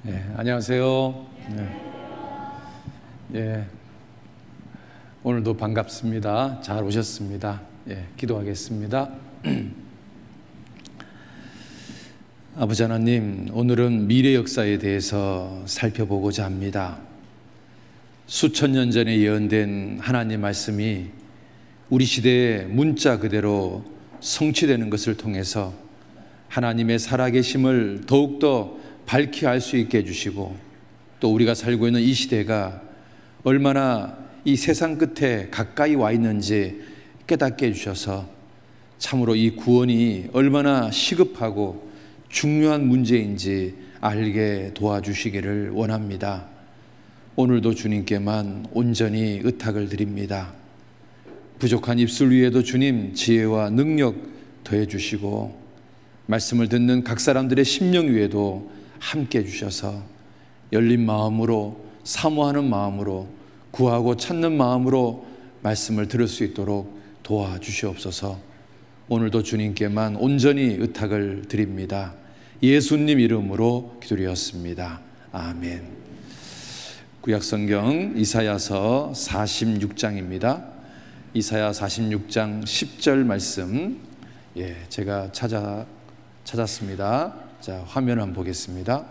안녕하세요. 오늘도 반갑습니다. 잘 오셨습니다. 기도하겠습니다. 아버지 하나님, 오늘은 미래 역사에 대해서 살펴보고자 합니다. 수천 년 전에 예언된 하나님 말씀이 우리 시대의 문자 그대로 성취되는 것을 통해서 하나님의 살아계심을 더욱더 밝히 알 수 있게 해주시고, 또 우리가 살고 있는 이 시대가 얼마나 이 세상 끝에 가까이 와 있는지 깨닫게 해주셔서 참으로 이 구원이 얼마나 시급하고 중요한 문제인지 알게 도와주시기를 원합니다. 오늘도 주님께만 온전히 의탁을 드립니다. 부족한 입술 위에도 주님 지혜와 능력 더해 주시고, 말씀을 듣는 각 사람들의 심령 위에도 함께 해주셔서 열린 마음으로, 사모하는 마음으로, 구하고 찾는 마음으로 말씀을 들을 수 있도록 도와주시옵소서. 오늘도 주님께만 온전히 의탁을 드립니다. 예수님 이름으로 기도드렸습니다. 아멘. 구약성경 이사야서 46장입니다. 이사야 46장 10절 말씀, 제가 찾았습니다. 자, 화면 한번 보겠습니다.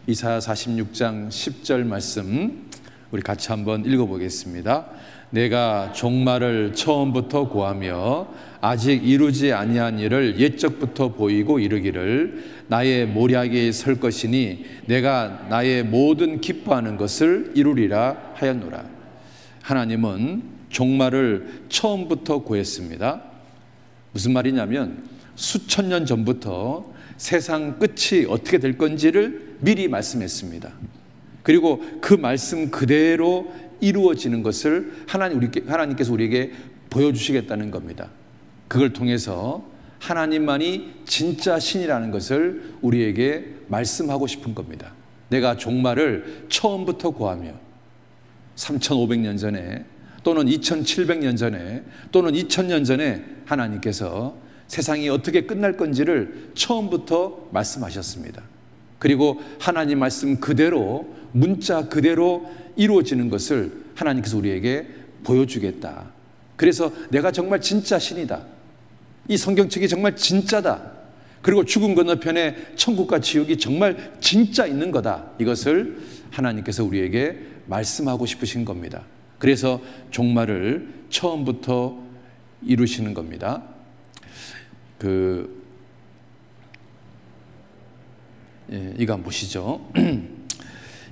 이사야 46장 10절 말씀 우리 같이 한번 읽어보겠습니다. 내가 종말을 처음부터 고하며 아직 이루지 아니한 일을 옛적부터 보이고 이르기를 나의 모략이 설 것이니 내가 나의 모든 기뻐하는 것을 이루리라 하였노라. 하나님은 종말을 처음부터 고했습니다. 무슨 말이냐면 수천 년 전부터 세상 끝이 어떻게 될 건지를 미리 말씀했습니다. 그리고 그 말씀 그대로 이루어지는 것을 하나님께서 우리에게 보여주시겠다는 겁니다. 그걸 통해서 하나님만이 진짜 신이라는 것을 우리에게 말씀하고 싶은 겁니다. 내가 종말을 처음부터 고하며 3500년 전에 또는 2700년 전에 또는 2000년 전에 하나님께서 세상이 어떻게 끝날 건지를 처음부터 말씀하셨습니다. 그리고 하나님 말씀 그대로, 문자 그대로 이루어지는 것을 하나님께서 우리에게 보여주겠다. 그래서 내가 정말 진짜 신이다. 이 성경책이 정말 진짜다. 그리고 죽음 건너편에 천국과 지옥이 정말 진짜 있는 거다. 이것을 하나님께서 우리에게 말씀하고 싶으신 겁니다. 그래서 종말을 처음부터 이루시는 겁니다. 이거 한번 보시죠.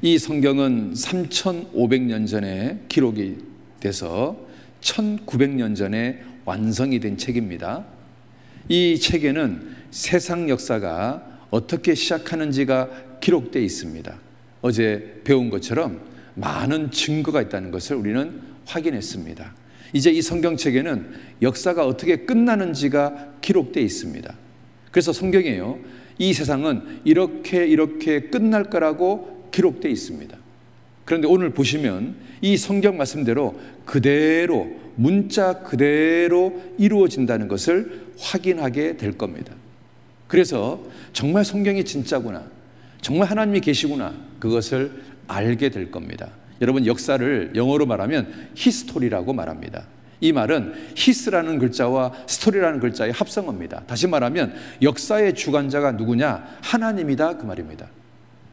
이 성경은 3500년 전에 기록이 돼서 1900년 전에 완성이 된 책입니다. 이 책에는 세상 역사가 어떻게 시작하는지가 기록되어 있습니다. 어제 배운 것처럼 많은 증거가 있다는 것을 우리는 확인했습니다. 이제 이 성경책에는 역사가 어떻게 끝나는지가 기록되어 있습니다. 그래서 성경에요, 이 세상은 이렇게 끝날 거라고 기록되어 있습니다. 그런데 오늘 보시면 이 성경 말씀대로 그대로, 문자 그대로 이루어진다는 것을 확인하게 될 겁니다. 그래서 정말 성경이 진짜구나, 정말 하나님이 계시구나, 그것을 알게 될 겁니다. 여러분, 역사를 영어로 말하면 히스토리라고 말합니다. 이 말은 히스라는 글자와 스토리라는 글자의 합성어입니다. 다시 말하면 역사의 주관자가 누구냐? 하나님이다, 그 말입니다.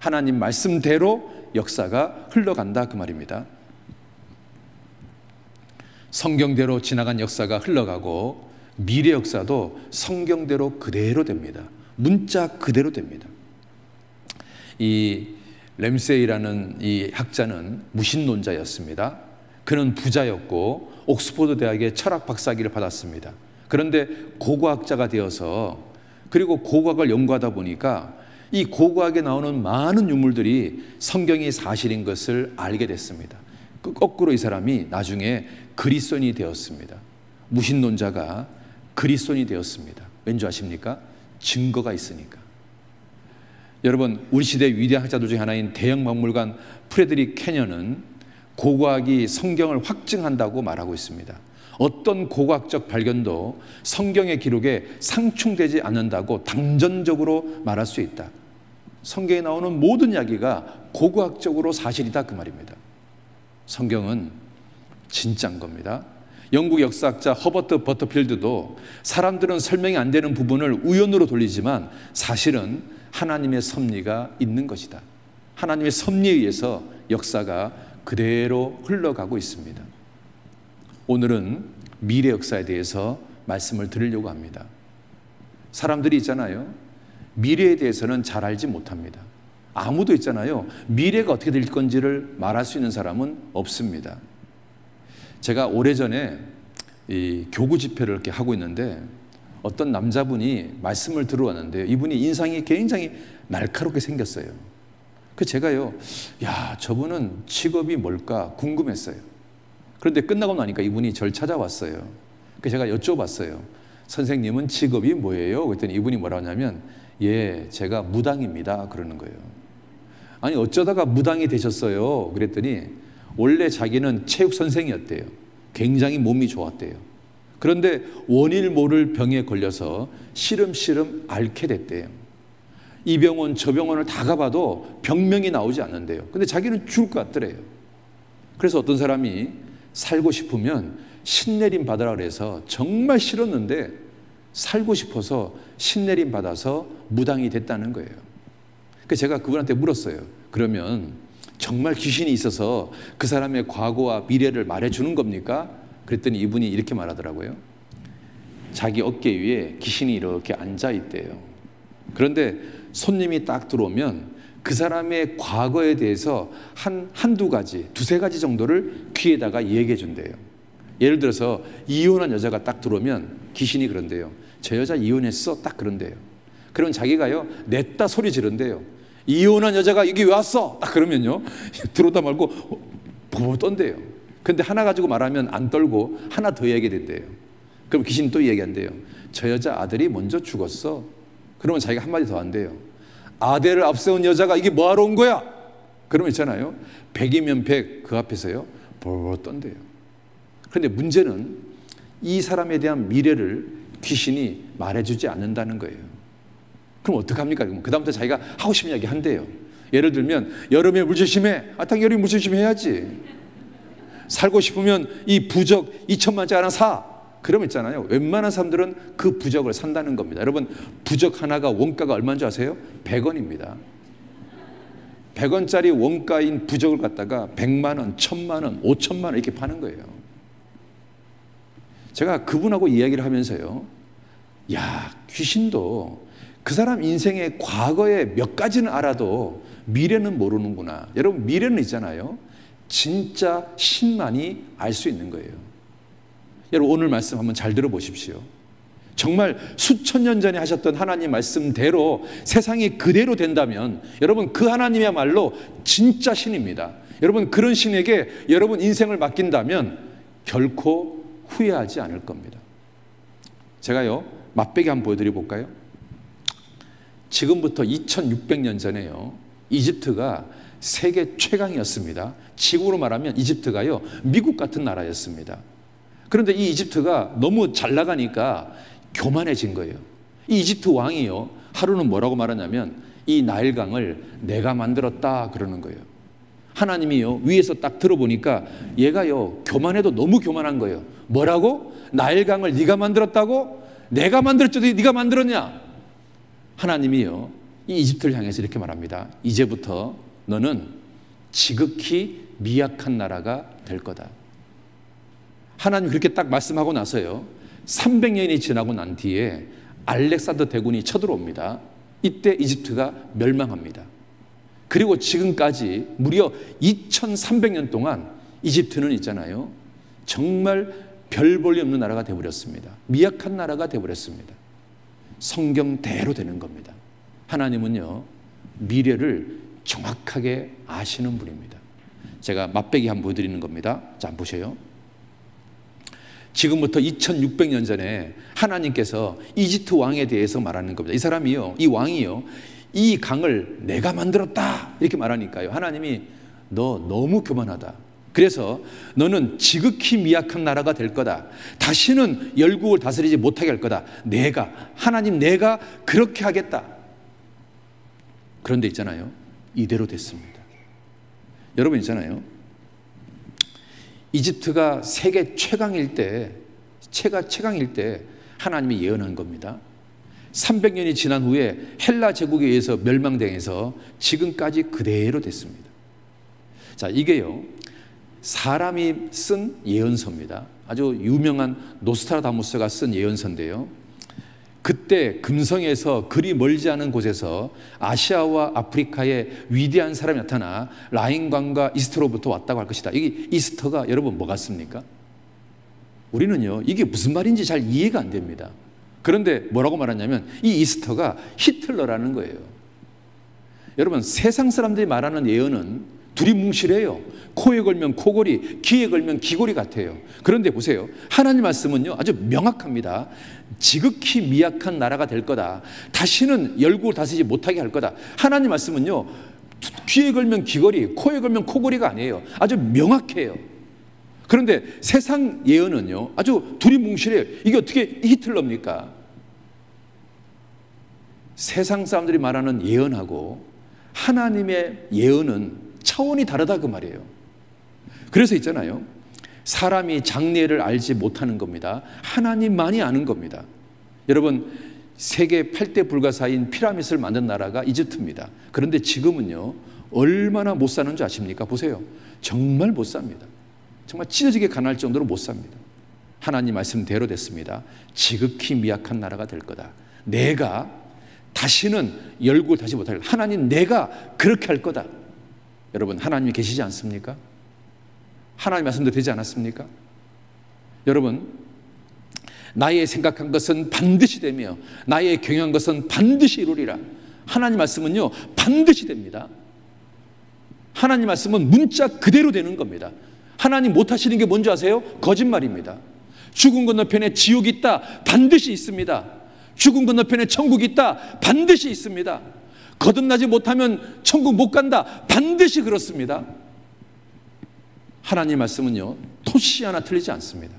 하나님 말씀대로 역사가 흘러간다, 그 말입니다. 성경대로 지나간 역사가 흘러가고 미래 역사도 성경대로 그대로 됩니다. 문자 그대로 됩니다. 이 램세이라는 이 학자는 무신론자였습니다. 그는 부자였고 옥스퍼드 대학의 철학 박사학위를 받았습니다. 그런데 고고학자가 되어서, 그리고 고고학을 연구하다 보니까 이 고고학에 나오는 많은 유물들이 성경이 사실인 것을 알게 됐습니다. 거꾸로 이 사람이 나중에 그리스도인이 되었습니다. 무신론자가 그리스도인이 되었습니다. 왠지 아십니까? 증거가 있으니까. 여러분, 우리 시대의 위대한 학자들 중에 하나인 대형박물관 프레드릭 캐년은 고고학이 성경을 확증한다고 말하고 있습니다. 어떤 고고학적 발견도 성경의 기록에 상충되지 않는다고 당전적으로 말할 수 있다. 성경에 나오는 모든 이야기가 고고학적으로 사실이다 그 말입니다. 성경은 진짜인 겁니다. 영국 역사학자 허버트 버터필드도 사람들은 설명이 안 되는 부분을 우연으로 돌리지만 사실은 하나님의 섭리가 있는 것이다. 하나님의 섭리에 의해서 역사가 그대로 흘러가고 있습니다. 오늘은 미래 역사에 대해서 말씀을 드리려고 합니다. 사람들이 있잖아요. 미래에 대해서는 잘 알지 못합니다. 아무도 있잖아요. 미래가 어떻게 될 건지를 말할 수 있는 사람은 없습니다. 제가 오래전에 이 교구 집회를 이렇게 하고 있는데 어떤 남자분이 말씀을 들어왔는데요. 이분이 인상이 굉장히 날카롭게 생겼어요. 그래서 제가요, 야, 저분은 직업이 뭘까 궁금했어요. 그런데 끝나고 나니까 이분이 저를 찾아왔어요. 그래서 제가 여쭤봤어요. 선생님은 직업이 뭐예요? 그랬더니 이분이 뭐라고 하냐면, 예, 제가 무당입니다. 그러는 거예요. 아니, 어쩌다가 무당이 되셨어요? 그랬더니 원래 자기는 체육 선생이었대요. 굉장히 몸이 좋았대요. 그런데 원인 모를 병에 걸려서 시름시름 앓게 됐대요. 이 병원 저 병원을 다 가봐도 병명이 나오지 않는데요. 근데 자기는 죽을 것 같더래요. 그래서 어떤 사람이 살고 싶으면 신내림 받으라 그래서 정말 싫었는데 살고 싶어서 신내림 받아서 무당이 됐다는 거예요. 그래서 제가 그분한테 물었어요. 그러면 정말 귀신이 있어서 그 사람의 과거와 미래를 말해주는 겁니까? 그랬더니 이분이 이렇게 말하더라고요. 자기 어깨 위에 귀신이 이렇게 앉아있대요. 그런데 손님이 딱 들어오면 그 사람의 과거에 대해서 한두 가지, 두세 가지 정도를 귀에다가 얘기해 준대요. 예를 들어서 이혼한 여자가 딱 들어오면 귀신이 그런대요. 저 여자 이혼했어? 딱 그런대요. 그러면 자기가요, 냈다 소리 지른대요. 이혼한 여자가 여기 왜 왔어? 딱 그러면요, 들어오다 말고 보고 떤대요. 근데 하나 가지고 말하면 안 떨고 하나 더 얘기된대요. 그럼 귀신이 또 얘기한대요. 저 여자 아들이 먼저 죽었어. 그러면 자기가 한마디 더 한대요. 아들을 앞세운 여자가 이게 뭐하러 온 거야? 그러면 있잖아요, 100이면 100 그 앞에서요 보고 떤대요. 그런데 문제는 이 사람에 대한 미래를 귀신이 말해주지 않는다는 거예요. 그럼 어떡합니까? 그 다음부터 자기가 하고 싶은 이야기 한대요. 예를 들면 여름에 물 조심해. 당연히 여름에 물 조심해야지. 살고 싶으면 이 부적 2천만짜리 하나 사. 그러면 있잖아요, 웬만한 사람들은 그 부적을 산다는 겁니다. 여러분, 부적 하나가 원가가 얼마인 줄 아세요? 100원입니다 100원짜리 원가인 부적을 갖다가 100만 원, 1000만 원, 5천만 원 이렇게 파는 거예요. 제가 그분하고 이야기를 하면서요, 야, 귀신도 그 사람 인생의 과거에 몇 가지는 알아도 미래는 모르는구나. 여러분, 미래는 있잖아요, 진짜 신만이 알 수 있는 거예요. 여러분, 오늘 말씀 한번 잘 들어보십시오. 정말 수천 년 전에 하셨던 하나님 말씀대로 세상이 그대로 된다면 여러분, 그 하나님이야말로 진짜 신입니다. 여러분, 그런 신에게 여러분 인생을 맡긴다면 결코 후회하지 않을 겁니다. 제가요, 맛배기 한번 보여드려 볼까요? 지금부터 2600년 전에요, 이집트가 세계 최강이었습니다. 지금으로 말하면 이집트가요, 미국 같은 나라였습니다. 그런데 이 이집트가 너무 잘 나가니까 교만해진 거예요. 이 이집트 왕이요, 하루는 뭐라고 말하냐면 이 나일강을 내가 만들었다 그러는 거예요. 하나님이요, 위에서 딱 들어보니까 얘가요, 교만해도 너무 교만한 거예요. 뭐라고? 나일강을 네가 만들었다고? 내가 만들었지 네가 만들었냐? 하나님이요, 이 이집트를 향해서 이렇게 말합니다. 이제부터 너는 지극히 미약한 나라가 될 거다. 하나님 그렇게 딱 말씀하고 나서요, 300년이 지나고 난 뒤에 알렉산더 대군이 쳐들어옵니다. 이때 이집트가 멸망합니다. 그리고 지금까지 무려 2300년 동안 이집트는 있잖아요, 정말 별 볼일 없는 나라가 되어버렸습니다. 미약한 나라가 되어버렸습니다. 성경대로 되는 겁니다. 하나님은요, 미래를 정확하게 아시는 분입니다. 제가 맛배기 한번 보여드리는 겁니다. 자, 한번 보세요. 지금부터 2600년 전에 하나님께서 이집트 왕에 대해서 말하는 겁니다. 이 사람이요, 이 왕이요, 이 강을 내가 만들었다 이렇게 말하니까요, 하나님이 너 너무 교만하다. 그래서 너는 지극히 미약한 나라가 될 거다. 다시는 열국을 다스리지 못하게 할 거다. 내가, 하나님 내가 그렇게 하겠다. 그런데 있잖아요, 이대로 됐습니다. 여러분 있잖아요, 이집트가 세계 최강일 때 하나님이 예언한 겁니다. 300년이 지난 후에 헬라 제국에 의해서 멸망당해서 지금까지 그대로 됐습니다. 자, 이게요, 사람이 쓴 예언서입니다. 아주 유명한 노스트라다무스가 쓴 예언서인데요, 그때 금성에서 그리 멀지 않은 곳에서 아시아와 아프리카의 위대한 사람이 나타나 라인강과 이스트로부터 왔다고 할 것이다. 이게 이스터가 여러분 뭐 같습니까? 우리는요, 이게 무슨 말인지 잘 이해가 안 됩니다. 그런데 뭐라고 말하냐면 이 이스터가 히틀러라는 거예요. 여러분, 세상 사람들이 말하는 예언은 두리뭉실해요. 코에 걸면 코골이, 귀에 걸면 귀골이 같아요. 그런데 보세요, 하나님 말씀은요 아주 명확합니다. 지극히 미약한 나라가 될 거다. 다시는 열국을 다스리지 못하게 할 거다. 하나님 말씀은요 귀에 걸면 귀걸이, 코에 걸면 코골이가 아니에요. 아주 명확해요. 그런데 세상 예언은요 아주 두리뭉실해요. 이게 어떻게 히틀러입니까? 세상 사람들이 말하는 예언하고 하나님의 예언은 차원이 다르다 그 말이에요. 그래서 있잖아요, 사람이 장래를 알지 못하는 겁니다. 하나님만이 아는 겁니다. 여러분, 세계 8대 불가사인 피라미드를 만든 나라가 이집트입니다. 그런데 지금은요 얼마나 못 사는 줄 아십니까? 보세요, 정말 못 삽니다. 정말 찢어지게 가난할 정도로 못 삽니다. 하나님 말씀대로 됐습니다. 지극히 미약한 나라가 될 거다. 내가 다시는 열국을 다시 못할, 하나님 내가 그렇게 할 거다. 여러분, 하나님이 계시지 않습니까? 하나님 말씀도 되지 않았습니까? 여러분, 나의 생각한 것은 반드시 되며 나의 경영한 것은 반드시 이루리라. 하나님 말씀은요 반드시 됩니다. 하나님 말씀은 문자 그대로 되는 겁니다. 하나님 못하시는 게 뭔지 아세요? 거짓말입니다. 죽은 건너편에 지옥이 있다, 반드시 있습니다. 죽은 건너편에 천국이 있다, 반드시 있습니다. 거듭나지 못하면 천국 못 간다, 반드시 그렇습니다. 하나님 말씀은요 토시 하나 틀리지 않습니다.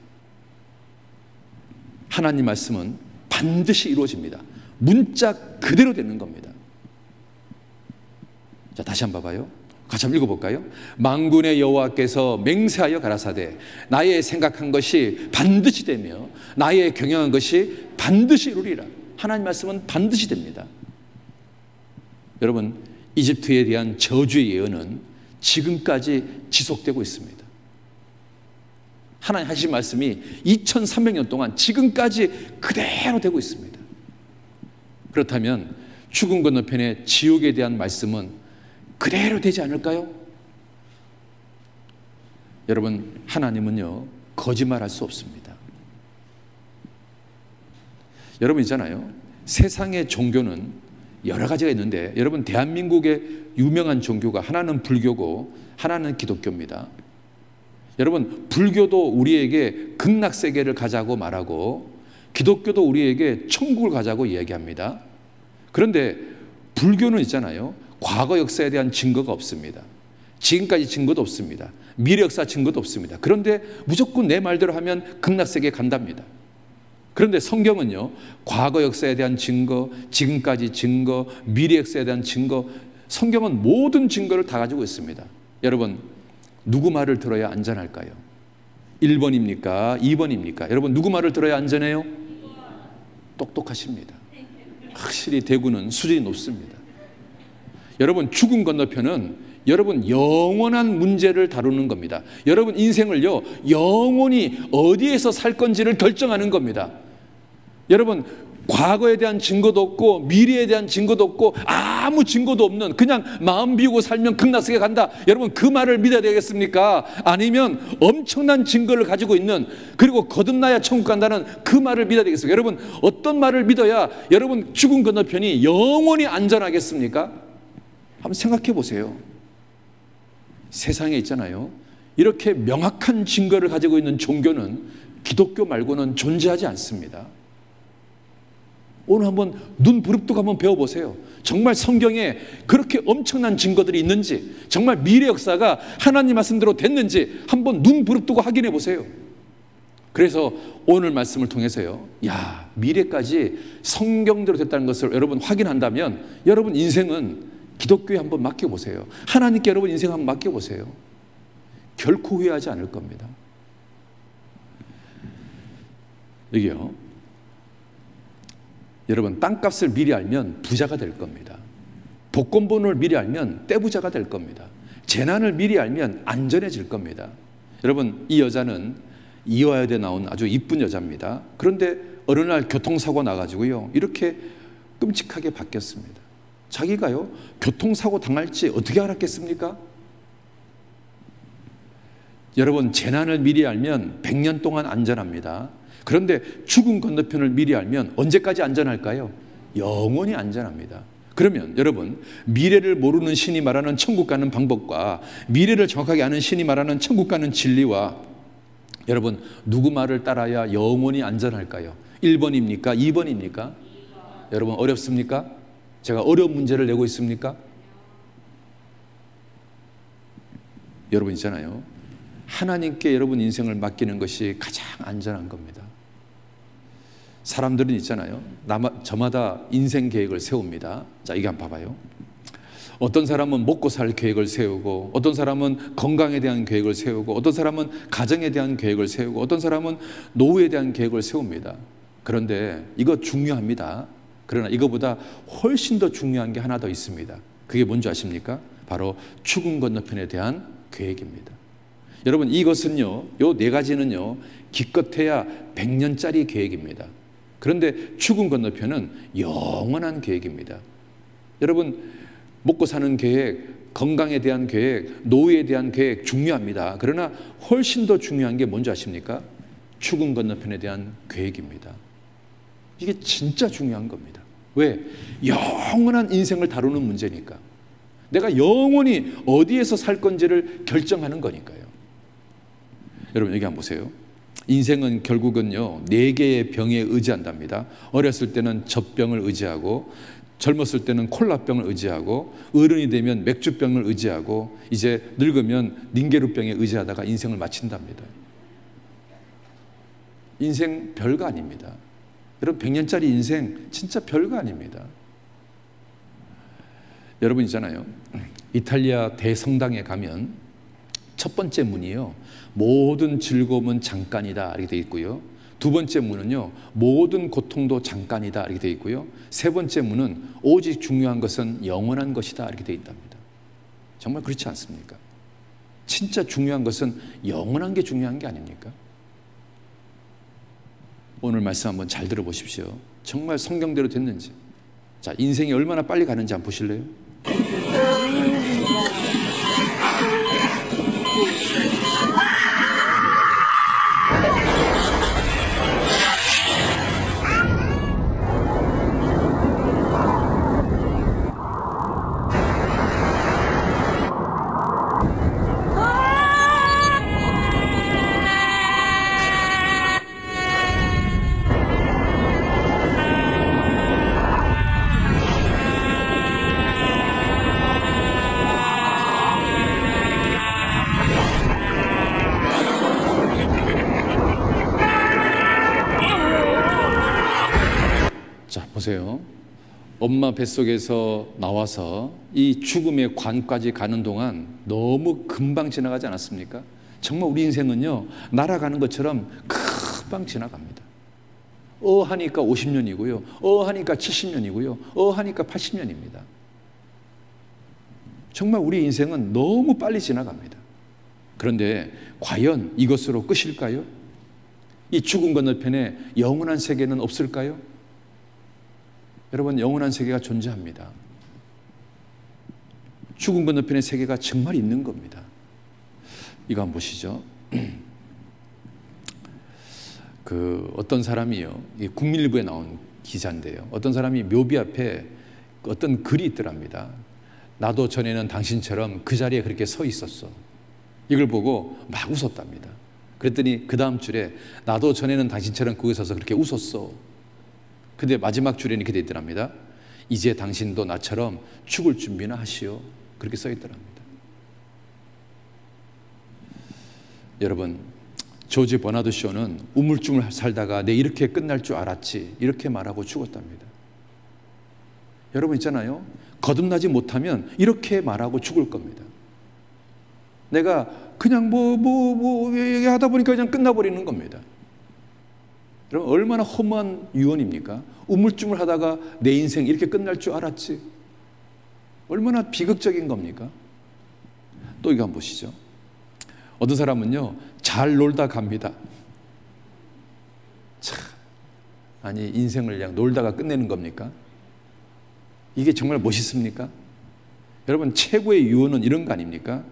하나님 말씀은 반드시 이루어집니다. 문자 그대로 되는 겁니다. 자, 다시 한번 봐봐요. 같이 한번 읽어볼까요? 만군의 여호와께서 맹세하여 가라사대 나의 생각한 것이 반드시 되며 나의 경영한 것이 반드시 이루리라. 하나님 말씀은 반드시 됩니다. 여러분, 이집트에 대한 저주의 예언은 지금까지 지속되고 있습니다. 하나님 하신 말씀이 2300년 동안 지금까지 그대로 되고 있습니다. 그렇다면 죽은 건너편의 지옥에 대한 말씀은 그대로 되지 않을까요? 여러분, 하나님은요 거짓말할 수 없습니다. 여러분 있잖아요, 세상의 종교는 여러 가지가 있는데 여러분, 대한민국의 유명한 종교가 하나는 불교고 하나는 기독교입니다. 여러분, 불교도 우리에게 극락세계를 가자고 말하고 기독교도 우리에게 천국을 가자고 이야기합니다. 그런데 불교는 있잖아요, 과거 역사에 대한 증거가 없습니다. 지금까지 증거도 없습니다. 미래 역사 증거도 없습니다. 그런데 무조건 내 말대로 하면 극락세계에 간답니다. 그런데 성경은요, 과거 역사에 대한 증거, 지금까지 증거, 미래 역사에 대한 증거, 성경은 모든 증거를 다 가지고 있습니다. 여러분, 누구 말을 들어야 안전할까요? 1번입니까? 2번입니까? 여러분, 누구 말을 들어야 안전해요? 똑똑하십니다. 확실히 대구는 수준이 높습니다. 여러분, 죽음 건너편은 여러분 영원한 문제를 다루는 겁니다. 여러분 인생을요 영원히 어디에서 살 건지를 결정하는 겁니다. 여러분, 과거에 대한 증거도 없고 미래에 대한 증거도 없고 아무 증거도 없는 그냥 마음 비우고 살면 극락세계 간다. 여러분, 그 말을 믿어야 되겠습니까? 아니면 엄청난 증거를 가지고 있는, 그리고 거듭나야 천국 간다는 그 말을 믿어야 되겠습니까? 여러분, 어떤 말을 믿어야 여러분 죽은 건너편이 영원히 안전하겠습니까? 한번 생각해 보세요. 세상에 있잖아요, 이렇게 명확한 증거를 가지고 있는 종교는 기독교 말고는 존재하지 않습니다. 오늘 한번 눈 부릅뜨고 한번 배워보세요. 정말 성경에 그렇게 엄청난 증거들이 있는지, 정말 미래 역사가 하나님 말씀대로 됐는지 한번 눈 부릅뜨고 확인해 보세요. 그래서 오늘 말씀을 통해서요, 미래까지 성경대로 됐다는 것을 여러분 확인한다면 여러분 인생은 기독교에 한번 맡겨보세요. 하나님께 여러분 인생 한번 맡겨보세요. 결코 후회하지 않을 겁니다. 여기요, 여러분 땅값을 미리 알면 부자가 될 겁니다. 복권번호를 미리 알면 떼부자가 될 겁니다. 재난을 미리 알면 안전해질 겁니다. 여러분, 이 여자는 이화여대 나온 아주 이쁜 여자입니다. 그런데 어느 날 교통사고 나가지고요, 이렇게 끔찍하게 바뀌었습니다. 자기가요, 교통사고 당할지 어떻게 알았겠습니까? 여러분, 재난을 미리 알면 100년 동안 안전합니다. 그런데 죽음 건너편을 미리 알면 언제까지 안전할까요? 영원히 안전합니다. 그러면 여러분, 미래를 모르는 신이 말하는 천국 가는 방법과 미래를 정확하게 아는 신이 말하는 천국 가는 진리와 여러분, 누구 말을 따라야 영원히 안전할까요? 1번입니까? 2번입니까? 여러분, 어렵습니까? 제가 어려운 문제를 내고 있습니까? 여러분 있잖아요, 하나님께 여러분 인생을 맡기는 것이 가장 안전한 겁니다. 사람들은 있잖아요, 저마다 인생 계획을 세웁니다. 자, 이거 한번 봐봐요. 어떤 사람은 먹고 살 계획을 세우고, 어떤 사람은 건강에 대한 계획을 세우고, 어떤 사람은 가정에 대한 계획을 세우고, 어떤 사람은 노후에 대한 계획을 세웁니다. 그런데 이거 중요합니다. 그러나 이거보다 훨씬 더 중요한 게 하나 더 있습니다. 그게 뭔지 아십니까? 바로 죽음 건너편에 대한 계획입니다. 여러분, 이것은요, 요 네 가지는요, 기껏해야 100년짜리 계획입니다. 그런데 죽음 건너편은 영원한 계획입니다. 여러분, 먹고 사는 계획, 건강에 대한 계획, 노후에 대한 계획 중요합니다. 그러나 훨씬 더 중요한 게 뭔지 아십니까? 죽음 건너편에 대한 계획입니다. 이게 진짜 중요한 겁니다. 왜? 영원한 인생을 다루는 문제니까. 내가 영원히 어디에서 살 건지를 결정하는 거니까요. 여러분, 여기 한번 보세요. 인생은 결국은요, 4개의 병에 의지한답니다. 어렸을 때는 젖병을 의지하고, 젊었을 때는 콜라병을 의지하고, 어른이 되면 맥주병을 의지하고, 이제 늙으면 닌게루병에 의지하다가 인생을 마친답니다. 인생 별거 아닙니다. 여러분, 100년짜리 인생 진짜 별거 아닙니다. 여러분 있잖아요, 이탈리아 대성당에 가면 첫 번째 문이요, 모든 즐거움은 잠깐이다 이렇게 되어 있고요, 두 번째 문은요, 모든 고통도 잠깐이다 이렇게 되어 있고요, 세 번째 문은 오직 중요한 것은 영원한 것이다 이렇게 되어 있답니다. 정말 그렇지 않습니까? 진짜 중요한 것은 영원한 게 중요한 게 아닙니까? 오늘 말씀 한번 잘 들어보십시오. 정말 성경대로 됐는지. 자, 인생이 얼마나 빨리 가는지 한번 보실래요? 보세요. 엄마 뱃속에서 나와서 이 죽음의 관까지 가는 동안 너무 금방 지나가지 않았습니까? 정말 우리 인생은요, 날아가는 것처럼 금방 지나갑니다. 하니까 50년이고요, 하니까 70년이고요, 하니까 80년입니다. 정말 우리 인생은 너무 빨리 지나갑니다. 그런데 과연 이것으로 끝일까요? 이 죽음 건너편에 영원한 세계는 없을까요? 여러분, 영원한 세계가 존재합니다. 죽음 건너편의 세계가 정말 있는 겁니다. 이거 한번 보시죠. 어떤 사람이요, 국민일보에 나온 기사인데요, 어떤 사람이 묘비 앞에 어떤 글이 있더랍니다. 나도 전에는 당신처럼 그 자리에 그렇게 서 있었어. 이걸 보고 막 웃었답니다. 그랬더니 그 다음 줄에 나도 전에는 당신처럼 거기 서서 그렇게 웃었어. 근데 마지막 줄에 이렇게 되어 있더랍니다. 이제 당신도 나처럼 죽을 준비나 하시오. 그렇게 써 있더랍니다. 여러분, 조지 버나드 쇼는 우물쭈물 살다가 내 이렇게 끝날 줄 알았지, 이렇게 말하고 죽었답니다. 여러분 있잖아요. 거듭나지 못하면 이렇게 말하고 죽을 겁니다. 내가 그냥 얘기하다 보니까 그냥 끝나버리는 겁니다. 여러분 얼마나 허무한 유언입니까? 우물쭈물 하다가 내 인생 이렇게 끝날 줄 알았지. 얼마나 비극적인 겁니까? 또 이거 한번 보시죠. 어떤 사람은요, 잘 놀다 갑니다. 참, 아니 인생을 그냥 놀다가 끝내는 겁니까? 이게 정말 멋있습니까? 여러분 최고의 유언은 이런 거 아닙니까?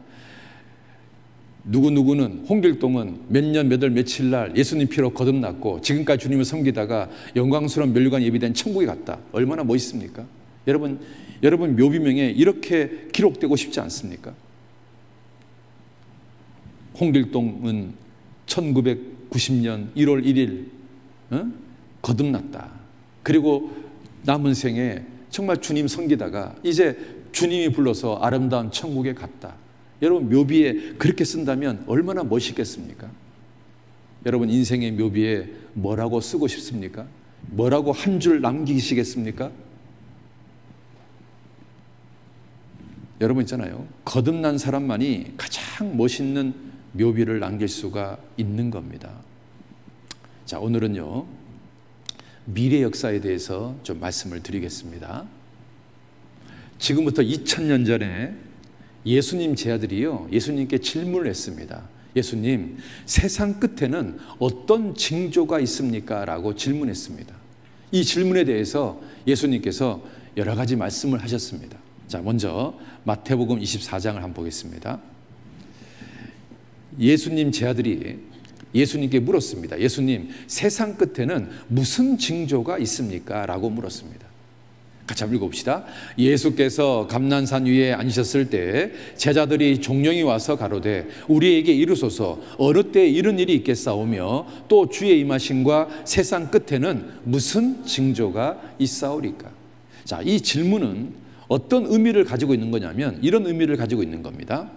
누구누구는 홍길동은 몇 년 몇 월 며칠 날 예수님 피로 거듭났고 지금까지 주님을 섬기다가 영광스러운 면류관 예비된 천국에 갔다. 얼마나 멋있습니까? 여러분 묘비명에 이렇게 기록되고 싶지 않습니까? 홍길동은 1990년 1월 1일 거듭났다. 그리고 남은 생에 정말 주님 섬기다가 이제 주님이 불러서 아름다운 천국에 갔다. 여러분 묘비에 그렇게 쓴다면 얼마나 멋있겠습니까? 여러분 인생의 묘비에 뭐라고 쓰고 싶습니까? 뭐라고 한 줄 남기시겠습니까? 여러분 있잖아요. 거듭난 사람만이 가장 멋있는 묘비를 남길 수가 있는 겁니다. 자, 오늘은요, 미래 역사에 대해서 좀 말씀을 드리겠습니다. 지금부터 2000년 전에 예수님 제 아들이요, 예수님께 질문을 했습니다. 예수님, 세상 끝에는 어떤 징조가 있습니까? 라고 질문했습니다. 이 질문에 대해서 예수님께서 여러 가지 말씀을 하셨습니다. 자, 먼저 마태복음 24장을 한번 보겠습니다. 예수님 제 아들이 예수님께 물었습니다. 예수님, 세상 끝에는 무슨 징조가 있습니까? 라고 물었습니다. 같이 한번 읽어봅시다. 예수께서 감난산 위에 앉으셨을 때 제자들이 종령이 와서 가로되 우리에게 이르소서 어느 때 이런 일이 있겠사오며 또 주의 임하심과 세상 끝에는 무슨 징조가 있사오리까? 자, 이 질문은 어떤 의미를 가지고 있는 거냐면 이런 의미를 가지고 있는 겁니다.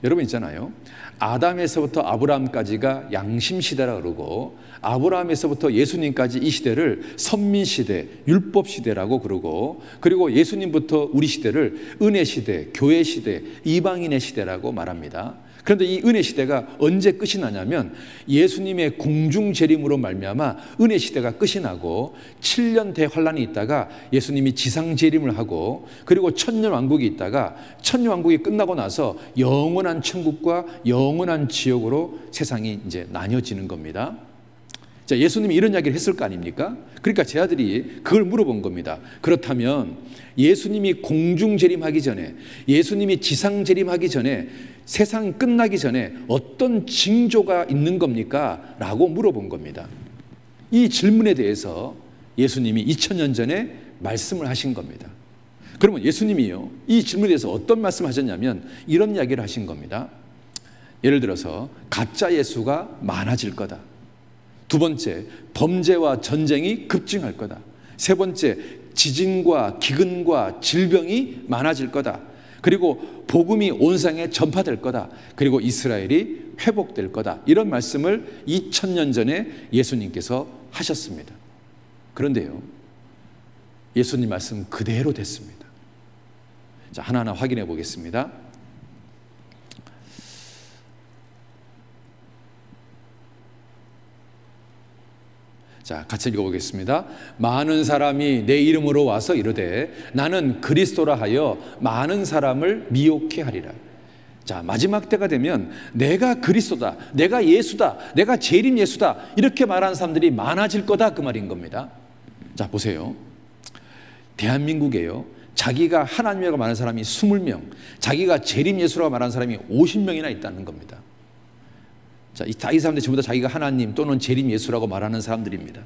여러분 있잖아요. 아담에서부터 아브라함까지가 양심시대라 그러고 아브라함에서부터 예수님까지 이 시대를 선민시대, 율법시대라고 그러고 그리고 예수님부터 우리 시대를 은혜시대, 교회시대, 이방인의 시대라고 말합니다. 그런데 이 은혜 시대가 언제 끝이 나냐면 예수님의 공중재림으로 말미암아 은혜 시대가 끝이 나고 7년 대환란이 있다가 예수님이 지상재림을 하고 그리고 천년왕국이 있다가 천년왕국이 끝나고 나서 영원한 천국과 영원한 지옥으로 세상이 이제 나뉘어지는 겁니다. 자, 예수님이 이런 이야기를 했을 거 아닙니까? 그러니까 제 아들이 그걸 물어본 겁니다. 그렇다면 예수님이 공중재림하기 전에 예수님이 지상재림하기 전에 세상이 끝나기 전에 어떤 징조가 있는 겁니까? 라고 물어본 겁니다. 이 질문에 대해서 예수님이 2000년 전에 말씀을 하신 겁니다. 그러면 예수님이요, 이 질문에 대해서 어떤 말씀을 하셨냐면 이런 이야기를 하신 겁니다. 예를 들어서 가짜 예수가 많아질 거다. 두 번째, 범죄와 전쟁이 급증할 거다. 세 번째, 지진과 기근과 질병이 많아질 거다. 그리고 복음이 온 세상에 전파될 거다. 그리고 이스라엘이 회복될 거다. 이런 말씀을 2000년 전에 예수님께서 하셨습니다. 그런데요, 예수님 말씀 그대로 됐습니다. 자, 하나하나 확인해 보겠습니다. 자, 같이 읽어보겠습니다. 많은 사람이 내 이름으로 와서 이르되 나는 그리스도라 하여 많은 사람을 미혹해 하리라. 자, 마지막 때가 되면 내가 그리스도다, 내가 예수다, 내가 재림 예수다 이렇게 말하는 사람들이 많아질 거다 그 말인 겁니다. 자, 보세요. 대한민국에요, 자기가 하나님이라고 말하는 사람이 20명, 자기가 재림 예수라고 말하는 사람이 50명이나 있다는 겁니다. 자, 이 사람들 전부 다 자기가 하나님 또는 재림 예수라고 말하는 사람들입니다.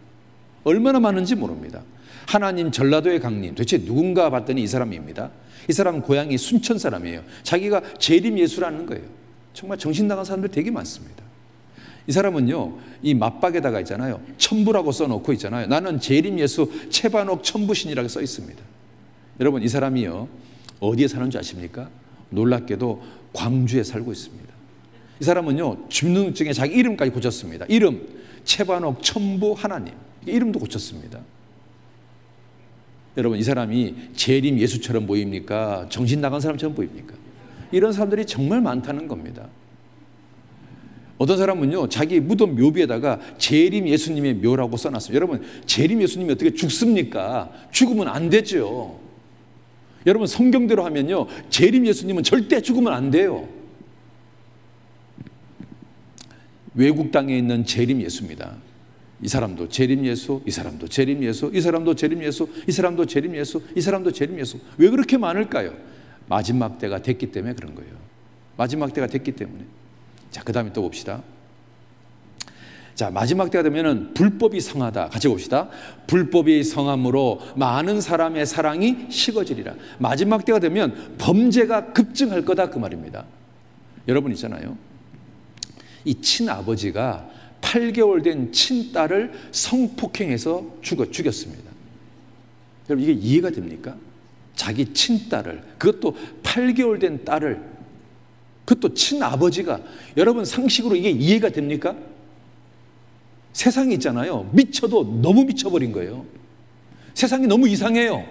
얼마나 많은지 모릅니다. 하나님 전라도의 강림, 도대체 누군가 봤더니 이 사람입니다. 이 사람은 고향이 순천 사람이에요. 자기가 재림 예수라는 거예요. 정말 정신 나간 사람들 되게 많습니다. 이 사람은요, 이 맞박에다가 있잖아요, 천부라고 써놓고 있잖아요. 나는 재림 예수 채반옥 천부신이라고 써 있습니다. 여러분, 이 사람이요, 어디에 사는 줄 아십니까? 놀랍게도 광주에 살고 있습니다. 이 사람은요, 주민등록증에 자기 이름까지 고쳤습니다. 이름 채반옥 천부 하나님, 이름도 고쳤습니다. 여러분, 이 사람이 재림 예수처럼 보입니까? 정신 나간 사람처럼 보입니까? 이런 사람들이 정말 많다는 겁니다. 어떤 사람은요, 자기 무덤 묘비에다가 재림 예수님의 묘라고 써놨어요. 여러분, 재림 예수님이 어떻게 죽습니까? 죽으면 안 되죠. 여러분, 성경대로 하면요, 재림 예수님은 절대 죽으면 안 돼요. 외국 땅에 있는 재림 예수입니다. 이 사람도 재림 예수, 이 사람도 재림 예수, 이 사람도 재림 예수, 이 사람도 재림 예수, 이 사람도 재림 예수. 왜 그렇게 많을까요? 마지막 때가 됐기 때문에 그런 거예요. 마지막 때가 됐기 때문에. 자, 그 다음에 또 봅시다. 자, 마지막 때가 되면은 불법이 성하다. 같이 봅시다. 불법이 성함으로 많은 사람의 사랑이 식어지리라. 마지막 때가 되면 범죄가 급증할 거다, 그 말입니다. 여러분 있잖아요, 이 친아버지가 8개월 된 친딸을 성폭행해서 죽였습니다. 여러분, 이게 이해가 됩니까? 자기 친딸을, 그것도 8개월 된 딸을, 그것도 친아버지가. 여러분, 상식으로 이게 이해가 됩니까? 세상이 있잖아요, 미쳐도 너무 미쳐버린 거예요. 세상이 너무 이상해요.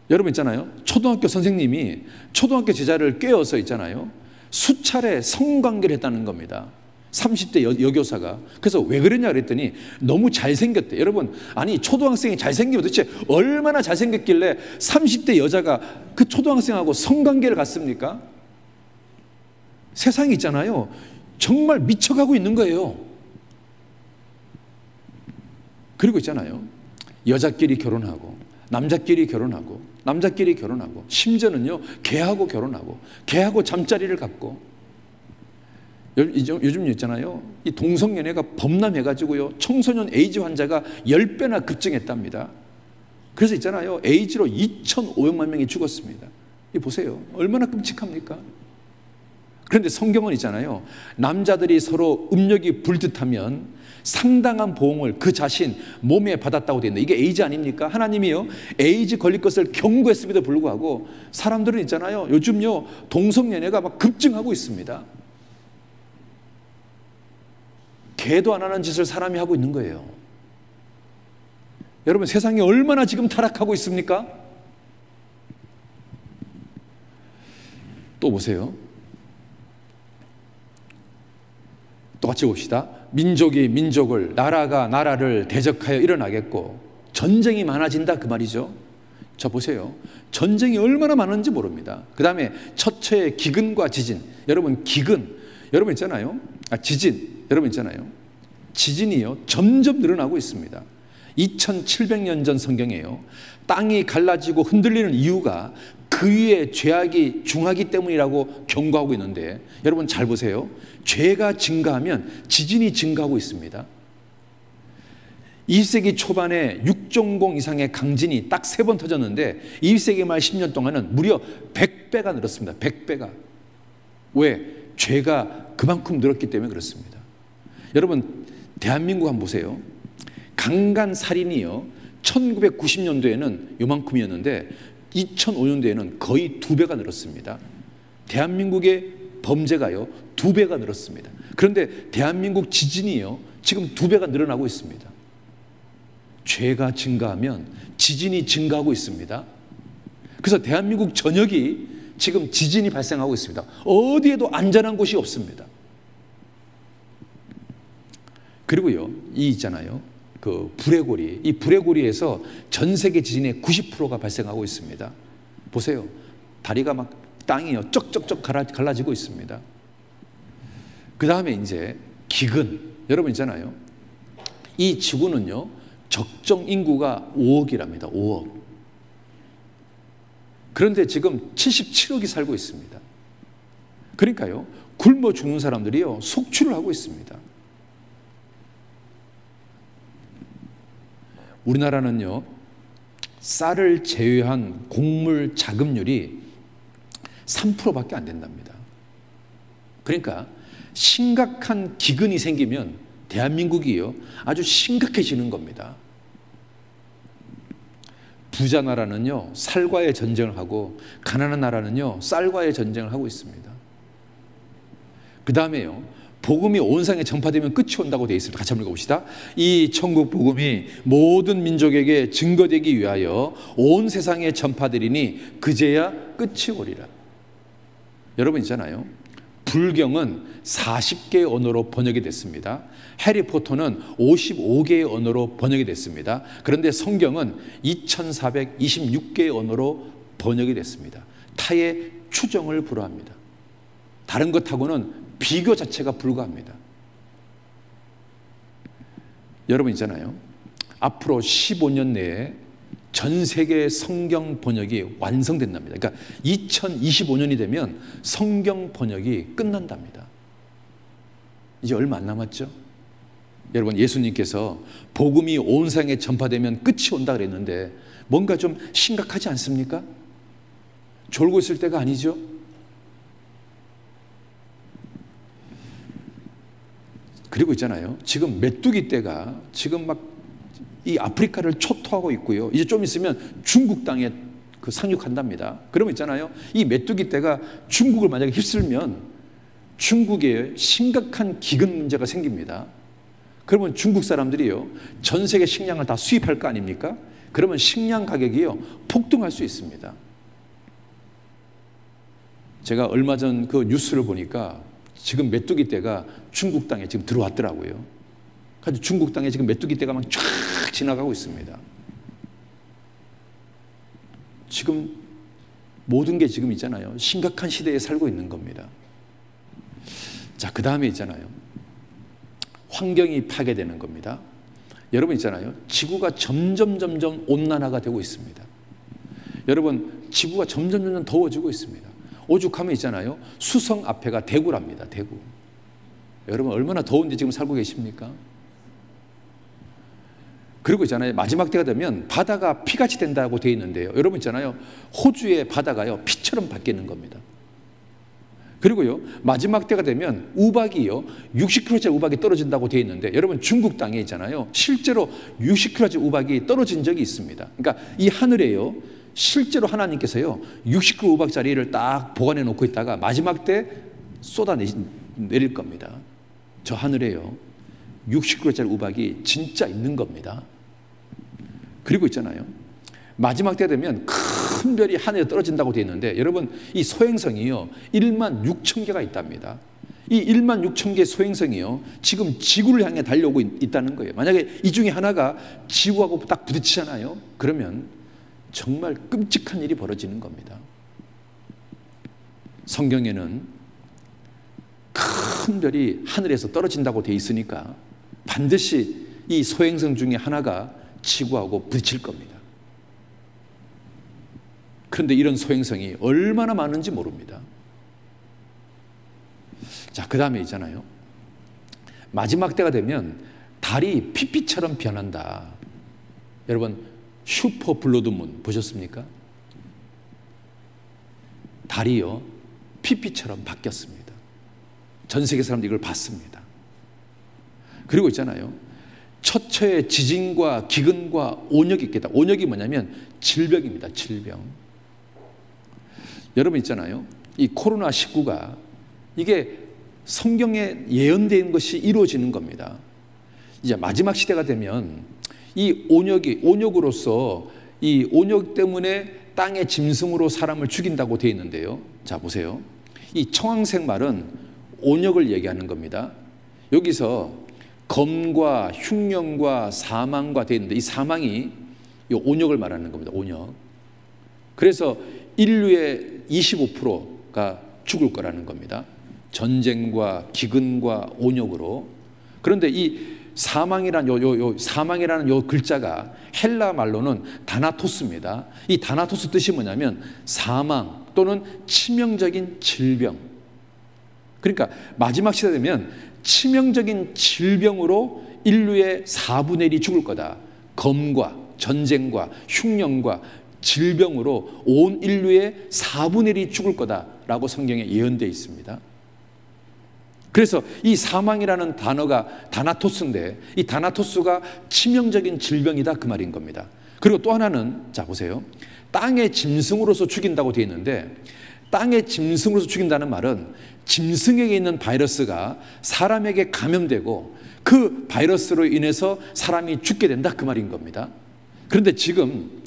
여러분 있잖아요, 초등학교 선생님이 초등학교 제자를 꿰어서 있잖아요, 수차례 성관계를 했다는 겁니다. 30대 여교사가. 그래서 왜 그랬냐 그랬더니 너무 잘생겼대. 여러분, 아니 초등학생이 잘생기면 도대체 얼마나 잘생겼길래 30대 여자가 그 초등학생하고 성관계를 갖습니까? 세상이 있잖아요, 정말 미쳐가고 있는 거예요. 그리고 있잖아요, 여자끼리 결혼하고 남자끼리 결혼하고 남자끼리 결혼하고, 심지어는요 개하고 결혼하고 개하고 잠자리를 갖고. 요즘 있잖아요, 이 동성연애가 범람해가지고요, 청소년 에이즈 환자가 10배나 급증했답니다. 그래서 있잖아요, 에이즈로 2,500만 명이 죽었습니다. 이 보세요, 얼마나 끔찍합니까? 그런데 성경은 있잖아요, 남자들이 서로 음력이 불듯하면 상당한 보응을 그 자신 몸에 받았다고 되어 있는데, 이게 에이즈 아닙니까? 하나님이요, 에이즈 걸릴 것을 경고했음에도 불구하고 사람들은 있잖아요, 요즘요 동성연애가 막 급증하고 있습니다. 개도 안 하는 짓을 사람이 하고 있는 거예요. 여러분, 세상이 얼마나 지금 타락하고 있습니까? 또 보세요, 똑같이 봅시다. 민족이 민족을, 나라가 나라를 대적하여 일어나겠고 전쟁이 많아진다, 그 말이죠. 자, 보세요, 전쟁이 얼마나 많은지 모릅니다. 그 다음에 처처의 기근과 지진. 여러분, 기근, 여러분 있잖아요, 지진, 여러분 있잖아요, 지진이요 점점 늘어나고 있습니다. 2700년 전 성경이에요. 땅이 갈라지고 흔들리는 이유가 그 위에 죄악이 중하기 때문이라고 경고하고 있는데, 여러분 잘 보세요, 죄가 증가하면 지진이 증가하고 있습니다. 20세기 초반에 6.0 이상의 강진이 딱 3번 터졌는데 20세기 말 10년 동안은 무려 100배가 늘었습니다. 100배가. 왜? 죄가 그만큼 늘었기 때문에 그렇습니다. 여러분, 대한민국 한번 보세요. 강간살인이요 1990년도에는 요만큼이었는데 2005년도에는 거의 2배가 늘었습니다. 대한민국의 범죄가요 2배가 늘었습니다. 그런데 대한민국 지진이요 지금 2배가 늘어나고 있습니다. 죄가 증가하면 지진이 증가하고 있습니다. 그래서 대한민국 전역이 지금 지진이 발생하고 있습니다. 어디에도 안전한 곳이 없습니다. 그리고요, 이 있잖아요, 그 불의 고리, 이 불의 고리에서 전 세계 지진의 90%가 발생하고 있습니다. 보세요, 다리가 막 땅이요 쩍쩍쩍 갈라지고 있습니다. 그 다음에 이제 기근. 여러분 있잖아요, 이 지구는요 적정 인구가 5억이랍니다. 5억. 그런데 지금 77억이 살고 있습니다. 그러니까요, 굶어 죽는 사람들이요 속출을 하고 있습니다. 우리나라는요 쌀을 제외한 곡물 자급률이 3%밖에 안 된답니다. 그러니까 심각한 기근이 생기면 대한민국이요 아주 심각해지는 겁니다. 부자 나라는요 쌀과의 전쟁을 하고 가난한 나라는요 쌀과의 전쟁을 하고 있습니다. 그 다음에요 복음이 온 세상에 전파되면 끝이 온다고 되어 있습니다. 같이 한번 읽어봅시다. 이 천국 복음이 모든 민족에게 증거되기 위하여 온 세상에 전파되리니 그제야 끝이 오리라. 여러분 있잖아요, 불경은 40개의 언어로 번역이 됐습니다. 해리포터는 55개의 언어로 번역이 됐습니다. 그런데 성경은 2426개의 언어로 번역이 됐습니다. 타의 추정을 불허합니다. 다른 것하고는 비교 자체가 불가합니다. 여러분 있잖아요, 앞으로 15년 내에 전 세계 성경 번역이 완성된답니다. 그러니까 2025년이 되면 성경 번역이 끝난답니다. 이제 얼마 안 남았죠? 여러분, 예수님께서 복음이 온 세상에 전파되면 끝이 온다 그랬는데 뭔가 좀 심각하지 않습니까? 졸고 있을 때가 아니죠? 그리고 있잖아요, 지금 메뚜기 떼가 지금 막 이 아프리카를 초토하고 있고요. 이제 좀 있으면 중국 땅에 상륙한답니다. 그러면 있잖아요, 이 메뚜기 떼가 중국을 만약에 휩쓸면 중국에 심각한 기근 문제가 생깁니다. 그러면 중국 사람들이요, 전 세계 식량을 다 수입할 거 아닙니까? 그러면 식량 가격이요, 폭등할 수 있습니다. 제가 얼마 전 그 뉴스를 보니까 지금 메뚜기 떼가 중국 땅에 지금 들어왔더라고요. 그래서 중국 땅에 지금 메뚜기 떼가 막 쫙 지나가고 있습니다. 지금 모든 게 지금 있잖아요, 심각한 시대에 살고 있는 겁니다. 자, 그 다음에 있잖아요, 환경이 파괴되는 겁니다. 여러분 있잖아요, 지구가 점점 온난화가 되고 있습니다. 여러분, 지구가 점점 더워지고 있습니다. 오죽하면 있잖아요, 수성 앞에가 대구랍니다. 대구. 여러분, 얼마나 더운데 지금 살고 계십니까? 그리고 있잖아요, 마지막 때가 되면 바다가 피같이 된다고 되어 있는데요, 여러분 있잖아요, 호주의 바다가요 피처럼 바뀌는 겁니다. 그리고요, 마지막 때가 되면 우박이요 60kg짜리 우박이 떨어진다고 되어 있는데, 여러분 중국 땅에 있잖아요, 실제로 60kg짜리 우박이 떨어진 적이 있습니다. 그러니까 이 하늘에요, 실제로 하나님께서요 60kg 우박짜리를 딱 보관해 놓고 있다가 마지막 때 쏟아내릴 겁니다. 저 하늘에요 60kg짜리 우박이 진짜 있는 겁니다. 그리고 있잖아요, 마지막 때 되면 큰 별이 하늘에 떨어진다고 되어 있는데, 여러분 이 소행성이요 1만 6천 개가 있답니다. 이 1만 6천 개의 소행성이요 지금 지구를 향해 달려오고 있다는 거예요. 만약에 이 중에 하나가 지구하고 딱 부딪히잖아요, 그러면 정말 끔찍한 일이 벌어지는 겁니다. 성경에는 큰 별이 하늘에서 떨어진다고 되어 있으니까 반드시 이 소행성 중에 하나가 지구하고 부딪힐 겁니다. 그런데 이런 소행성이 얼마나 많은지 모릅니다. 자, 그 다음에 있잖아요, 마지막 때가 되면 달이 피피처럼 변한다. 여러분 슈퍼 블러드문 보셨습니까? 달이요 피피처럼 바뀌었습니다. 전 세계 사람들이 이걸 봤습니다. 그리고 있잖아요, 처처에 지진과 기근과 온역이 있겠다. 온역이 뭐냐면 질병입니다. 질병. 여러분 있잖아요, 이 코로나19가 이게 성경에 예언된 것이 이루어지는 겁니다. 이제 마지막 시대가 되면 이 온역으로서 이 온역 때문에 땅의 짐승으로 사람을 죽인다고 되어 있는데요. 자, 보세요. 이 청황색 말은 온역을 얘기하는 겁니다. 여기서 검과 흉년과 사망과 되어 있는데, 이 사망이 이 온역을 말하는 겁니다. 온역. 그래서 인류의 25%가 죽을 거라는 겁니다. 전쟁과 기근과 온역으로. 그런데 이 사망이라는 요 글자가 헬라 말로는 다나토스입니다. 이 다나토스 뜻이 뭐냐면 사망 또는 치명적인 질병. 그러니까 마지막 시대 되면 치명적인 질병으로 인류의 4분의 1이 죽을 거다. 검과 전쟁과 흉년과 질병으로 온 인류의 4분의 1이 죽을 거다라고 성경에 예언되어 있습니다. 그래서 이 사망이라는 단어가 다나토스인데, 이 다나토스가 치명적인 질병이다 그 말인 겁니다. 그리고 또 하나는, 자 보세요, 땅의 짐승으로서 죽인다고 되어 있는데, 땅의 짐승으로서 죽인다는 말은 짐승에게 있는 바이러스가 사람에게 감염되고 그 바이러스로 인해서 사람이 죽게 된다, 그 말인 겁니다. 그런데 지금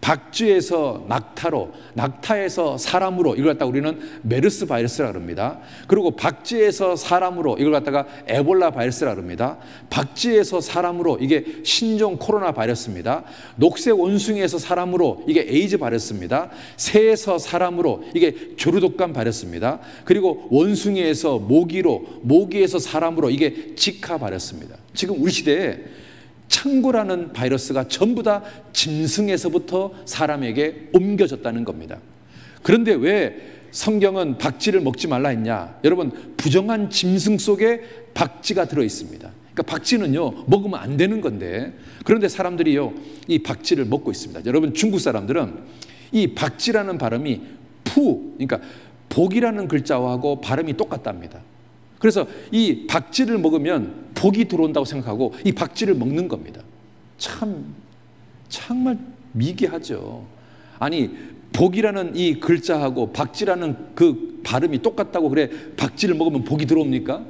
박쥐에서 낙타로, 낙타에서 사람으로, 이걸 갖다가 우리는 메르스 바이러스라고 합니다. 그리고 박쥐에서 사람으로, 이걸 갖다가 에볼라 바이러스라고 합니다. 박쥐에서 사람으로, 이게 신종 코로나 바이러스입니다. 녹색 원숭이에서 사람으로, 이게 에이즈 바이러스입니다. 새에서 사람으로, 이게 조류독감 바이러스입니다. 그리고 원숭이에서 모기로, 모기에서 사람으로, 이게 지카 바이러스입니다. 지금 우리 시대에 창고라는 바이러스가 전부 다 짐승에서부터 사람에게 옮겨졌다는 겁니다. 그런데 왜 성경은 박쥐를 먹지 말라 했냐? 여러분, 부정한 짐승 속에 박쥐가 들어 있습니다. 그러니까 박쥐는요, 먹으면 안 되는 건데, 그런데 사람들이요, 이 박쥐를 먹고 있습니다. 여러분, 중국 사람들은 이 박쥐라는 발음이 그러니까 복이라는 글자하고 발음이 똑같답니다. 그래서 이 박쥐를 먹으면 복이 들어온다고 생각하고 이 박쥐를 먹는 겁니다. 정말 미개하죠. 아니, 복이라는 이 글자하고 박쥐라는 그 발음이 똑같다고 그래 박쥐를 먹으면 복이 들어옵니까?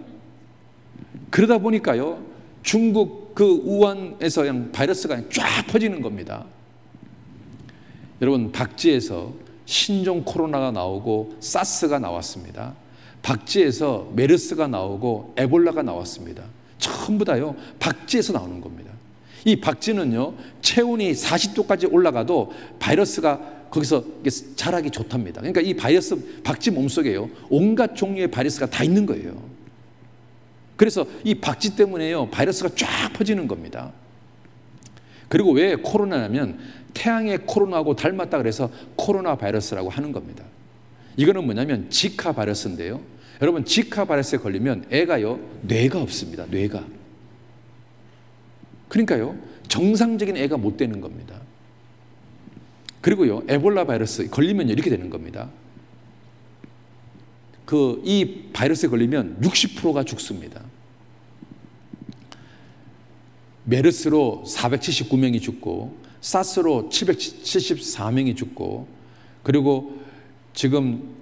그러다 보니까요, 중국 그 우한에서 그냥 바이러스가 그냥 쫙 퍼지는 겁니다. 여러분, 박쥐에서 신종 코로나가 나오고 사스가 나왔습니다. 박쥐에서 메르스가 나오고 에볼라가 나왔습니다. 전부 다요, 박쥐에서 나오는 겁니다. 이 박쥐는요, 체온이 40도까지 올라가도 바이러스가 거기서 자라기 좋답니다. 그러니까 이 바이러스, 박쥐 몸속에요, 온갖 종류의 바이러스가 다 있는 거예요. 그래서 이 박쥐 때문에요, 바이러스가 쫙 퍼지는 겁니다. 그리고 왜 코로나냐면 태양의 코로나하고 닮았다 그래서 코로나 바이러스라고 하는 겁니다. 이거는 뭐냐면 지카 바이러스인데요, 여러분, 지카 바이러스에 걸리면 애가요, 뇌가 없습니다. 뇌가. 그러니까요, 정상적인 애가 못 되는 겁니다. 그리고요, 에볼라 바이러스 걸리면 이렇게 되는 겁니다. 이 바이러스에 걸리면 60%가 죽습니다. 메르스로 479명이 죽고, 사스로 774명이 죽고, 그리고 지금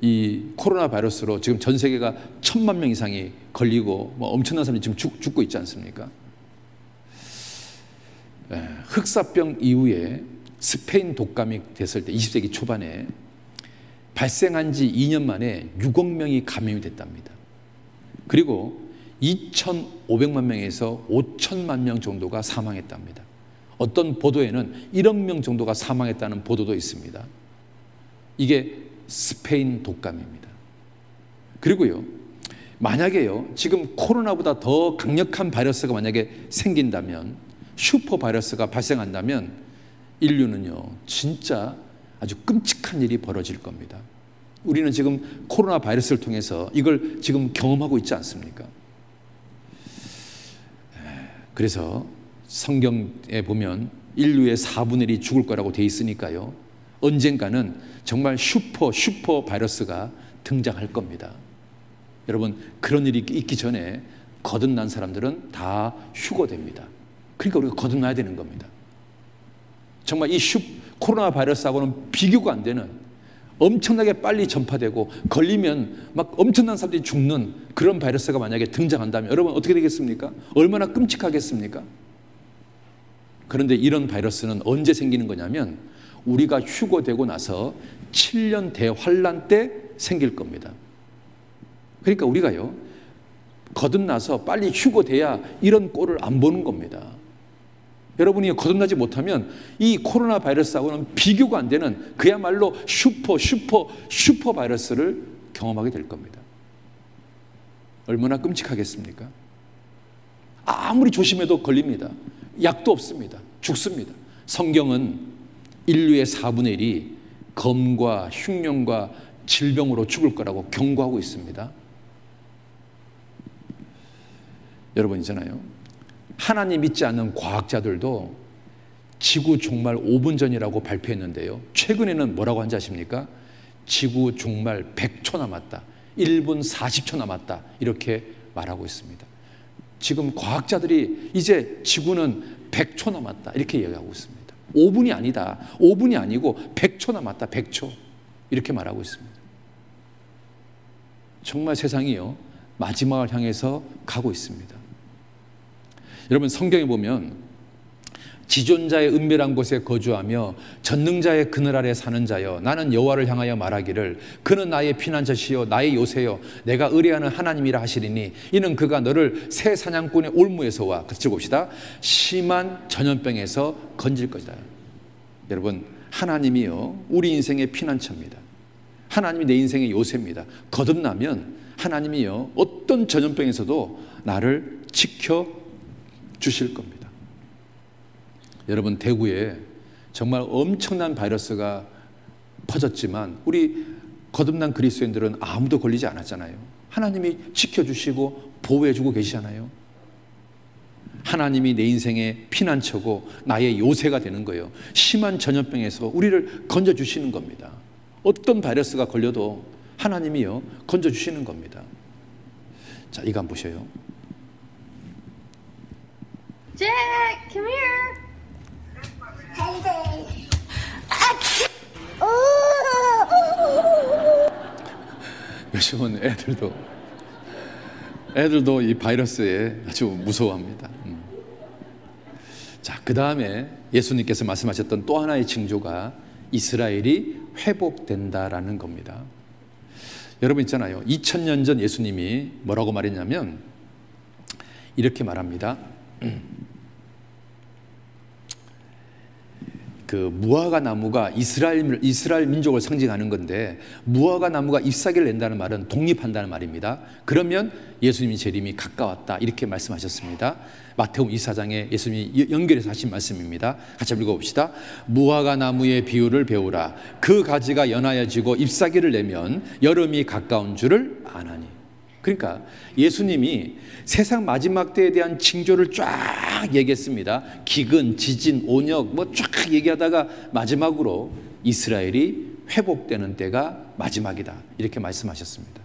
이 코로나 바이러스로 지금 전 세계가 1000만 명 이상이 걸리고 뭐 엄청난 사람이 지금 죽고 있지 않습니까? 흑사병 이후에 스페인 독감이 됐을 때 20세기 초반에 발생한 지 2년 만에 6억 명이 감염이 됐답니다. 그리고 2,500만 명에서 5천만 명 정도가 사망했답니다. 어떤 보도에는 1억 명 정도가 사망했다는 보도도 있습니다. 이게 스페인 독감입니다. 그리고요, 만약에요, 지금 코로나보다 더 강력한 바이러스가 만약에 생긴다면, 슈퍼 바이러스가 발생한다면 인류는요, 진짜 아주 끔찍한 일이 벌어질 겁니다. 우리는 지금 코로나 바이러스를 통해서 이걸 지금 경험하고 있지 않습니까? 그래서 성경에 보면 인류의 4분의 1이 죽을 거라고 돼 있으니까요, 언젠가는 정말 슈퍼 바이러스가 등장할 겁니다. 여러분, 그런 일이 있기 전에 거듭난 사람들은 다 휴거됩니다. 그러니까 우리가 거듭나야 되는 겁니다. 정말 이 코로나 바이러스하고는 비교가 안 되는, 엄청나게 빨리 전파되고 걸리면 막 엄청난 사람들이 죽는 그런 바이러스가 만약에 등장한다면 여러분 어떻게 되겠습니까? 얼마나 끔찍하겠습니까? 그런데 이런 바이러스는 언제 생기는 거냐면 우리가 휴거되고 나서 7년 대환란 때 생길 겁니다. 그러니까 우리가요, 거듭나서 빨리 휴거돼야 이런 꼴을 안 보는 겁니다. 여러분이 거듭나지 못하면 이 코로나 바이러스하고는 비교가 안 되는 그야말로 슈퍼 바이러스를 경험하게 될 겁니다. 얼마나 끔찍하겠습니까? 아무리 조심해도 걸립니다. 약도 없습니다. 죽습니다. 성경은 인류의 4분의 1이 검과 흉년과 질병으로 죽을 거라고 경고하고 있습니다. 여러분 있잖아요, 하나님 믿지 않는 과학자들도 지구 종말 5분 전이라고 발표했는데요, 최근에는 뭐라고 한지 아십니까? 지구 종말 100초 남았다, 1분 40초 남았다, 이렇게 말하고 있습니다. 지금 과학자들이 이제 지구는 100초 남았다 이렇게 얘기하고 있습니다. 5분이 아니다, 5분이 아니고 100초 남았다, 100초. 이렇게 말하고 있습니다. 정말 세상이요, 마지막을 향해서 가고 있습니다. 여러분, 성경에 보면 지존자의 은밀한 곳에 거주하며 전능자의 그늘 아래 사는 자여, 나는 여호와를 향하여 말하기를 그는 나의 피난처시요 나의 요새요 내가 의뢰하는 하나님이라 하시리니 이는 그가 너를 새 사냥꾼의 올무에서와, 같이 봅시다, 심한 전염병에서 건질 것이다. 여러분, 하나님이요 우리 인생의 피난처입니다. 하나님이 내 인생의 요새입니다. 거듭나면 하나님이요 어떤 전염병에서도 나를 지켜주실 겁니다. 여러분, 대구에 정말 엄청난 바이러스가 퍼졌지만 우리 거듭난 그리스도인들은 아무도 걸리지 않았잖아요. 하나님이 지켜주시고 보호해주고 계시잖아요. 하나님이 내 인생의 피난처고 나의 요새가 되는 거예요. 심한 전염병에서 우리를 건져주시는 겁니다. 어떤 바이러스가 걸려도 하나님이요 건져주시는 겁니다. 자, 이거 한번 보셔요. Jack, come here. 요즘은 애들도 이 바이러스에 아주 무서워합니다. 자, 그 다음에 예수님께서 말씀하셨던 또 하나의 징조가 이스라엘이 회복된다라는 겁니다. 여러분 있잖아요, 2000년 전 예수님이 뭐라고 말했냐면 이렇게 말합니다. 그 무화과 나무가 이스라엘 민족을 상징하는 건데, 무화과 나무가 잎사귀를 낸다는 말은 독립한다는 말입니다. 그러면 예수님의 재림이 가까웠다, 이렇게 말씀하셨습니다. 마태복음 24장에 예수님이 연결해서 하신 말씀입니다. 같이 한번 읽어봅시다. 무화과 나무의 비유를 배우라. 그 가지가 연하여지고 잎사귀를 내면 여름이 가까운 줄을 아나니. 그러니까 예수님이 세상 마지막 때에 대한 징조를 쫙 얘기했습니다. 기근, 지진, 온역 뭐 쫙 얘기하다가 마지막으로 이스라엘이 회복되는 때가 마지막이다, 이렇게 말씀하셨습니다.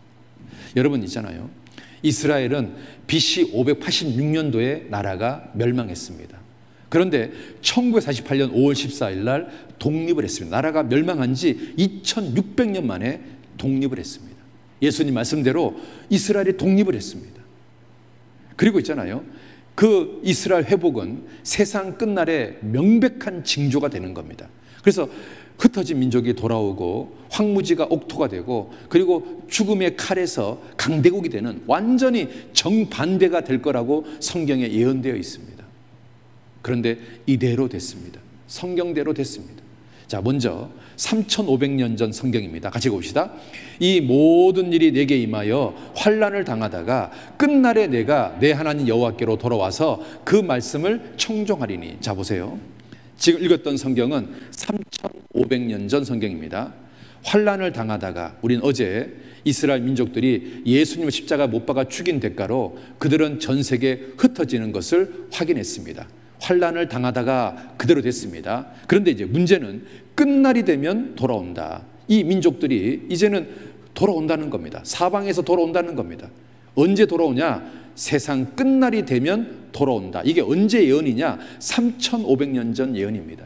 여러분 있잖아요, 이스라엘은 BC 586년도에 나라가 멸망했습니다. 그런데 1948년 5월 14일 날 독립을 했습니다. 나라가 멸망한 지 2600년 만에 독립을 했습니다. 예수님 말씀대로 이스라엘이 독립을 했습니다. 그리고 있잖아요, 그 이스라엘 회복은 세상 끝날에 명백한 징조가 되는 겁니다. 그래서 흩어진 민족이 돌아오고 황무지가 옥토가 되고, 그리고 죽음의 칼에서 강대국이 되는 완전히 정반대가 될 거라고 성경에 예언되어 있습니다. 그런데 이대로 됐습니다. 성경대로 됐습니다. 자, 먼저 3500년 전 성경입니다. 같이 봅시다. 이 모든 일이 내게 임하여 환난을 당하다가 끝날에 내가 내 하나님 여호와께로 돌아와서 그 말씀을 청종하리니. 자, 보세요. 지금 읽었던 성경은 3500년 전 성경입니다. 환난을 당하다가, 우린 어제 이스라엘 민족들이 예수님을 십자가 못 박아 죽인 대가로 그들은 전 세계에 흩어지는 것을 확인했습니다. 환난을 당하다가 그대로 됐습니다. 그런데 이제 문제는 끝날이 되면 돌아온다. 이 민족들이 이제는 돌아온다는 겁니다. 사방에서 돌아온다는 겁니다. 언제 돌아오냐? 세상 끝날이 되면 돌아온다. 이게 언제 예언이냐? 3500년 전 예언입니다.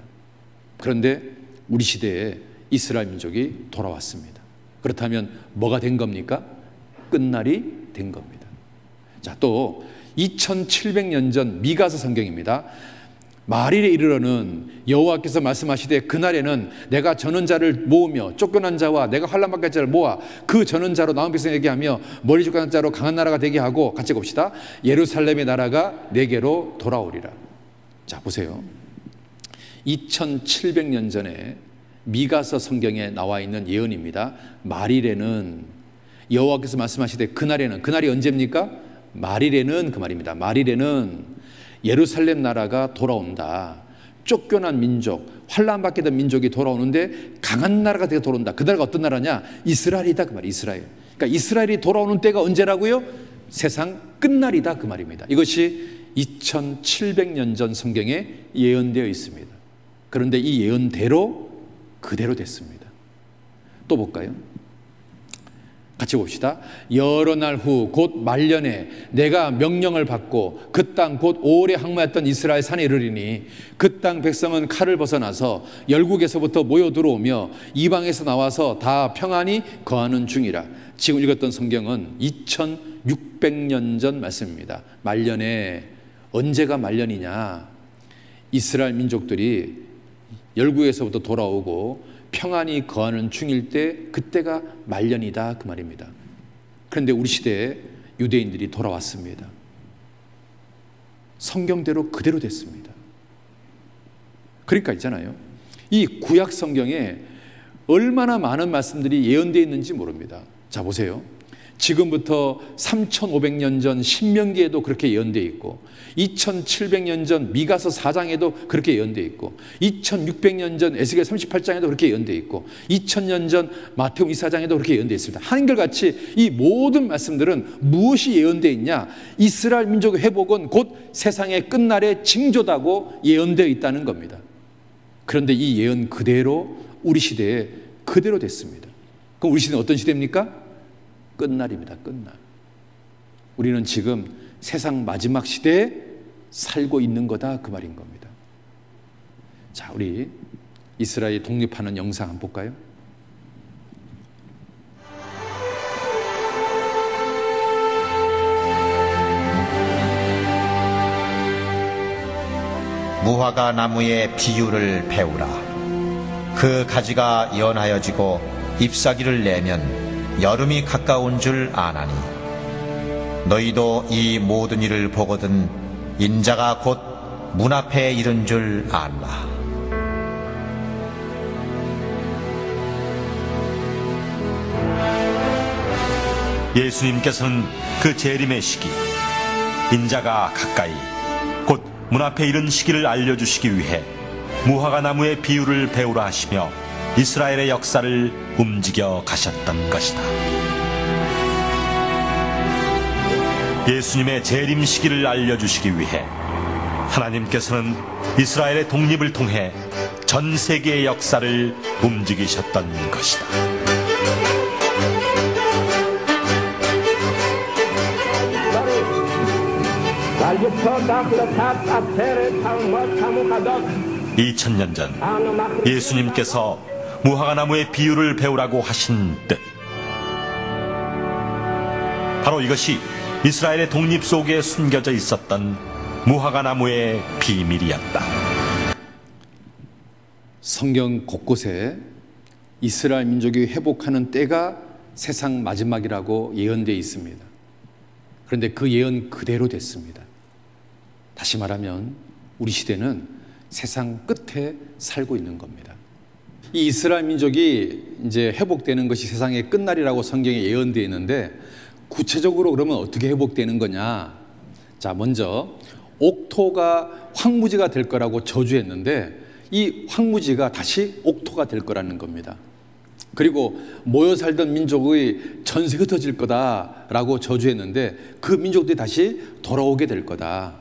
그런데 우리 시대에 이스라엘 민족이 돌아왔습니다. 그렇다면 뭐가 된 겁니까? 끝날이 된 겁니다. 자, 또 2700년 전 미가서 성경입니다. 말일에 이르러는 여호와께서 말씀하시되 그날에는 내가 전원 자를 모으며 쫓겨난 자와 내가 환난 받게 할 자를 모아 그 전원 자로 남은 백성에게 하며 머리 쫓겨난 자로 강한 나라가 되게 하고, 같이 봅시다. 예루살렘의 나라가 내게로 돌아오리라. 자, 보세요. 2700년 전에 미가서 성경에 나와 있는 예언입니다. 말일에는, 여호와께서 말씀하시되 그날에는, 그날이 언제입니까? 말일에는, 그 말입니다. 말일에는 예루살렘 나라가 돌아온다. 쫓겨난 민족, 환난받게 된 민족이 돌아오는데 강한 나라가 되어 돌아온다. 그 나라가 어떤 나라냐? 이스라엘이다, 그 말이에요. 이스라엘. 그러니까 이스라엘이 돌아오는 때가 언제라고요? 세상 끝날이다, 그 말입니다. 이것이 2700년 전 성경에 예언되어 있습니다. 그런데 이 예언대로 그대로 됐습니다. 또 볼까요? 같이 봅시다. 여러 날 후 곧 말년에 내가 명령을 받고 그 땅 곧 오래 항마했던 이스라엘 산에 이르리니 그 땅 백성은 칼을 벗어나서 열국에서부터 모여 들어오며 이방에서 나와서 다 평안히 거하는 중이라. 지금 읽었던 성경은 2600년 전 말씀입니다. 말년에, 언제가 말년이냐? 이스라엘 민족들이 열국에서부터 돌아오고 평안히 거하는 중일 때, 그때가 말년이다 그 말입니다. 그런데 우리 시대에 유대인들이 돌아왔습니다. 성경대로 그대로 됐습니다. 그러니까 있잖아요, 이 구약 성경에 얼마나 많은 말씀들이 예언되어 있는지 모릅니다. 자 보세요. 지금부터 3500년 전 신명기에도 그렇게 예언되어 있고 2700년 전 미가서 4장에도 그렇게 예언되어 있고 2600년 전 에스겔 38장에도 그렇게 예언되어 있고 2000년 전 마태복음 24장에도 그렇게 예언되어 있습니다. 한결같이 이 모든 말씀들은 무엇이 예언되어 있냐? 이스라엘 민족의 회복은 곧 세상의 끝날의 징조다고 예언되어 있다는 겁니다. 그런데 이 예언 그대로 우리 시대에 그대로 됐습니다. 그럼 우리 시대는 어떤 시대입니까? 끝날입니다. 끝날. 우리는 지금 세상 마지막 시대에 살고 있는 거다 그 말인 겁니다. 자, 우리 이스라엘 독립하는 영상 한번 볼까요? 무화과 나무의 비유를 배우라. 그 가지가 연하여지고 잎사귀를 내면 여름이 가까운 줄 아나니 너희도 이 모든 일을 보거든 인자가 곧 문 앞에 이른 줄 알라. 예수님께서는 그 재림의 시기, 인자가 가까이 곧 문 앞에 이른 시기를 알려주시기 위해 무화과 나무의 비유를 배우라 하시며 이스라엘의 역사를 움직여 가셨던 것이다. 예수님의 재림 시기를 알려주시기 위해 하나님께서는 이스라엘의 독립을 통해 전 세계의 역사를 움직이셨던 것이다. (2000년) 전 예수님께서 무화과 나무의 비유를 배우라고 하신 뜻, 바로 이것이 이스라엘의 독립 속에 숨겨져 있었던 무화과 나무의 비밀이었다. 성경 곳곳에 이스라엘 민족이 회복하는 때가 세상 마지막이라고 예언되어 있습니다. 그런데 그 예언 그대로 됐습니다. 다시 말하면 우리 시대는 세상 끝에 살고 있는 겁니다. 이 이스라엘 민족이 이제 회복되는 것이 세상의 끝날이라고 성경에 예언되어 있는데, 구체적으로 그러면 어떻게 회복되는 거냐? 자, 먼저 옥토가 황무지가 될 거라고 저주했는데 이 황무지가 다시 옥토가 될 거라는 겁니다. 그리고 모여 살던 민족의 전세 흩어질 거다라고 저주했는데 그 민족들이 다시 돌아오게 될 거다.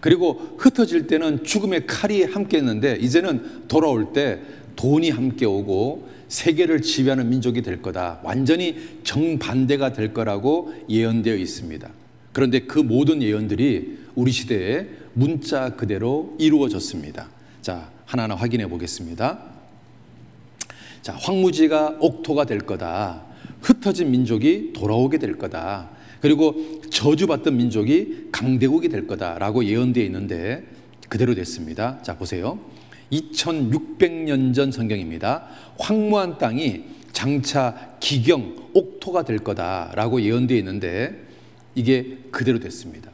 그리고 흩어질 때는 죽음의 칼이 함께 했는데 이제는 돌아올 때 돈이 함께 오고 세계를 지배하는 민족이 될 거다. 완전히 정반대가 될 거라고 예언되어 있습니다. 그런데 그 모든 예언들이 우리 시대에 문자 그대로 이루어졌습니다. 자, 하나하나 확인해 보겠습니다. 자, 황무지가 옥토가 될 거다. 흩어진 민족이 돌아오게 될 거다. 그리고 저주받던 민족이 강대국이 될 거다라고 예언되어 있는데 그대로 됐습니다. 자, 보세요. 2600년 전 성경입니다. 황무한 땅이 장차 기경, 옥토가 될 거다라고 예언되어 있는데 이게 그대로 됐습니다.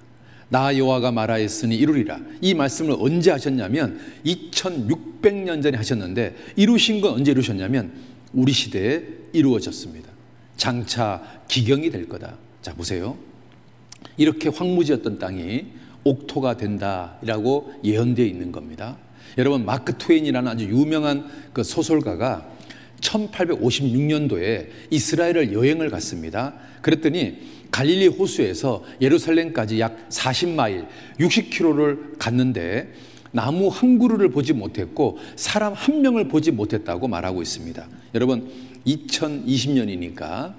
나 여호와가 말하였으니 이루리라. 이 말씀을 언제 하셨냐면 2600년 전에 하셨는데 이루신 건 언제 이루셨냐면 우리 시대에 이루어졌습니다. 장차 기경이 될 거다. 자, 보세요. 이렇게 황무지였던 땅이 옥토가 된다라고 예언되어 있는 겁니다. 여러분, 마크 트웨인이라는 아주 유명한 그 소설가가 1856년도에 이스라엘을 여행을 갔습니다. 그랬더니 갈릴리 호수에서 예루살렘까지 약 40마일, 60km를 갔는데 나무 한 그루를 보지 못했고 사람 한 명을 보지 못했다고 말하고 있습니다. 여러분, 2020년이니까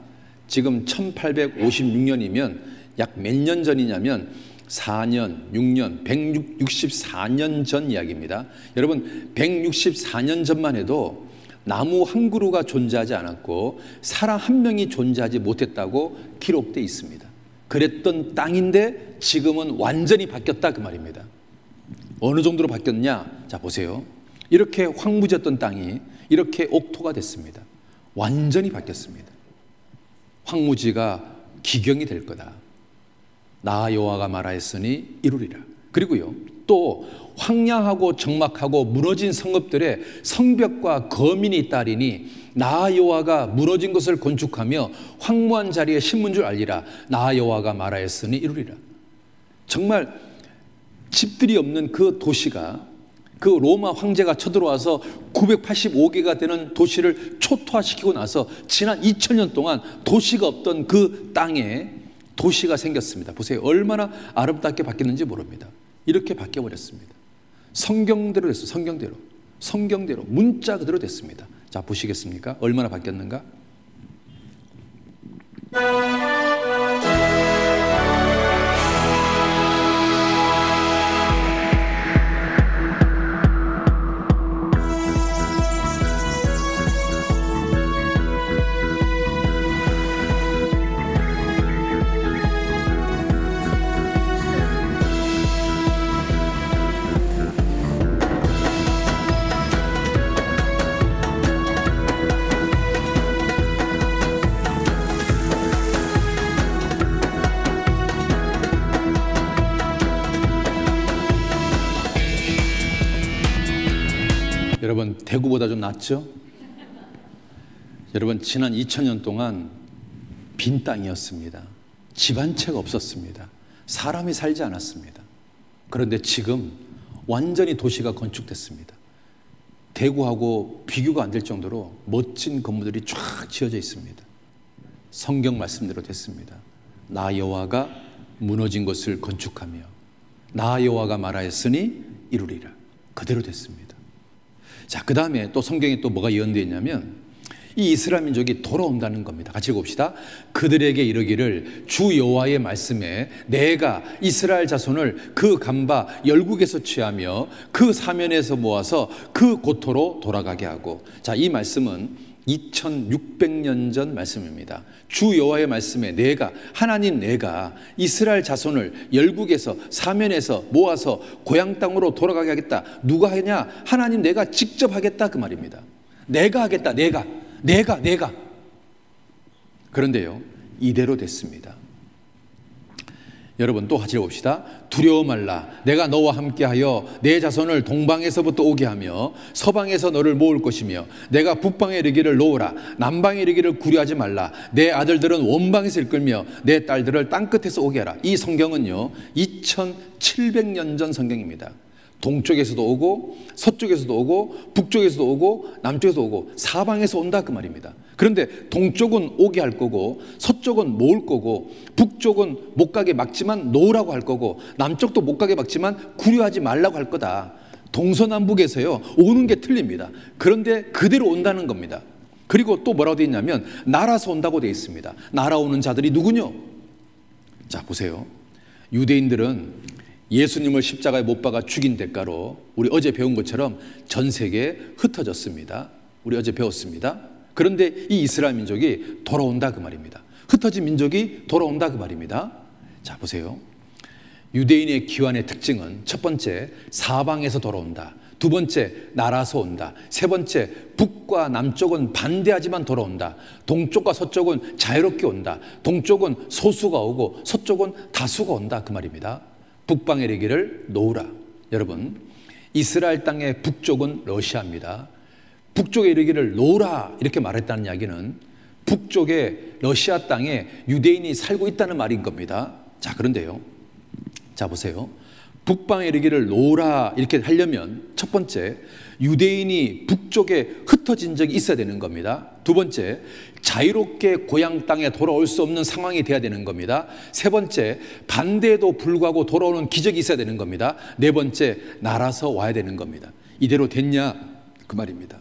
지금 1856년이면 약 몇 년 전이냐면 4년, 6년, 164년 전 이야기입니다. 여러분 164년 전만 해도 나무 한 그루가 존재하지 않았고 사람 한 명이 존재하지 못했다고 기록되어 있습니다. 그랬던 땅인데 지금은 완전히 바뀌었다 그 말입니다. 어느 정도로 바뀌었냐? 자 보세요. 이렇게 황무지였던 땅이 이렇게 옥토가 됐습니다. 완전히 바뀌었습니다. 황무지가 기경이 될 거다. 나 여호와가 말하였으니 이루리라. 그리고요 또 황량하고 적막하고 무너진 성읍들의 성벽과 거민이 따리니 나 여호와가 무너진 것을 건축하며 황무한 자리에 심은 줄 알리라. 나 여호와가 말하였으니 이루리라. 정말 집들이 없는 그 도시가 그 로마 황제가 쳐들어와서 985개가 되는 도시를 초토화시키고 나서 지난 2000년 동안 도시가 없던 그 땅에 도시가 생겼습니다. 보세요. 얼마나 아름답게 바뀌었는지 모릅니다. 이렇게 바뀌어버렸습니다. 성경대로 됐어요. 성경대로. 성경대로. 문자 그대로 됐습니다. 자, 보시겠습니까? 얼마나 바뀌었는가? 여러분 대구보다 좀 낫죠? 여러분 지난 2000년 동안 빈 땅이었습니다. 집 한 채가 없었습니다. 사람이 살지 않았습니다. 그런데 지금 완전히 도시가 건축됐습니다. 대구하고 비교가 안 될 정도로 멋진 건물들이 쫙 지어져 있습니다. 성경 말씀대로 됐습니다. 나 여호와가 무너진 것을 건축하며 나 여호와가 말하였으니 이루리라. 그대로 됐습니다. 자, 그 다음에 또 성경에 또 뭐가 예언되어 있냐면 이 이스라엘 민족이 돌아온다는 겁니다. 같이 읽어봅시다. 그들에게 이르기를 주 여호와의 말씀에 내가 이스라엘 자손을 그 간바 열국에서 취하며 그 사면에서 모아서 그 고토로 돌아가게 하고. 자, 이 말씀은 2600년 전 말씀입니다. 주 여호와의 말씀에 내가 하나님 내가 이스라엘 자손을 열국에서 사면에서 모아서 고향 땅으로 돌아가게 하겠다. 누가 하냐? 하나님 내가 직접 하겠다 그 말입니다. 내가 하겠다. 내가. 그런데요 이대로 됐습니다. 여러분 또 같이 봅시다. 두려워 말라. 내가 너와 함께하여 내 자손을 동방에서부터 오게 하며 서방에서 너를 모을 것이며 내가 북방에 이르기를 놓으라. 남방에 이르기를 구려하지 말라. 내 아들들은 원방에서 이끌며 내 딸들을 땅끝에서 오게 하라. 이 성경은요 2700년 전 성경입니다. 동쪽에서도 오고 서쪽에서도 오고 북쪽에서도 오고 남쪽에서도 오고 사방에서 온다 그 말입니다. 그런데 동쪽은 오게 할 거고 서쪽은 모을 거고 북쪽은 못 가게 막지만 놓으라고 할 거고 남쪽도 못 가게 막지만 구려하지 말라고 할 거다. 동서남북에서요 오는 게 틀립니다. 그런데 그대로 온다는 겁니다. 그리고 또 뭐라고 되어 있냐면 날아서 온다고 되어 있습니다. 날아오는 자들이 누구뇨? 자 보세요. 유대인들은 예수님을 십자가에 못 박아 죽인 대가로 우리 어제 배운 것처럼 전 세계에 흩어졌습니다. 우리 어제 배웠습니다. 그런데 이 이스라엘 민족이 돌아온다 그 말입니다. 흩어진 민족이 돌아온다 그 말입니다. 자 보세요. 유대인의 귀환의 특징은 첫 번째 사방에서 돌아온다. 두 번째 날아서 온다. 세 번째 북과 남쪽은 반대하지만 돌아온다. 동쪽과 서쪽은 자유롭게 온다. 동쪽은 소수가 오고 서쪽은 다수가 온다 그 말입니다. 북방에 이르기를 놓으라. 여러분 이스라엘 땅의 북쪽은 러시아입니다. 북쪽에 이르기를 놓으라 이렇게 말했다는 이야기는 북쪽에 러시아 땅에 유대인이 살고 있다는 말인 겁니다. 자 그런데요 자 보세요. 북방에 이르기를 놓으라 이렇게 하려면 첫 번째 유대인이 북쪽에 흩어진 적이 있어야 되는 겁니다. 두 번째 자유롭게 고향 땅에 돌아올 수 없는 상황이 돼야 되는 겁니다. 세 번째 반대에도 불구하고 돌아오는 기적이 있어야 되는 겁니다. 네 번째 날아서 와야 되는 겁니다. 이대로 됐냐 그 말입니다.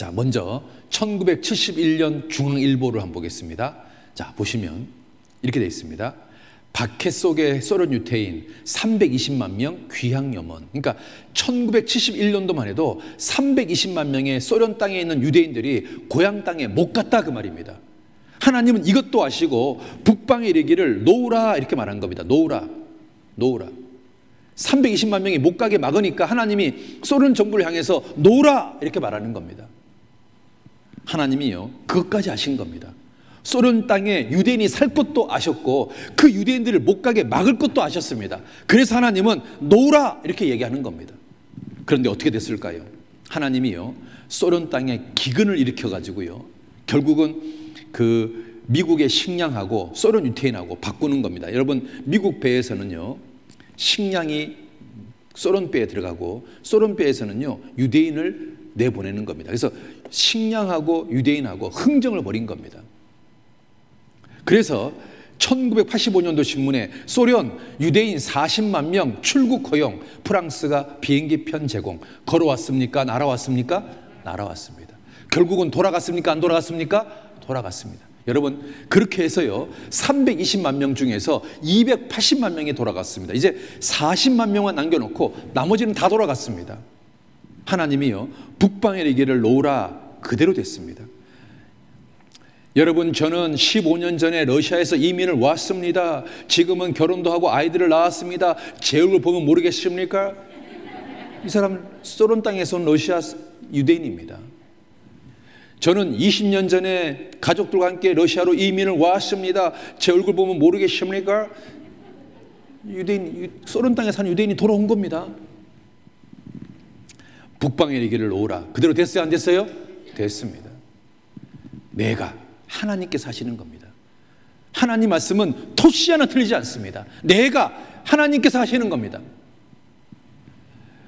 자, 먼저 1971년 중앙일보를 한번 보겠습니다. 자, 보시면 이렇게 되어 있습니다. 박해 속의 소련 유태인 320만 명 귀향 염원. 그러니까 1971년도만 해도 320만 명의 소련 땅에 있는 유대인들이 고향 땅에 못 갔다 그 말입니다. 하나님은 이것도 아시고 북방에 이르기를 놓으라 이렇게 말한 겁니다. 놓으라. 320만 명이 못 가게 막으니까 하나님이 소련 정부를 향해서 놓으라 이렇게 말하는 겁니다. 하나님이요, 그것까지 아신 겁니다. 소련 땅에 유대인이 살 것도 아셨고 그 유대인들을 못 가게 막을 것도 아셨습니다. 그래서 하나님은 놓으라 이렇게 얘기하는 겁니다. 그런데 어떻게 됐을까요? 하나님이요, 소련 땅에 기근을 일으켜 가지고요, 결국은 그 미국의 식량하고 소련 유태인하고 바꾸는 겁니다. 여러분, 미국 배에서는요 식량이 소련 배에 들어가고 소련 배에서는요 유대인을 내보내는 겁니다. 그래서 식량하고 유대인하고 흥정을 벌인 겁니다. 그래서 1985년도 신문에 소련 유대인 40만 명 출국 허용, 프랑스가 비행기편 제공. 걸어왔습니까? 날아왔습니까? 날아왔습니다. 결국은 돌아갔습니까? 안 돌아갔습니까? 돌아갔습니다. 여러분, 그렇게 해서요 320만 명 중에서 280만 명이 돌아갔습니다. 이제 40만 명만 남겨놓고 나머지는 다 돌아갔습니다. 하나님이요 북방의 리기를 놓으라 그대로 됐습니다. 여러분, 저는 15년 전에 러시아에서 이민을 왔습니다. 지금은 결혼도 하고 아이들을 낳았습니다. 제 얼굴 보면 모르겠습니까? 이 사람 소련 땅에서 온 러시아 유대인입니다. 저는 20년 전에 가족들과 함께 러시아로 이민을 왔습니다. 제 얼굴 보면 모르겠습니까? 유대인, 소련 땅에 사는 유대인이 돌아온 겁니다. 북방의 리기를 놓으라. 그대로 됐어요? 안 됐어요? 됐습니다. 내가 하나님께서 하시는 겁니다. 하나님 말씀은 토시 하나 틀리지 않습니다. 내가 하나님께서 하시는 겁니다.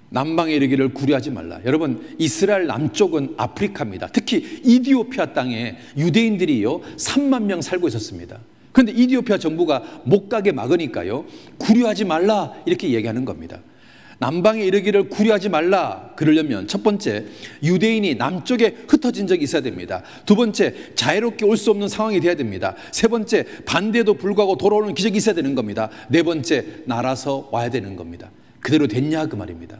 남방에 이르기를 구려하지 말라. 여러분, 이스라엘 남쪽은 아프리카입니다. 특히 이디오피아 땅에 유대인들이요 3만 명 살고 있었습니다. 그런데 이디오피아 정부가 못 가게 막으니까요 구려하지 말라 이렇게 얘기하는 겁니다. 남방에 이르기를 구려하지 말라 그러려면 첫 번째, 유대인이 남쪽에 흩어진 적이 있어야 됩니다. 두 번째, 자유롭게 올 수 없는 상황이 돼야 됩니다. 세 번째, 반대에도 불구하고 돌아오는 기적이 있어야 되는 겁니다. 네 번째, 날아서 와야 되는 겁니다. 그대로 됐냐 그 말입니다.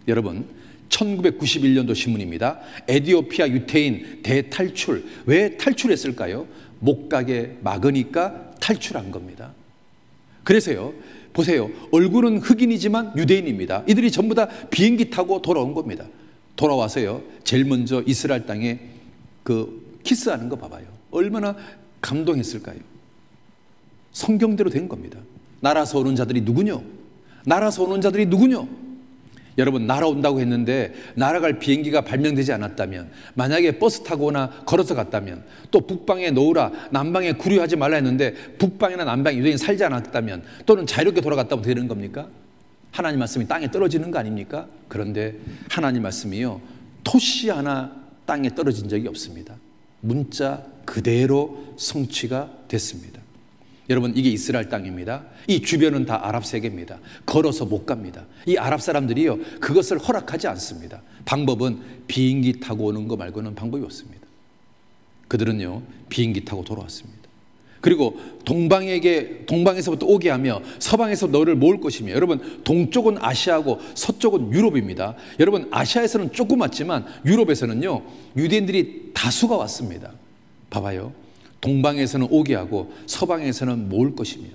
여러분, 1991년도 신문입니다. 에티오피아 유태인 대탈출. 왜 탈출했을까요? 못 가게 막으니까 탈출한 겁니다. 그래서요, 보세요. 얼굴은 흑인이지만 유대인입니다. 이들이 전부 다 비행기 타고 돌아온 겁니다. 돌아와서요, 제일 먼저 이스라엘 땅에 그 키스하는 거 봐봐요. 얼마나 감동했을까요? 성경대로 된 겁니다. 날아서 오는 자들이 누구뇨? 날아서 오는 자들이 누구뇨? 여러분, 날아온다고 했는데 날아갈 비행기가 발명되지 않았다면, 만약에 버스 타거나 걸어서 갔다면, 또 북방에 놓으라 남방에 구려하지 말라 했는데 북방이나 남방에 유대인이 살지 않았다면, 또는 자유롭게 돌아갔다면 되는 겁니까? 하나님 말씀이 땅에 떨어지는 거 아닙니까? 그런데 하나님 말씀이요 토시 하나 땅에 떨어진 적이 없습니다. 문자 그대로 성취가 됐습니다. 여러분, 이게 이스라엘 땅입니다. 이 주변은 다 아랍 세계입니다. 걸어서 못 갑니다. 이 아랍 사람들이요 그것을 허락하지 않습니다. 방법은 비행기 타고 오는 거 말고는 방법이 없습니다. 그들은요 비행기 타고 돌아왔습니다. 그리고 동방에서부터 오게 하며 서방에서 너를 모을 것이며, 여러분, 동쪽은 아시아고 서쪽은 유럽입니다. 여러분, 아시아에서는 조금 왔지만 유럽에서는요 유대인들이 다수가 왔습니다. 봐봐요. 동방에서는 오게 하고 서방에서는 모을 것이며.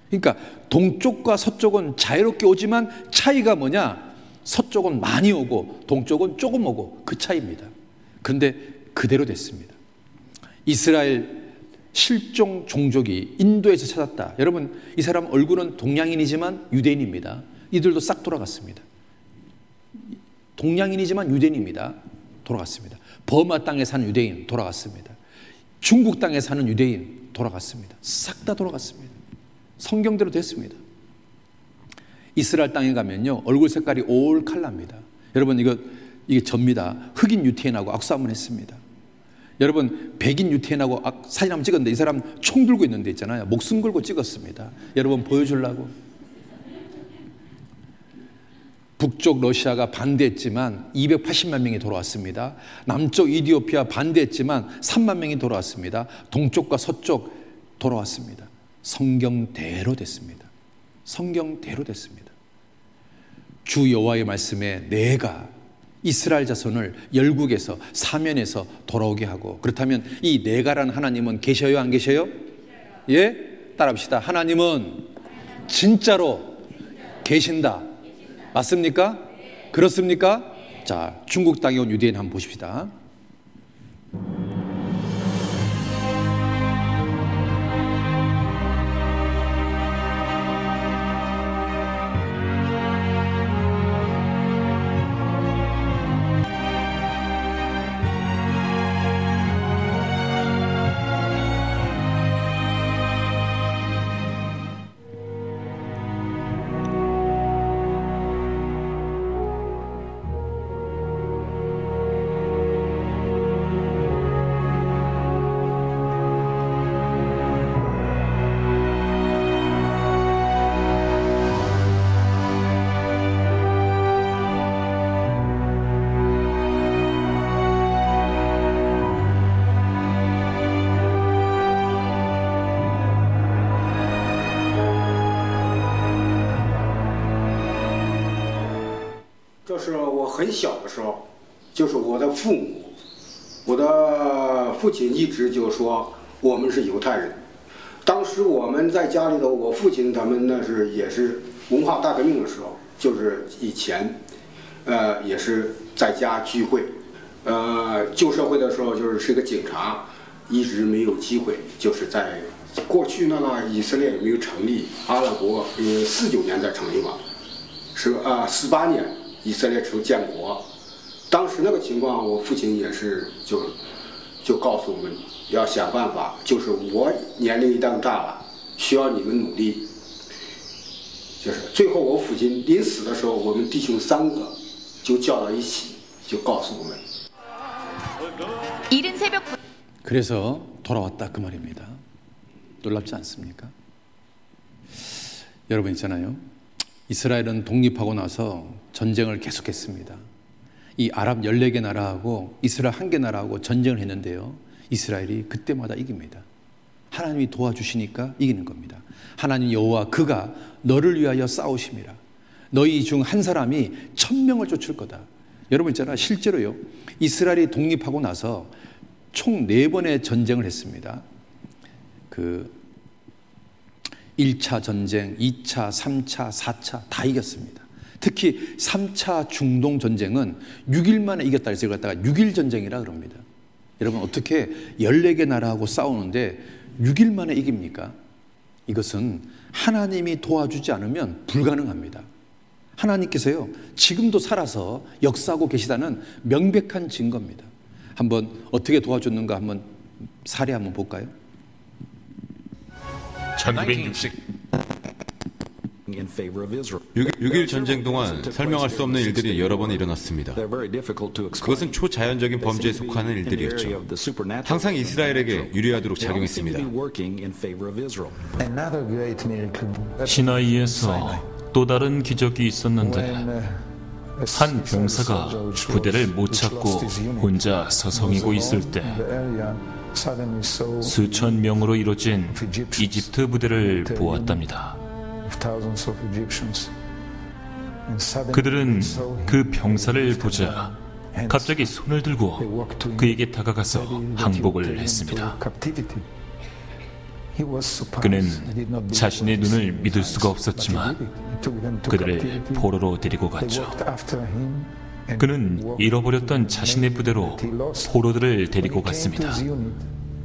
그러니까 동쪽과 서쪽은 자유롭게 오지만 차이가 뭐냐? 서쪽은 많이 오고 동쪽은 조금 오고, 그 차이입니다. 그런데 그대로 됐습니다. 이스라엘 실종 종족이 인도에서 찾았다. 여러분, 이 사람 얼굴은 동양인이지만 유대인입니다. 이들도 싹 돌아갔습니다. 동양인이지만 유대인입니다. 돌아갔습니다. 버마 땅에 사는 유대인 돌아갔습니다. 중국 땅에 사는 유대인 돌아갔습니다. 싹 다 돌아갔습니다. 성경대로 됐습니다. 이스라엘 땅에 가면요 얼굴 색깔이 올 칼라입니다. 여러분, 이게 접니다. 흑인 유태인하고 악수 한번 했습니다. 여러분, 백인 유태인하고 사진 한번 찍었는데 이 사람 총 들고 있는 데 있잖아요. 목숨 걸고 찍었습니다. 여러분, 보여주려고. 북쪽 러시아가 반대했지만 280만 명이 돌아왔습니다. 남쪽 이디오피아 반대했지만 3만 명이 돌아왔습니다. 동쪽과 서쪽 돌아왔습니다. 성경대로 됐습니다. 성경대로 됐습니다. 주 여호와의 말씀에 내가 이스라엘 자손을 열국에서 사면에서 돌아오게 하고, 그렇다면 이 내가라는 하나님은 계셔요, 안 계셔요? 예? 따라합시다. 하나님은 진짜로 계신다. 맞습니까? 그렇습니까? 자, 중국 땅에 온 유대인 한번 보십시다.很小的时候，就是我的父母，我的父亲一直就说我们是犹太人。当时我们在家里头，我父亲他们那是也是文化大革命的时候，就是以前，也是在家聚会，旧社会的时候是个警察，一直没有机会，就是在过去那个以色列也没有成立，阿拉伯49年才成立嘛，是48年。以色列建国，当时那个情况，我父亲也是就告诉我们要想办法，就是我年龄一旦大了，需要你们努力。就是最后我父亲临死的时候，我们弟兄3个就叫到一起，就告诉我们。 이른 새벽. 그래서 돌아왔다 그 말입니다. 놀랍지 않습니까? 여러분 있잖아요. 이스라엘은 독립하고 나서 전쟁을 계속했습니다. 이 아랍 14개 나라하고 이스라엘 1개 나라하고 전쟁을 했는데요. 이스라엘이 그때마다 이깁니다. 하나님이 도와주시니까 이기는 겁니다. 하나님 여호와 그가 너를 위하여 싸우심이라. 너희 중 한 사람이 1000명을 쫓을 거다. 여러분 있잖아요. 실제로요. 이스라엘이 독립하고 나서 총 4번의 전쟁을 했습니다. 1차 전쟁, 2차, 3차, 4차 다 이겼습니다. 특히 3차 중동 전쟁은 6일 만에 이겼다 해서 이걸 갖다가 6일 전쟁이라 그럽니다. 여러분 어떻게 14개 나라하고 싸우는데 6일 만에 이깁니까? 이것은 하나님이 도와주지 않으면 불가능합니다. 하나님께서요 지금도 살아서 역사하고 계시다는 명백한 증거입니다. 한번 어떻게 도와줬는가 한번 사례 한번 볼까요? 1960 6.1 전쟁 동안 설명할 수 없는 일들이 여러 번 일어났습니다. 그것은 초자연적인 범죄에 속하는 일들이었죠. 항상 이스라엘에게 유리하도록 작용했습니다. 시나이에서 또 다른 기적이 있었는데 한 병사가 부대를 못 찾고 혼자 서성이고 있을 때 수천 명으로 이루어진 이집트 부대를 보았답니다. 그들은 그 병사를 보자 갑자기 손을 들고 그에게 다가가서 항복을 했습니다. 그는 자신의 눈을 믿을 수가 없었지만 그들을 포로로 데리고 갔죠. 그는 잃어버렸던 자신의 부대로 포로들을 데리고 갔습니다.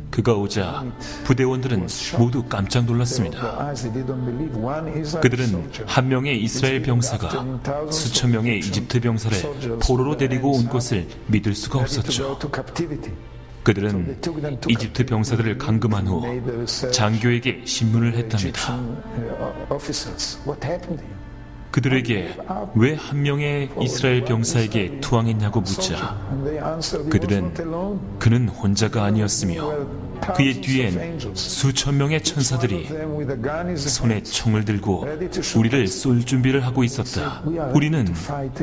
그가 오자 부대원들은 모두 깜짝 놀랐습니다. 그들은 한 명의 이스라엘 병사가 수천 명의 이집트 병사를 포로로 데리고 온 것을 믿을 수가 없었죠. 그들은 이집트 병사들을 감금한 후 장교에게 신문을 했답니다. 그들에게 왜 한 명의 이스라엘 병사에게 투항했냐고 묻자 그들은 그는 혼자가 아니었으며 그의 뒤엔 수천 명의 천사들이 손에 총을 들고 우리를 쏠 준비를 하고 있었다. 우리는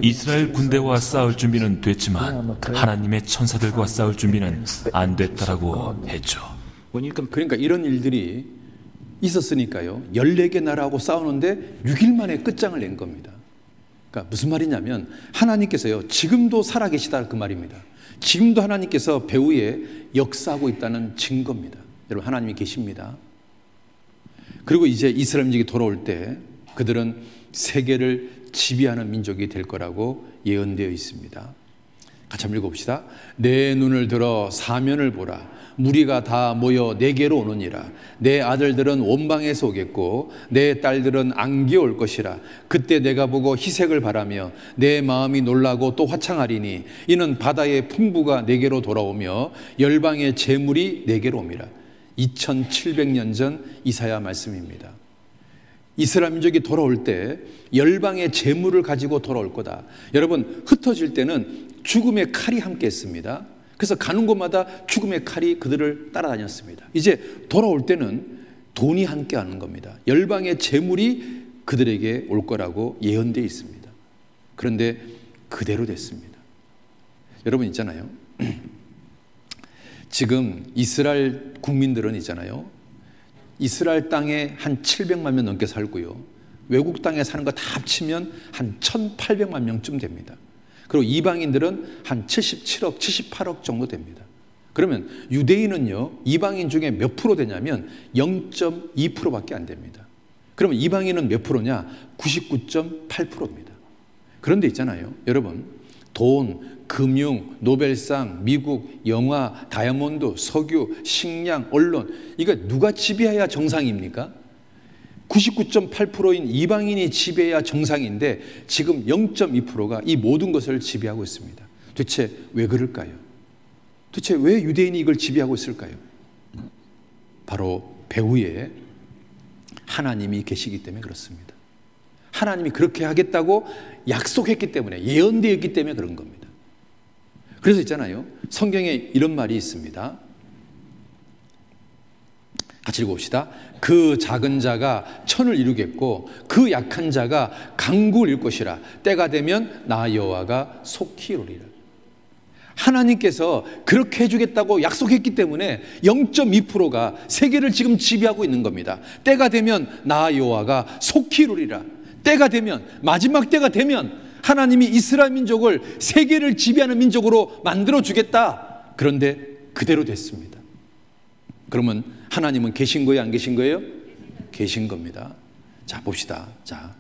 이스라엘 군대와 싸울 준비는 됐지만 하나님의 천사들과 싸울 준비는 안 됐다라고 했죠. 그러니까 이런 일들이 있었으니까요. 14개 나라하고 싸우는데 6일 만에 끝장을 낸 겁니다. 그러니까 무슨 말이냐면 하나님께서요. 지금도 살아계시다 그 말입니다. 지금도 하나님께서 배후에 역사하고 있다는 증거입니다. 여러분 하나님이 계십니다. 그리고 이제 이스라엘 민족이 돌아올 때 그들은 세계를 지배하는 민족이 될 거라고 예언되어 있습니다. 같이 한번 읽어봅시다. 내 눈을 들어 사면을 보라. 무리가 다 모여 내게로 오느니라. 내 아들들은 원방에서 오겠고 내 딸들은 안기에 올 것이라. 그때 내가 보고 희색을 바라며 내 마음이 놀라고 또 화창하리니 이는 바다의 풍부가 내게로 돌아오며 열방의 재물이 내게로 옵니다. 2700년 전 이사야 말씀입니다. 이스라엘 민족이 돌아올 때 열방의 재물을 가지고 돌아올 거다. 여러분 흩어질 때는 죽음의 칼이 함께 했습니다. 그래서 가는 곳마다 죽음의 칼이 그들을 따라다녔습니다. 이제 돌아올 때는 돈이 함께 하는 겁니다. 열방의 재물이 그들에게 올 거라고 예언되어 있습니다. 그런데 그대로 됐습니다. 여러분 있잖아요. 지금 이스라엘 국민들은 있잖아요. 이스라엘 땅에 한 700만 명 넘게 살고요. 외국 땅에 사는 거 다 합치면 한 1800만 명쯤 됩니다. 그리고 이방인들은 한 77억, 78억 정도 됩니다. 그러면 유대인은요, 이방인 중에 몇 프로 되냐면 0.2%밖에 안 됩니다. 그러면 이방인은 몇 프로냐? 99.8%입니다. 그런데 있잖아요, 여러분, 돈, 금융, 노벨상, 미국, 영화, 다이아몬드, 석유, 식량, 언론, 이거 누가 지배해야 정상입니까? 99.8%인 이방인이 지배해야 정상인데 지금 0.2%가 이 모든 것을 지배하고 있습니다. 도대체 왜 그럴까요? 도대체 왜 유대인이 이걸 지배하고 있을까요? 바로 배후에 하나님이 계시기 때문에 그렇습니다. 하나님이 그렇게 하겠다고 약속했기 때문에, 예언되어 있기 때문에 그런 겁니다. 그래서 있잖아요, 성경에 이런 말이 있습니다. 같이 읽어봅시다. 그 작은 자가 천을 이루겠고 그 약한 자가 강구를 이룰 것이라. 때가 되면 나 여호와가 속히 이루리라. 하나님께서 그렇게 해주겠다고 약속했기 때문에 0.2%가 세계를 지금 지배하고 있는 겁니다. 때가 되면 나 여호와가 속히 이루리라. 때가 되면, 마지막 때가 되면 하나님이 이스라엘 민족을 세계를 지배하는 민족으로 만들어주겠다. 그런데 그대로 됐습니다. 그러면 하나님은 계신 거예요, 안 계신 거예요? 계신 겁니다. 자, 봅시다. 자,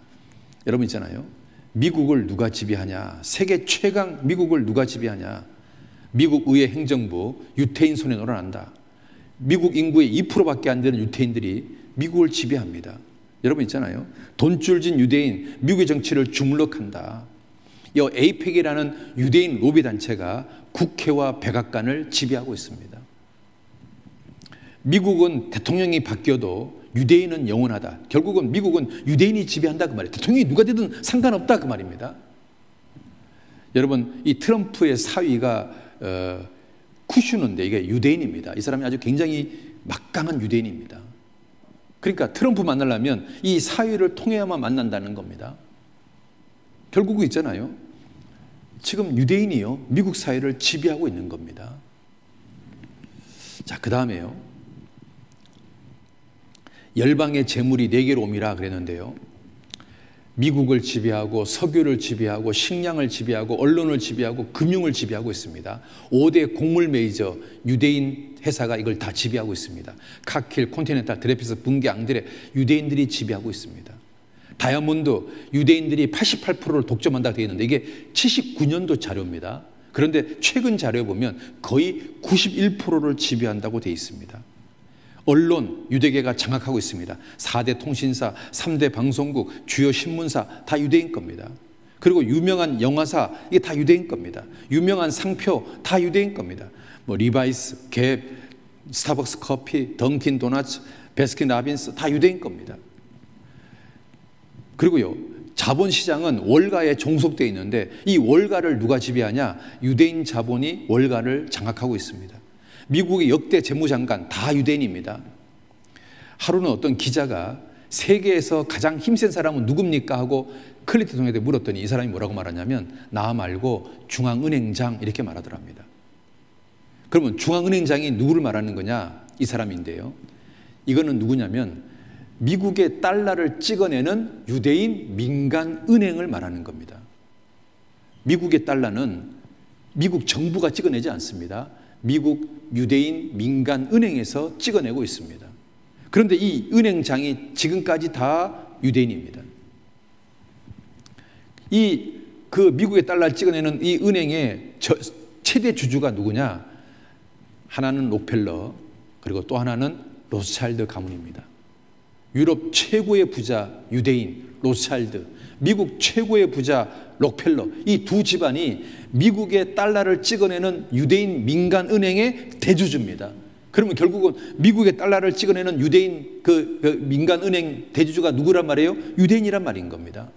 여러분 있잖아요. 미국을 누가 지배하냐? 세계 최강 미국을 누가 지배하냐? 미국 의회 행정부 유태인 손에 놀아난다. 미국 인구의 2%밖에 안 되는 유태인들이 미국을 지배합니다. 여러분 있잖아요. 돈줄 진 유대인, 미국의 정치를 주물럭한다. 이 에이펙이라는 유대인 로비 단체가 국회와 백악관을 지배하고 있습니다. 미국은 대통령이 바뀌어도 유대인은 영원하다. 결국은 미국은 유대인이 지배한다 그 말이에요. 대통령이 누가 되든 상관없다 그 말입니다. 여러분, 이 트럼프의 사위가 쿠슈너인데 이게 유대인입니다. 이 사람이 아주 굉장히 막강한 유대인입니다. 그러니까 트럼프 만나려면 이 사위를 통해야만 만난다는 겁니다. 결국은 있잖아요. 지금 유대인이요, 미국 사회를 지배하고 있는 겁니다. 자, 그 다음에요. 열방의 재물이 네개로 옴이라 그랬는데요. 미국을 지배하고 석유를 지배하고 식량을 지배하고 언론을 지배하고 금융을 지배하고 있습니다. 5대 곡물 메이저 유대인 회사가 이걸 다 지배하고 있습니다. 카킬, 콘티넨탈, 드레피스, 붕괴, 앙드레, 유대인들이 지배하고 있습니다. 다이아몬드, 유대인들이 88%를 독점한다고 되어 있는데 이게 79년도 자료입니다. 그런데 최근 자료에 보면 거의 91%를 지배한다고 되어 있습니다. 언론, 유대계가 장악하고 있습니다. 4대 통신사, 3대 방송국, 주요 신문사 다 유대인 겁니다. 그리고 유명한 영화사, 이게 다 유대인 겁니다. 유명한 상표 다 유대인 겁니다. 뭐 리바이스, 갭, 스타벅스 커피, 던킨 도너츠, 베스킨 라빈스 다 유대인 겁니다. 그리고요, 자본시장은 월가에 종속되어 있는데 이 월가를 누가 지배하냐? 유대인 자본이 월가를 장악하고 있습니다. 미국의 역대 재무장관 다 유대인입니다. 하루는 어떤 기자가 세계에서 가장 힘센 사람은 누굽니까? 하고 클린턴 대통령한테 물었더니 이 사람이 뭐라고 말하냐면 나 말고 중앙은행장 이렇게 말하더랍니다. 그러면 중앙은행장이 누구를 말하는 거냐? 이 사람인데요. 이거는 누구냐면 미국의 달러를 찍어내는 유대인 민간은행을 말하는 겁니다. 미국의 달러는 미국 정부가 찍어내지 않습니다. 미국 유대인 민간은행에서 찍어내고 있습니다. 그런데 이 은행장이 지금까지 다 유대인입니다. 그 미국의 달러를 찍어내는 이 은행의 최대 주주가 누구냐? 하나는 록펠러, 그리고 또 하나는 로스차일드 가문입니다. 유럽 최고의 부자 유대인 로스차일드, 미국 최고의 부자 록펠러, 이 두 집안이 미국의 달러를 찍어내는 유대인 민간은행의 대주주입니다. 그러면 결국은 미국의 달러를 찍어내는 유대인 그 민간은행 대주주가 누구란 말이에요? 유대인이란 말인 겁니다.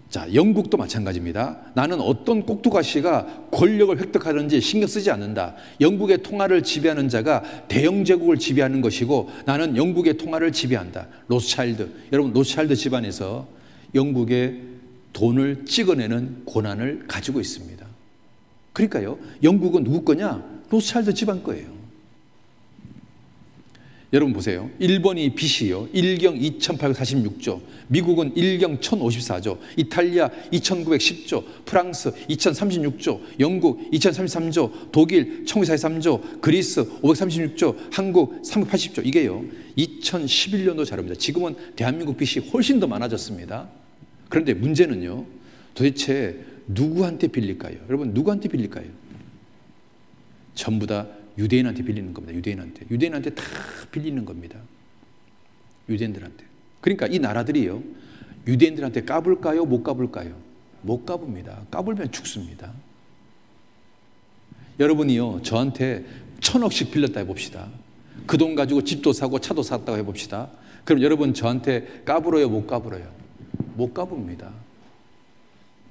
자, 영국도 마찬가지입니다. 나는 어떤 꼭두가시가 권력을 획득하는지 신경 쓰지 않는다. 영국의 통화를 지배하는 자가 대영 제국을 지배하는 것이고 나는 영국의 통화를 지배한다. 로스차일드, 여러분 로스차일드 집안에서 영국의 돈을 찍어내는 권한을 가지고 있습니다. 그러니까요, 영국은 누구 거냐? 로스차일드 집안 거예요. 여러분 보세요. 일본이 빚이요 1경 2846조, 미국은 1경 1054조, 이탈리아 2910조, 프랑스 2036조, 영국 2033조, 독일 1943조, 그리스 536조, 한국 380조. 이게요 2011년도 자료입니다. 지금은 대한민국 빚이 훨씬 더 많아졌습니다. 그런데 문제는요, 도대체 누구한테 빌릴까요? 여러분 누구한테 빌릴까요? 전부 다 유대인한테 빌리는 겁니다. 유대인한테 다 빌리는 겁니다. 유대인들한테. 그러니까 이 나라들이요, 유대인들한테 까불까요? 못 까불까요? 못 까붑니다. 까불면 죽습니다. 여러분이요, 저한테 1000억씩 빌렸다 해봅시다. 그 돈 가지고 집도 사고 차도 샀다고 해봅시다. 그럼 여러분 저한테 까불어요? 못 까불어요? 못 까붑니다.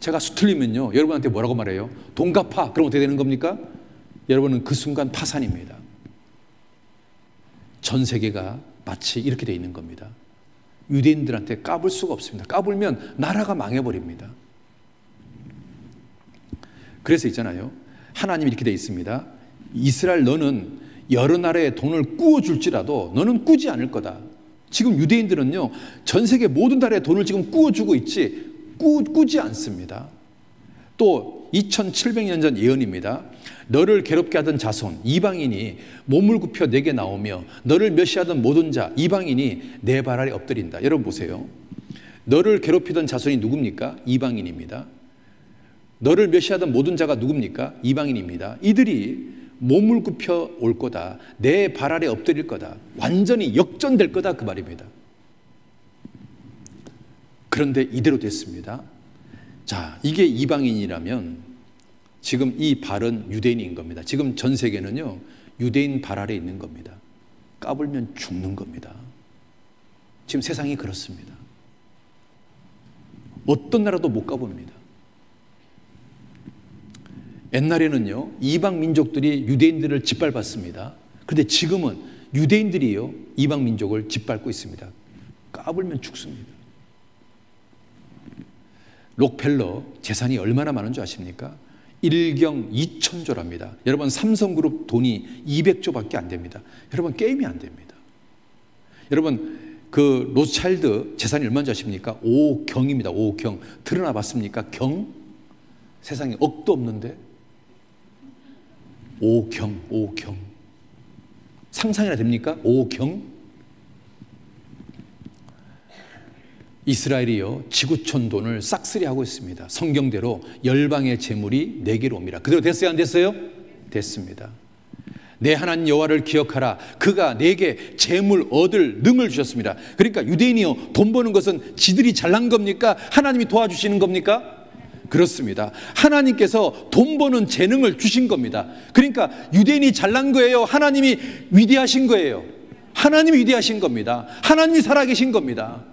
제가 수틀리면요, 여러분한테 뭐라고 말해요? 돈 갚아. 그럼 어떻게 되는 겁니까? 여러분은 그 순간 파산입니다. 전 세계가 마치 이렇게 돼 있는 겁니다. 유대인들한테 까불 수가 없습니다. 까불면 나라가 망해버립니다. 그래서 있잖아요, 하나님이 이렇게 돼 있습니다. 이스라엘 너는 여러 나라의 돈을 꾸어줄지라도 너는 꾸지 않을 거다. 지금 유대인들은요, 전 세계 모든 나라의 돈을 지금 꾸어주고 있지 꾸지 않습니다. 또 2700년 전 예언입니다. 너를 괴롭게 하던 자손 이방인이 몸을 굽혀 내게 나오며 너를 멸시하던 모든 자 이방인이 내 발 아래 엎드린다. 여러분 보세요. 너를 괴롭히던 자손이 누굽니까? 이방인입니다. 너를 멸시하던 모든 자가 누굽니까? 이방인입니다. 이들이 몸을 굽혀 올 거다. 내 발 아래 엎드릴 거다. 완전히 역전될 거다, 그 말입니다. 그런데 이대로 됐습니다. 자, 이게 이방인이라면 지금 이 발은 유대인인 겁니다. 지금 전 세계는요, 유대인 발 아래 있는 겁니다. 까불면 죽는 겁니다. 지금 세상이 그렇습니다. 어떤 나라도 못 까봅니다. 옛날에는요, 이방 민족들이 유대인들을 짓밟았습니다. 그런데 지금은 유대인들이요, 이방 민족을 짓밟고 있습니다. 까불면 죽습니다. 록펠러 재산이 얼마나 많은 줄 아십니까? 1경 2000조랍니다. 여러분 삼성그룹 돈이 200조밖에 안 됩니다. 여러분 게임이 안 됩니다. 여러분 그 로스차일드 재산이 얼마인 줄 아십니까? 5경입니다. 5경. 드러나 봤습니까? 경? 세상에 억도 없는데 5경. 상상이나 됩니까? 5경? 이스라엘이요, 지구촌 돈을 싹쓸이 하고 있습니다. 성경대로 열방의 재물이 내게로 옵니다. 그대로 됐어요, 안 됐어요? 됐습니다. 내 하나님 여호와를 기억하라. 그가 내게 재물 얻을 능을 주셨습니다. 그러니까 유대인이요, 돈 버는 것은 지들이 잘난 겁니까? 하나님이 도와주시는 겁니까? 그렇습니다. 하나님께서 돈 버는 재능을 주신 겁니다. 그러니까 유대인이 잘난 거예요? 하나님이 위대하신 거예요? 하나님이 위대하신 겁니다. 하나님이 살아계신 겁니다.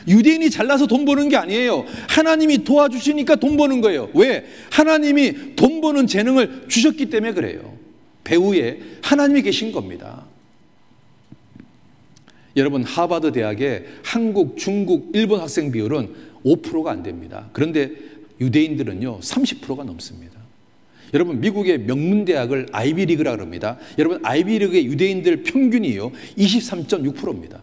유대인이 잘나서 돈 버는 게 아니에요. 하나님이 도와주시니까 돈 버는 거예요. 왜? 하나님이 돈 버는 재능을 주셨기 때문에 그래요. 배후에 하나님이 계신 겁니다. 여러분, 하버드 대학의 한국, 중국, 일본 학생 비율은 5%가 안 됩니다. 그런데 유대인들은요 30%가 넘습니다. 여러분, 미국의 명문대학을 아이비리그라고 합니다. 여러분, 아이비리그의 유대인들 평균이요 23.6%입니다.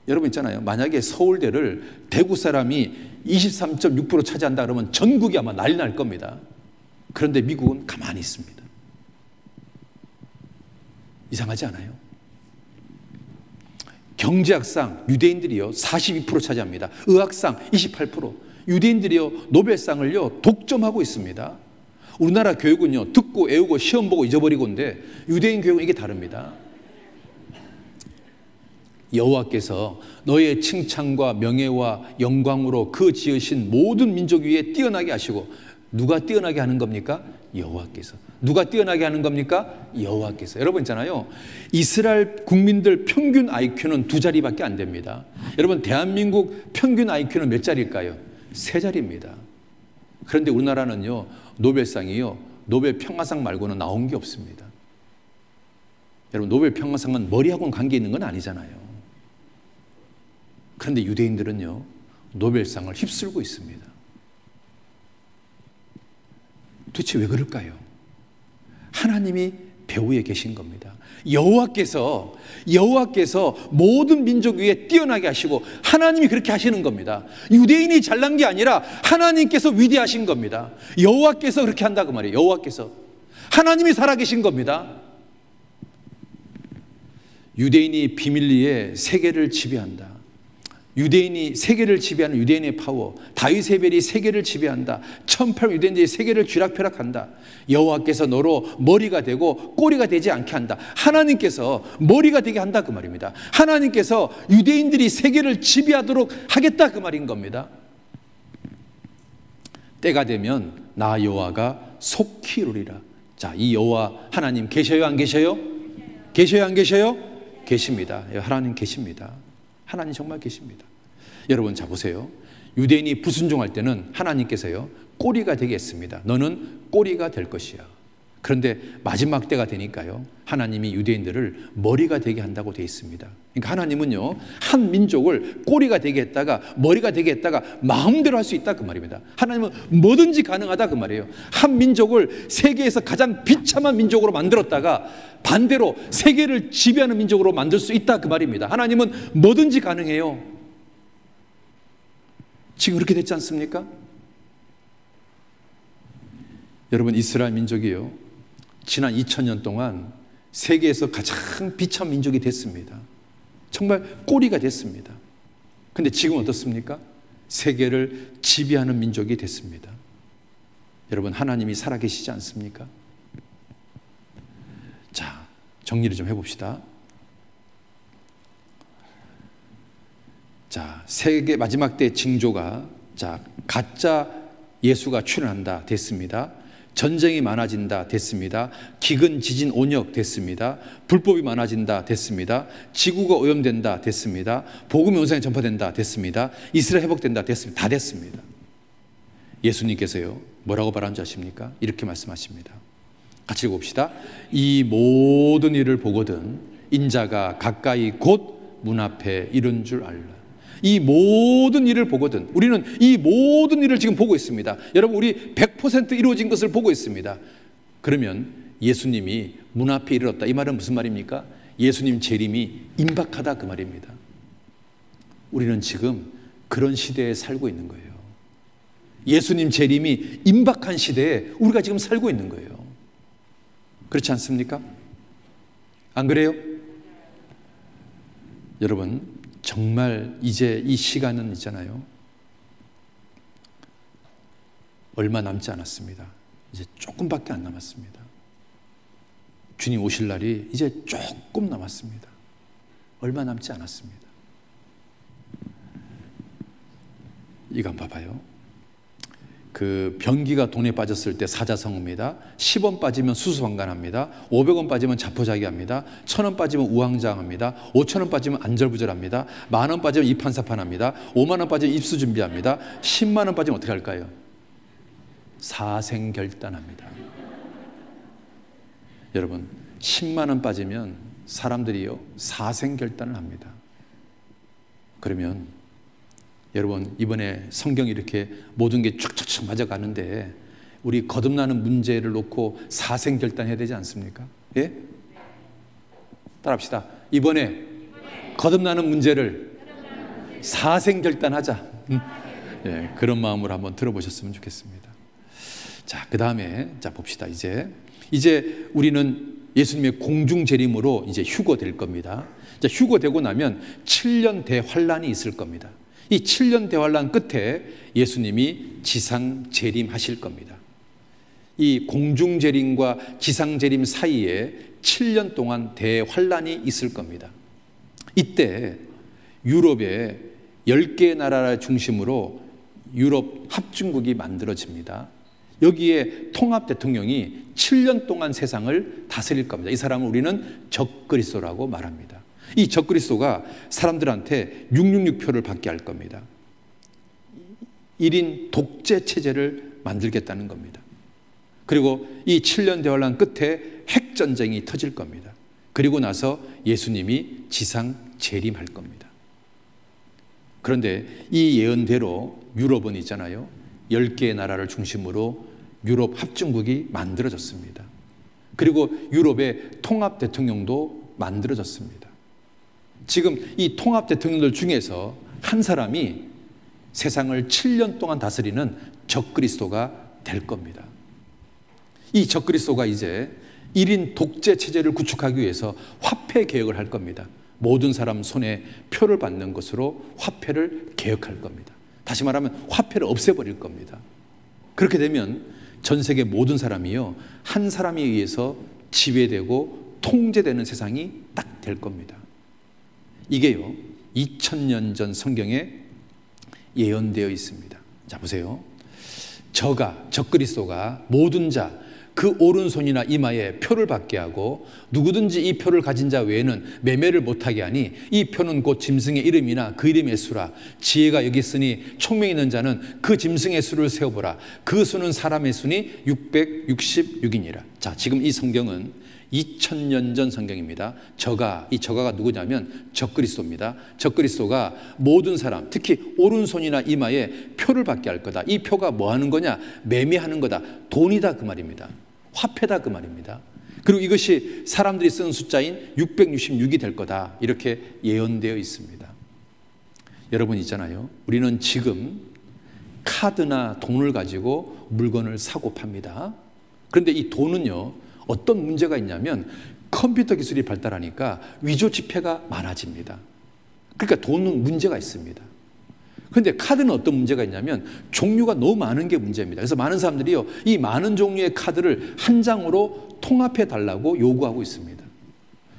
여러분 있잖아요, 만약에 서울대를 대구 사람이 23.6% 차지한다 그러면 전국이 아마 난리 날 겁니다. 그런데 미국은 가만히 있습니다. 이상하지 않아요? 경제학상 유대인들이요 42% 차지합니다. 의학상 28%. 유대인들이요 노벨상을요 독점하고 있습니다. 우리나라 교육은요 듣고 외우고 시험 보고 잊어버리고인데 유대인 교육은 이게 다릅니다. 여호와께서 너의 칭찬과 명예와 영광으로 그 지으신 모든 민족 위에 뛰어나게 하시고, 누가 뛰어나게 하는 겁니까? 여호와께서. 누가 뛰어나게 하는 겁니까? 여호와께서. 여러분 있잖아요, 이스라엘 국민들 평균 IQ는 2자리밖에 안 됩니다. 여러분, 대한민국 평균 IQ는 몇 자리일까요? 3자리입니다. 그런데 우리나라는요 노벨상이요 노벨 평화상 말고는 나온 게 없습니다. 여러분, 노벨 평화상은 머리하고는 관계 있는 건 아니잖아요. 그런데 유대인들은요 노벨상을 휩쓸고 있습니다. 도대체 왜 그럴까요? 하나님이 배후에 계신 겁니다. 여호와께서 모든 민족 위에 뛰어나게 하시고 하나님이 그렇게 하시는 겁니다. 유대인이 잘난 게 아니라 하나님께서 위대하신 겁니다. 여호와께서 그렇게 한다고 말이에요. 여호와께서. 하나님이 살아계신 겁니다. 유대인이 비밀리에 세계를 지배한다. 유대인이 세계를 지배하는 유대인의 파워, 다윗의 벨이 세계를 지배한다. 1800 유대인들이 세계를 쥐락펴락한다. 여호와께서 너로 머리가 되고 꼬리가 되지 않게 한다. 하나님께서 머리가 되게 한다 그 말입니다. 하나님께서 유대인들이 세계를 지배하도록 하겠다 그 말인 겁니다. 때가 되면 나 여호와가 속히 이루리라. 자, 이 여호와 하나님 계셔요 안 계셔요? 계셔요 안 계셔요? 계십니다. 하나님 계십니다. 하나님 정말 계십니다. 여러분, 자 보세요. 유대인이 불순종할 때는 하나님께서요 꼬리가 되게 했습니다. 너는 꼬리가 될 것이야. 그런데 마지막 때가 되니까요 하나님이 유대인들을 머리가 되게 한다고 되어 있습니다. 그러니까 하나님은요 한 민족을 꼬리가 되게 했다가 머리가 되게 했다가 마음대로 할 수 있다 그 말입니다. 하나님은 뭐든지 가능하다 그 말이에요. 한 민족을 세계에서 가장 비참한 민족으로 만들었다가 반대로 세계를 지배하는 민족으로 만들 수 있다 그 말입니다. 하나님은 뭐든지 가능해요. 지금 그렇게 됐지 않습니까? 여러분, 이스라엘 민족이요 지난 2000년 동안 세계에서 가장 비참한 민족이 됐습니다. 정말 꼬리가 됐습니다. 그런데 지금 어떻습니까? 세계를 지배하는 민족이 됐습니다. 여러분, 하나님이 살아계시지 않습니까? 자, 정리를 좀 해봅시다. 자, 세계 마지막 때 징조가, 자, 가짜 예수가 출현한다 됐습니다. 전쟁이 많아진다 됐습니다. 기근, 지진, 온역 됐습니다. 불법이 많아진다 됐습니다. 지구가 오염된다 됐습니다. 복음이 온 세상에 전파된다 됐습니다. 이스라엘 회복된다 됐습니다. 다 됐습니다. 예수님께서요 뭐라고 말하는지 아십니까? 이렇게 말씀하십니다. 같이 읽어봅시다. 이 모든 일을 보거든 인자가 가까이 곧 문 앞에 이른 줄 알라. 이 모든 일을 보거든. 우리는 이 모든 일을 지금 보고 있습니다. 여러분, 우리 100% 이루어진 것을 보고 있습니다. 그러면 예수님이 문 앞에 이르렀다. 이 말은 무슨 말입니까? 예수님 재림이 임박하다 그 말입니다. 우리는 지금 그런 시대에 살고 있는 거예요. 예수님 재림이 임박한 시대에 우리가 지금 살고 있는 거예요. 그렇지 않습니까? 안 그래요? 여러분, 정말 이제 이 시간은 있잖아요 얼마 남지 않았습니다. 이제 조금밖에 안 남았습니다. 주님 오실 날이 이제 조금 남았습니다. 얼마 남지 않았습니다. 이거 한번 봐봐요. 그 병기가 돈에 빠졌을 때 사자성어입니다. 10원 빠지면 수수방관합니다. 500원 빠지면 자포자기합니다. 1000원 빠지면 우왕좌왕합니다. 5000원 빠지면 안절부절합니다. 10,000원 빠지면 이판사판합니다. 50,000원 빠지면 입수준비합니다. 100,000원 빠지면 어떻게 할까요? 사생결단합니다. 여러분, 100,000원 빠지면 사람들이요 사생결단을 합니다. 그러면 여러분, 이번에 성경이 이렇게 모든 게 촥촥촥 맞아가는데 우리 거듭나는 문제를 놓고 사생결단해야 되지 않습니까? 예? 따라합시다. 이번에 거듭나는 문제를 사생결단하자. 예, 그런 마음으로 한번 들어보셨으면 좋겠습니다. 자, 그 다음에 자 봅시다. 이제 우리는 예수님의 공중재림으로 이제 휴거될 겁니다. 자, 휴거되고 나면 7년 대환란이 있을 겁니다. 이 7년 대환란 끝에 예수님이 지상재림하실 겁니다. 이 공중재림과 지상재림 사이에 7년 동안 대환란이 있을 겁니다. 이때 유럽의 10개의 나라를 중심으로 유럽 합중국이 만들어집니다. 여기에 통합 대통령이 7년 동안 세상을 다스릴 겁니다. 이 사람을 우리는 적그리스도라고 말합니다. 이 적그리스도가 사람들한테 666표를 받게 할 겁니다. 1인 독재 체제를 만들겠다는 겁니다. 그리고 이 7년 대환란 끝에 핵전쟁이 터질 겁니다. 그리고 나서 예수님이 지상 재림할 겁니다. 그런데 이 예언대로 유럽은 있잖아요. 10개의 나라를 중심으로 유럽 합중국이 만들어졌습니다. 그리고 유럽의 통합 대통령도 만들어졌습니다. 지금 이 통합 대통령들 중에서 한 사람이 세상을 7년 동안 다스리는 적그리스도가 될 겁니다. 이 적그리스도가 이제 1인 독재 체제를 구축하기 위해서 화폐 개혁을 할 겁니다. 모든 사람 손에 표를 받는 것으로 화폐를 개혁할 겁니다. 다시 말하면 화폐를 없애버릴 겁니다. 그렇게 되면 전 세계 모든 사람이요 한 사람에 의해서 지배되고 통제되는 세상이 딱 될 겁니다. 이게요 2000년 전 성경에 예언되어 있습니다. 자 보세요. 적그리스도가 모든 자 그 오른손이나 이마에 표를 받게 하고 누구든지 이 표를 가진 자 외에는 매매를 못하게 하니 이 표는 곧 짐승의 이름이나 그 이름의 수라. 지혜가 여기 있으니 총명이 있는 자는 그 짐승의 수를 세어보라. 그 수는 사람의 수니 666이니라. 자, 지금 이 성경은 2000년 전 성경입니다. 이 저가가 누구냐면 적그리스도입니다. 적그리스도가 모든 사람, 특히 오른손이나 이마에 표를 받게 할 거다. 이 표가 뭐 하는 거냐? 매매하는 거다. 돈이다 그 말입니다. 화폐다 그 말입니다. 그리고 이것이 사람들이 쓰는 숫자인 666이 될 거다. 이렇게 예언되어 있습니다. 여러분 있잖아요. 우리는 지금 카드나 돈을 가지고 물건을 사고 팝니다. 그런데 이 돈은요. 어떤 문제가 있냐면 컴퓨터 기술이 발달하니까 위조 지폐가 많아집니다. 그러니까 돈은 문제가 있습니다. 그런데 카드는 어떤 문제가 있냐면 종류가 너무 많은 게 문제입니다. 그래서 많은 사람들이요 이 많은 종류의 카드를 한 장으로 통합해 달라고 요구하고 있습니다.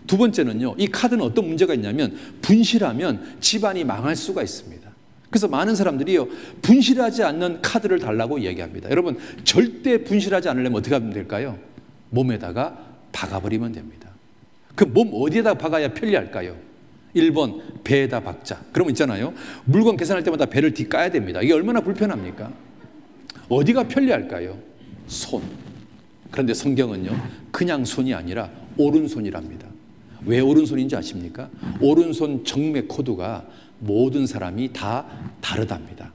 두 번째는요 이 카드는 어떤 문제가 있냐면 분실하면 집안이 망할 수가 있습니다. 그래서 많은 사람들이요 분실하지 않는 카드를 달라고 이야기합니다. 여러분 절대 분실하지 않으려면 어떻게 하면 될까요? 몸에다가 박아버리면 됩니다. 그 몸 어디에다 박아야 편리할까요? 1번 배에다 박자. 그러면 있잖아요 물건 계산할 때마다 배를 뒤까야 됩니다. 이게 얼마나 불편합니까? 어디가 편리할까요? 손. 그런데 성경은요 그냥 손이 아니라 오른손이랍니다. 왜 오른손인지 아십니까? 오른손 정맥 코드가 모든 사람이 다 다르답니다.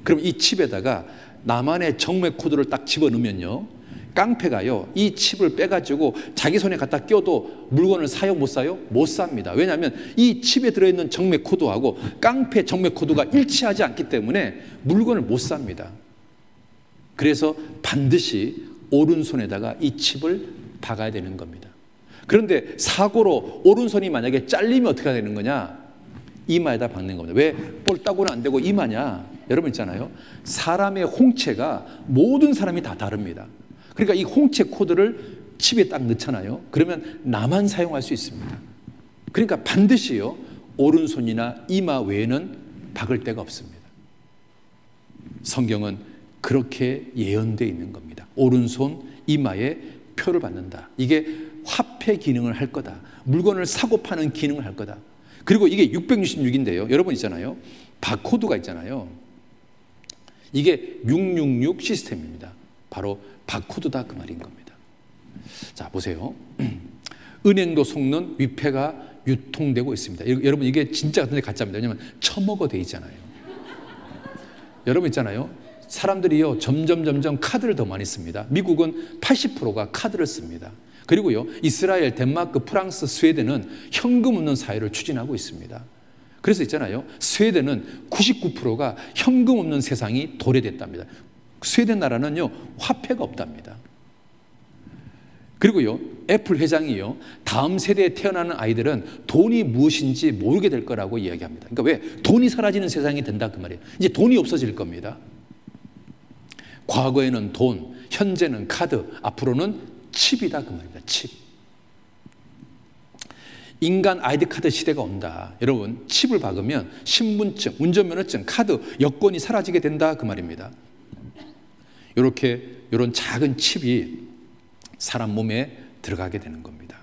그럼 이 칩에다가 나만의 정맥 코드를 딱 집어넣으면요 깡패가요 이 칩을 빼가지고 자기 손에 갖다 껴도 물건을 사요 못 사요? 못 삽니다. 왜냐하면 이 칩에 들어있는 정맥 코드하고 깡패 정맥 코드가 일치하지 않기 때문에 물건을 못 삽니다. 그래서 반드시 오른손에다가 이 칩을 박아야 되는 겁니다. 그런데 사고로 오른손이 만약에 잘리면 어떻게 되는 거냐? 이마에다 박는 겁니다. 왜 볼따구는 안 되고 이마냐? 여러분 있잖아요 사람의 홍채가 모든 사람이 다 다릅니다. 그러니까 이 홍채 코드를 칩에 딱 넣잖아요. 그러면 나만 사용할 수 있습니다. 그러니까 반드시요 오른손이나 이마 외에는 박을 데가 없습니다. 성경은 그렇게 예언되어 있는 겁니다. 오른손 이마에 표를 받는다. 이게 화폐 기능을 할 거다. 물건을 사고 파는 기능을 할 거다. 그리고 이게 666인데요. 여러분 있잖아요. 바코드가 있잖아요. 이게 666 시스템입니다. 바로 바코드다 그 말인 겁니다. 자, 보세요. 은행도 속는 위패가 유통되고 있습니다. 여러분 이게 진짜 같은데 가짜입니다. 왜냐하면 처먹어 돼 있잖아요. 여러분 있잖아요. 사람들이요 점점 카드를 더 많이 씁니다. 미국은 80%가 카드를 씁니다. 그리고요 이스라엘, 덴마크, 프랑스, 스웨덴은 현금 없는 사회를 추진하고 있습니다. 그래서 있잖아요. 스웨덴은 99%가 현금 없는 세상이 도래됐답니다. 스웨덴 나라는요 화폐가 없답니다. 그리고요 애플 회장이요 다음 세대에 태어나는 아이들은 돈이 무엇인지 모르게 될 거라고 이야기합니다. 그러니까 왜? 돈이 사라지는 세상이 된다 그 말이에요. 이제 돈이 없어질 겁니다. 과거에는 돈, 현재는 카드, 앞으로는 칩이다 그 말입니다. 칩. 인간 아이디 카드 시대가 온다. 여러분 칩을 박으면 신분증, 운전면허증, 카드, 여권이 사라지게 된다 그 말입니다. 이런 작은 칩이 사람 몸에 들어가게 되는 겁니다.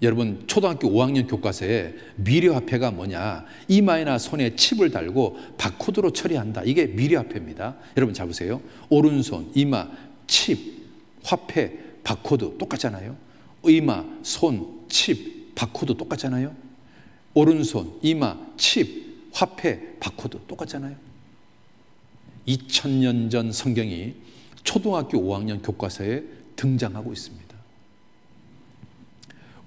여러분 초등학교 5학년 교과서에 미래화폐가 뭐냐, 이마에나 손에 칩을 달고 바코드로 처리한다. 이게 미래화폐입니다. 여러분 잘 보세요. 오른손, 이마, 칩, 화폐, 바코드 똑같잖아요. 이마, 손, 칩, 바코드 똑같잖아요. 오른손, 이마, 칩, 화폐, 바코드 똑같잖아요. 2000년 전 성경이 초등학교 5학년 교과서에 등장하고 있습니다.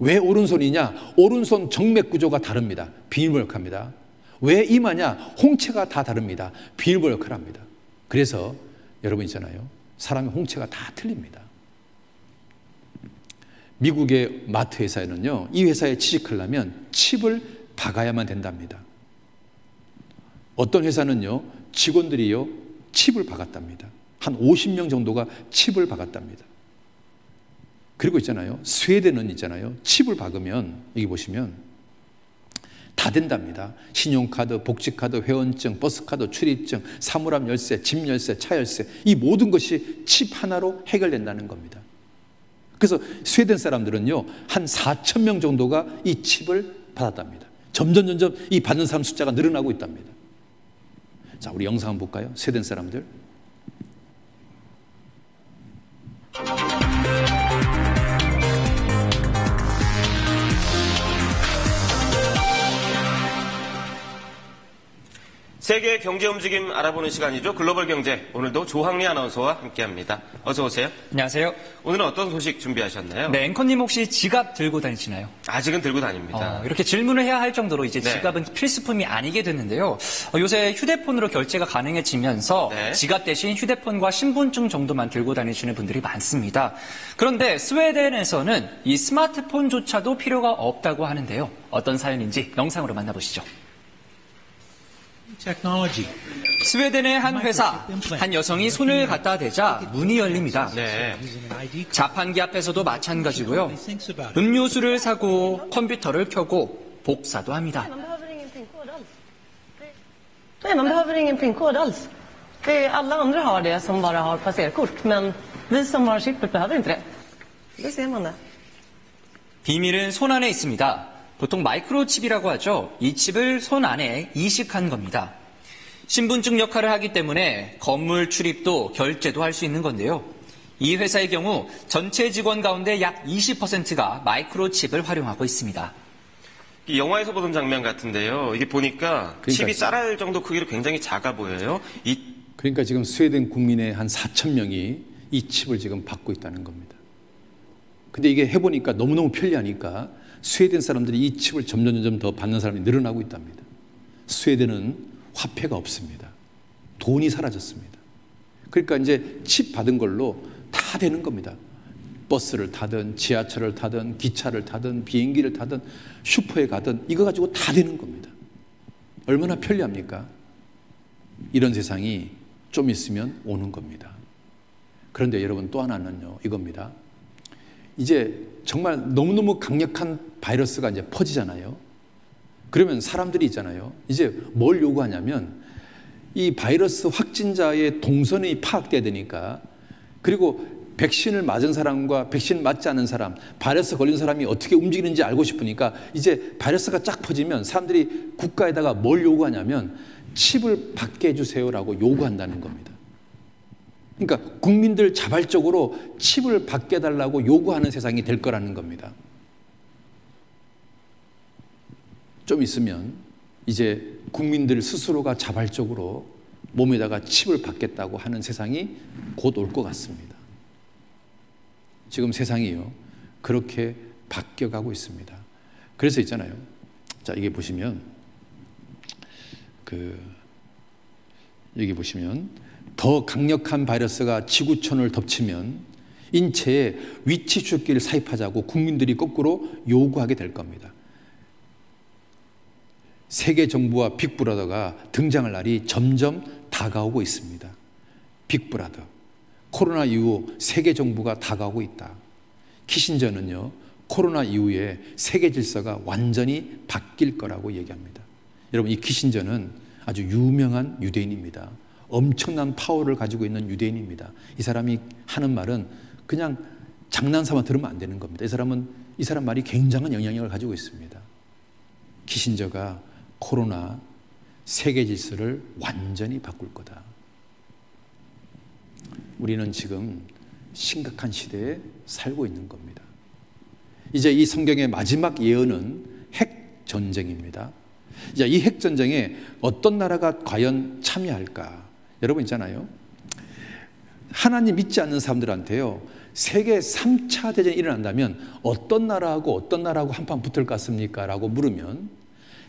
왜 오른손이냐? 오른손 정맥 구조가 다릅니다. 비밀번역합니다. 왜 이마냐? 홍채가 다 다릅니다. 비밀번역을 합니다. 그래서 여러분 있잖아요. 사람의 홍채가 다 틀립니다. 미국의 마트 회사에는요, 이 회사에 취직하려면 칩을 박아야만 된답니다. 어떤 회사는요, 직원들이요, 칩을 박았답니다. 한 50명 정도가 칩을 박았답니다. 그리고 있잖아요, 스웨덴은 있잖아요, 칩을 박으면 여기 보시면 다 된답니다. 신용카드, 복지카드, 회원증, 버스카드, 출입증, 사물함 열쇠, 집 열쇠, 차 열쇠, 이 모든 것이 칩 하나로 해결된다는 겁니다. 그래서 스웨덴 사람들은요, 한 4,000명 정도가 이 칩을 받았답니다. 점점 이 받는 사람 숫자가 늘어나고 있답니다. 자, 우리 영상 한번 볼까요? 스웨덴 사람들. 세계 경제 움직임 알아보는 시간이죠. 글로벌 경제. 오늘도 조항리 아나운서와 함께합니다. 어서 오세요. 안녕하세요. 오늘은 어떤 소식 준비하셨나요? 네, 앵커님 혹시 지갑 들고 다니시나요? 아직은 들고 다닙니다. 이렇게 질문을 해야 할 정도로 이제 네. 지갑은 필수품이 아니게 됐는데요. 요새 휴대폰으로 결제가 가능해지면서 네. 지갑 대신 휴대폰과 신분증 정도만 들고 다니시는 분들이 많습니다. 그런데 스웨덴에서는 이 스마트폰조차도 필요가 없다고 하는데요. 어떤 사연인지 영상으로 만나보시죠. 스웨덴의 한 회사, 한 여성이 손을 갖다 대자 문이 열립니다. 네. 자판기 앞에서도 마찬가지고요. 음료수를 사고 컴퓨터를 켜고 복사도 합니다. Man behöver ingen pinkod alls. Alla andra har det som bara har passerkort, men vi som har chippet behöver inte det. Det ser man där. 비밀은 손 안에 있습니다. 보통 마이크로칩이라고 하죠. 이 칩을 손 안에 이식한 겁니다. 신분증 역할을 하기 때문에 건물 출입도 결제도 할 수 있는 건데요. 이 회사의 경우 전체 직원 가운데 약 20%가 마이크로칩을 활용하고 있습니다. 이 영화에서 보던 장면 같은데요. 이게 보니까 칩이 쌀알 정도 크기로 굉장히 작아 보여요. 그러니까 지금 스웨덴 국민의 한 4,000명이 이 칩을 지금 받고 있다는 겁니다. 근데 이게 해보니까 너무너무 편리하니까 스웨덴 사람들이 이 칩을 점점 더 받는 사람이 늘어나고 있답니다. 스웨덴은 화폐가 없습니다. 돈이 사라졌습니다. 그러니까 이제 칩 받은 걸로 다 되는 겁니다. 버스를 타든 지하철을 타든 기차를 타든 비행기를 타든 슈퍼에 가든 이거 가지고 다 되는 겁니다. 얼마나 편리합니까? 이런 세상이 좀 있으면 오는 겁니다. 그런데 여러분 또 하나는요, 이겁니다. 이제 정말 너무너무 강력한 바이러스가 이제 퍼지잖아요. 그러면 사람들이 있잖아요. 이제 뭘 요구하냐면 이 바이러스 확진자의 동선이 파악돼야 되니까, 그리고 백신을 맞은 사람과 백신 맞지 않은 사람, 바이러스 걸린 사람이 어떻게 움직이는지 알고 싶으니까 이제 바이러스가 쫙 퍼지면 사람들이 국가에다가 뭘 요구하냐면 칩을 받게 해주세요라고 요구한다는 겁니다. 그러니까 국민들 자발적으로 칩을 받게 해달라고 요구하는 세상이 될 거라는 겁니다. 좀 있으면 이제 국민들 스스로가 자발적으로 몸에다가 칩을 받겠다고 하는 세상이 곧 올 것 같습니다. 지금 세상이요, 그렇게 바뀌어가고 있습니다. 그래서 있잖아요. 자, 이게 보시면, 여기 보시면, 더 강력한 바이러스가 지구촌을 덮치면 인체에 위치 추적기를 사입하자고 국민들이 거꾸로 요구하게 될 겁니다. 세계 정부와 빅브라더가 등장할 날이 점점 다가오고 있습니다. 빅브라더. 코로나 이후 세계 정부가 다가오고 있다. 키신저는요, 코로나 이후에 세계 질서가 완전히 바뀔 거라고 얘기합니다. 여러분, 이 키신저는 아주 유명한 유대인입니다. 엄청난 파워를 가지고 있는 유대인입니다. 이 사람이 하는 말은 그냥 장난삼아 들으면 안 되는 겁니다. 이 사람 말이 굉장한 영향력을 가지고 있습니다. 키신저가 코로나 세계 질서를 완전히 바꿀 거다. 우리는 지금 심각한 시대에 살고 있는 겁니다. 이제 이 성경의 마지막 예언은 핵전쟁입니다. 이제 이 핵전쟁에 어떤 나라가 과연 참여할까? 여러분 있잖아요. 하나님 믿지 않는 사람들한테요, 세계 3차 대전이 일어난다면 어떤 나라하고 한판 붙을 것 같습니까? 라고 물으면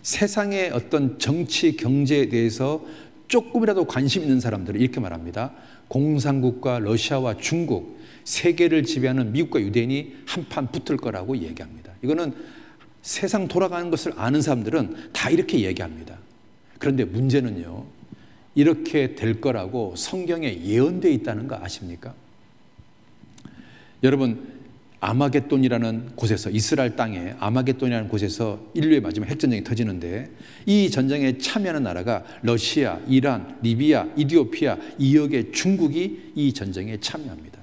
세상의 어떤 정치, 경제에 대해서 조금이라도 관심 있는 사람들은 이렇게 말합니다. 공산국가 러시아와 중국, 세계를 지배하는 미국과 유대인이 한판 붙을 거라고 얘기합니다. 이거는 세상 돌아가는 것을 아는 사람들은 다 이렇게 얘기합니다. 그런데 문제는요, 이렇게 될 거라고 성경에 예언되어 있다는 거 아십니까? 여러분, 아마겟돈이라는 곳에서, 이스라엘 땅에 아마겟돈이라는 곳에서 인류의 마지막 핵전쟁이 터지는데, 이 전쟁에 참여하는 나라가 러시아, 이란, 리비아, 이디오피아, 2억의 중국이 이 전쟁에 참여합니다.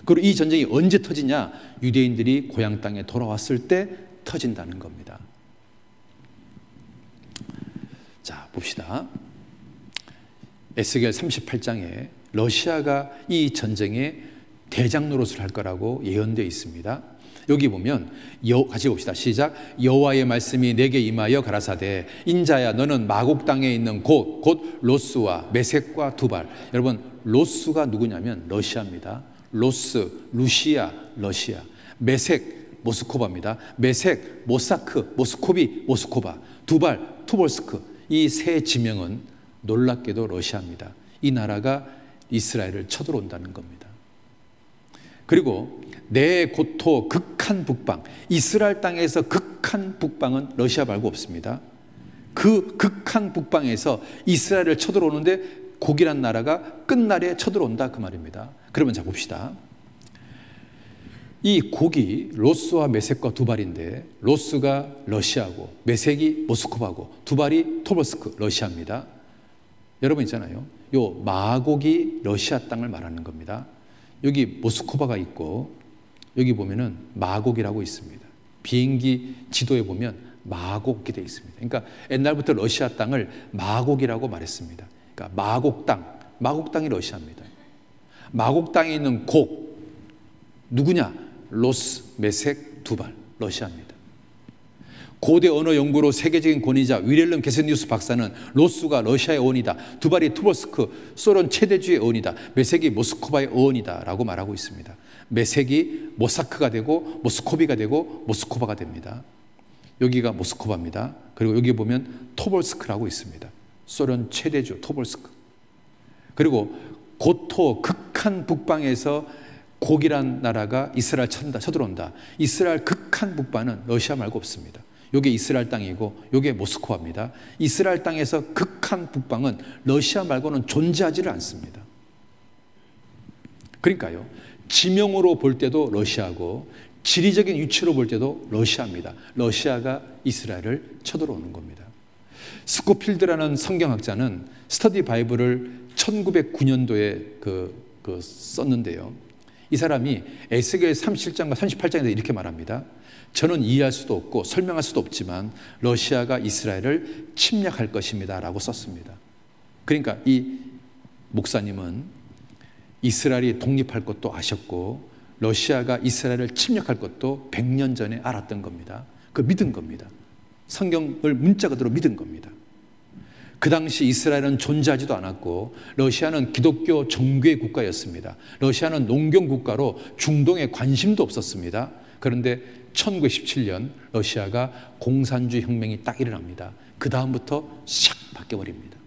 그리고 이 전쟁이 언제 터지냐? 유대인들이 고향 땅에 돌아왔을 때 터진다는 겁니다. 자, 봅시다. 에스겔 38장에 러시아가 이 전쟁에 대장 노릇을 할 거라고 예언되어 있습니다. 여기 보면 같이 봅시다. 시작. 여호와의 말씀이 내게 임하여 가라사대, 인자야 너는 마곡 땅에 있는 곧 로스와 메섹과 두발. 여러분, 로스가 누구냐면 러시아입니다. 로스, 루시아, 러시아. 메섹, 모스코바입니다. 메섹, 모사크, 모스코비, 모스코바. 두발, 투볼스크. 이 세 지명은 놀랍게도 러시아입니다. 이 나라가 이스라엘을 쳐들어온다는 겁니다. 그리고 내 고토 극한 북방, 이스라엘 땅에서 극한 북방은 러시아 말고 없습니다. 그 극한 북방에서 이스라엘을 쳐들어오는데 곡이란 나라가 끝날에 쳐들어온다, 그 말입니다. 그러면 자 봅시다. 이 곡이 로스와 메섹과 두발인데, 로스가 러시아고 메섹이 모스크바고 두발이 토벌스크, 러시아입니다. 여러분 있잖아요, 요 마곡이 러시아 땅을 말하는 겁니다. 여기 모스크바가 있고 여기 보면은 마곡이라고 있습니다. 비행기 지도에 보면 마곡이 되어 있습니다. 그러니까 옛날부터 러시아 땅을 마곡이라고 말했습니다. 그러니까 마곡 땅, 마곡 땅이 러시아입니다. 마곡 땅에 있는 곡 누구냐? 로스, 메섹, 두발, 러시아입니다. 고대 언어 연구로 세계적인 권위자 위렐름 게세니우스 박사는 로스가 러시아의 어원이다, 두발이 투버스크, 소련 최대주의 어원이다, 메섹이 모스크바의 어원이다 라고 말하고 있습니다. 메섹이 모사크가 되고 모스코비가 되고 모스코바가 됩니다. 여기가 모스코바입니다. 그리고 여기 보면 토볼스크라고 있습니다. 소련 최대주 토볼스크. 그리고 고토 극한 북방에서 곡이란 나라가 이스라엘 쳐들어온다. 이스라엘 극한 북방은 러시아 말고 없습니다. 요게 이스라엘 땅이고 요게 모스크바입니다. 이스라엘 땅에서 극한 북방은 러시아 말고는 존재하지를 않습니다. 그러니까요, 지명으로 볼 때도 러시아고 지리적인 위치로 볼 때도 러시아입니다. 러시아가 이스라엘을 쳐들어오는 겁니다. 스코필드라는 성경학자는 스터디 바이블을 1909년도에 썼는데요. 이 사람이 에스겔 37장과 38장에서 이렇게 말합니다. 저는 이해할 수도 없고 설명할 수도 없지만 러시아가 이스라엘을 침략할 것입니다 라고 썼습니다. 그러니까 이 목사님은 이스라엘이 독립할 것도 아셨고 러시아가 이스라엘을 침략할 것도 100년 전에 알았던 겁니다. 그 믿은 겁니다. 성경을 문자 그대로 믿은 겁니다. 그 당시 이스라엘은 존재하지도 않았고 러시아는 기독교 정교의 국가였습니다. 러시아는 농경 국가로 중동에 관심도 없었습니다. 그런데 1917년 러시아가 공산주의 혁명이 딱 일어납니다. 그 다음부터 샥 바뀌어버립니다.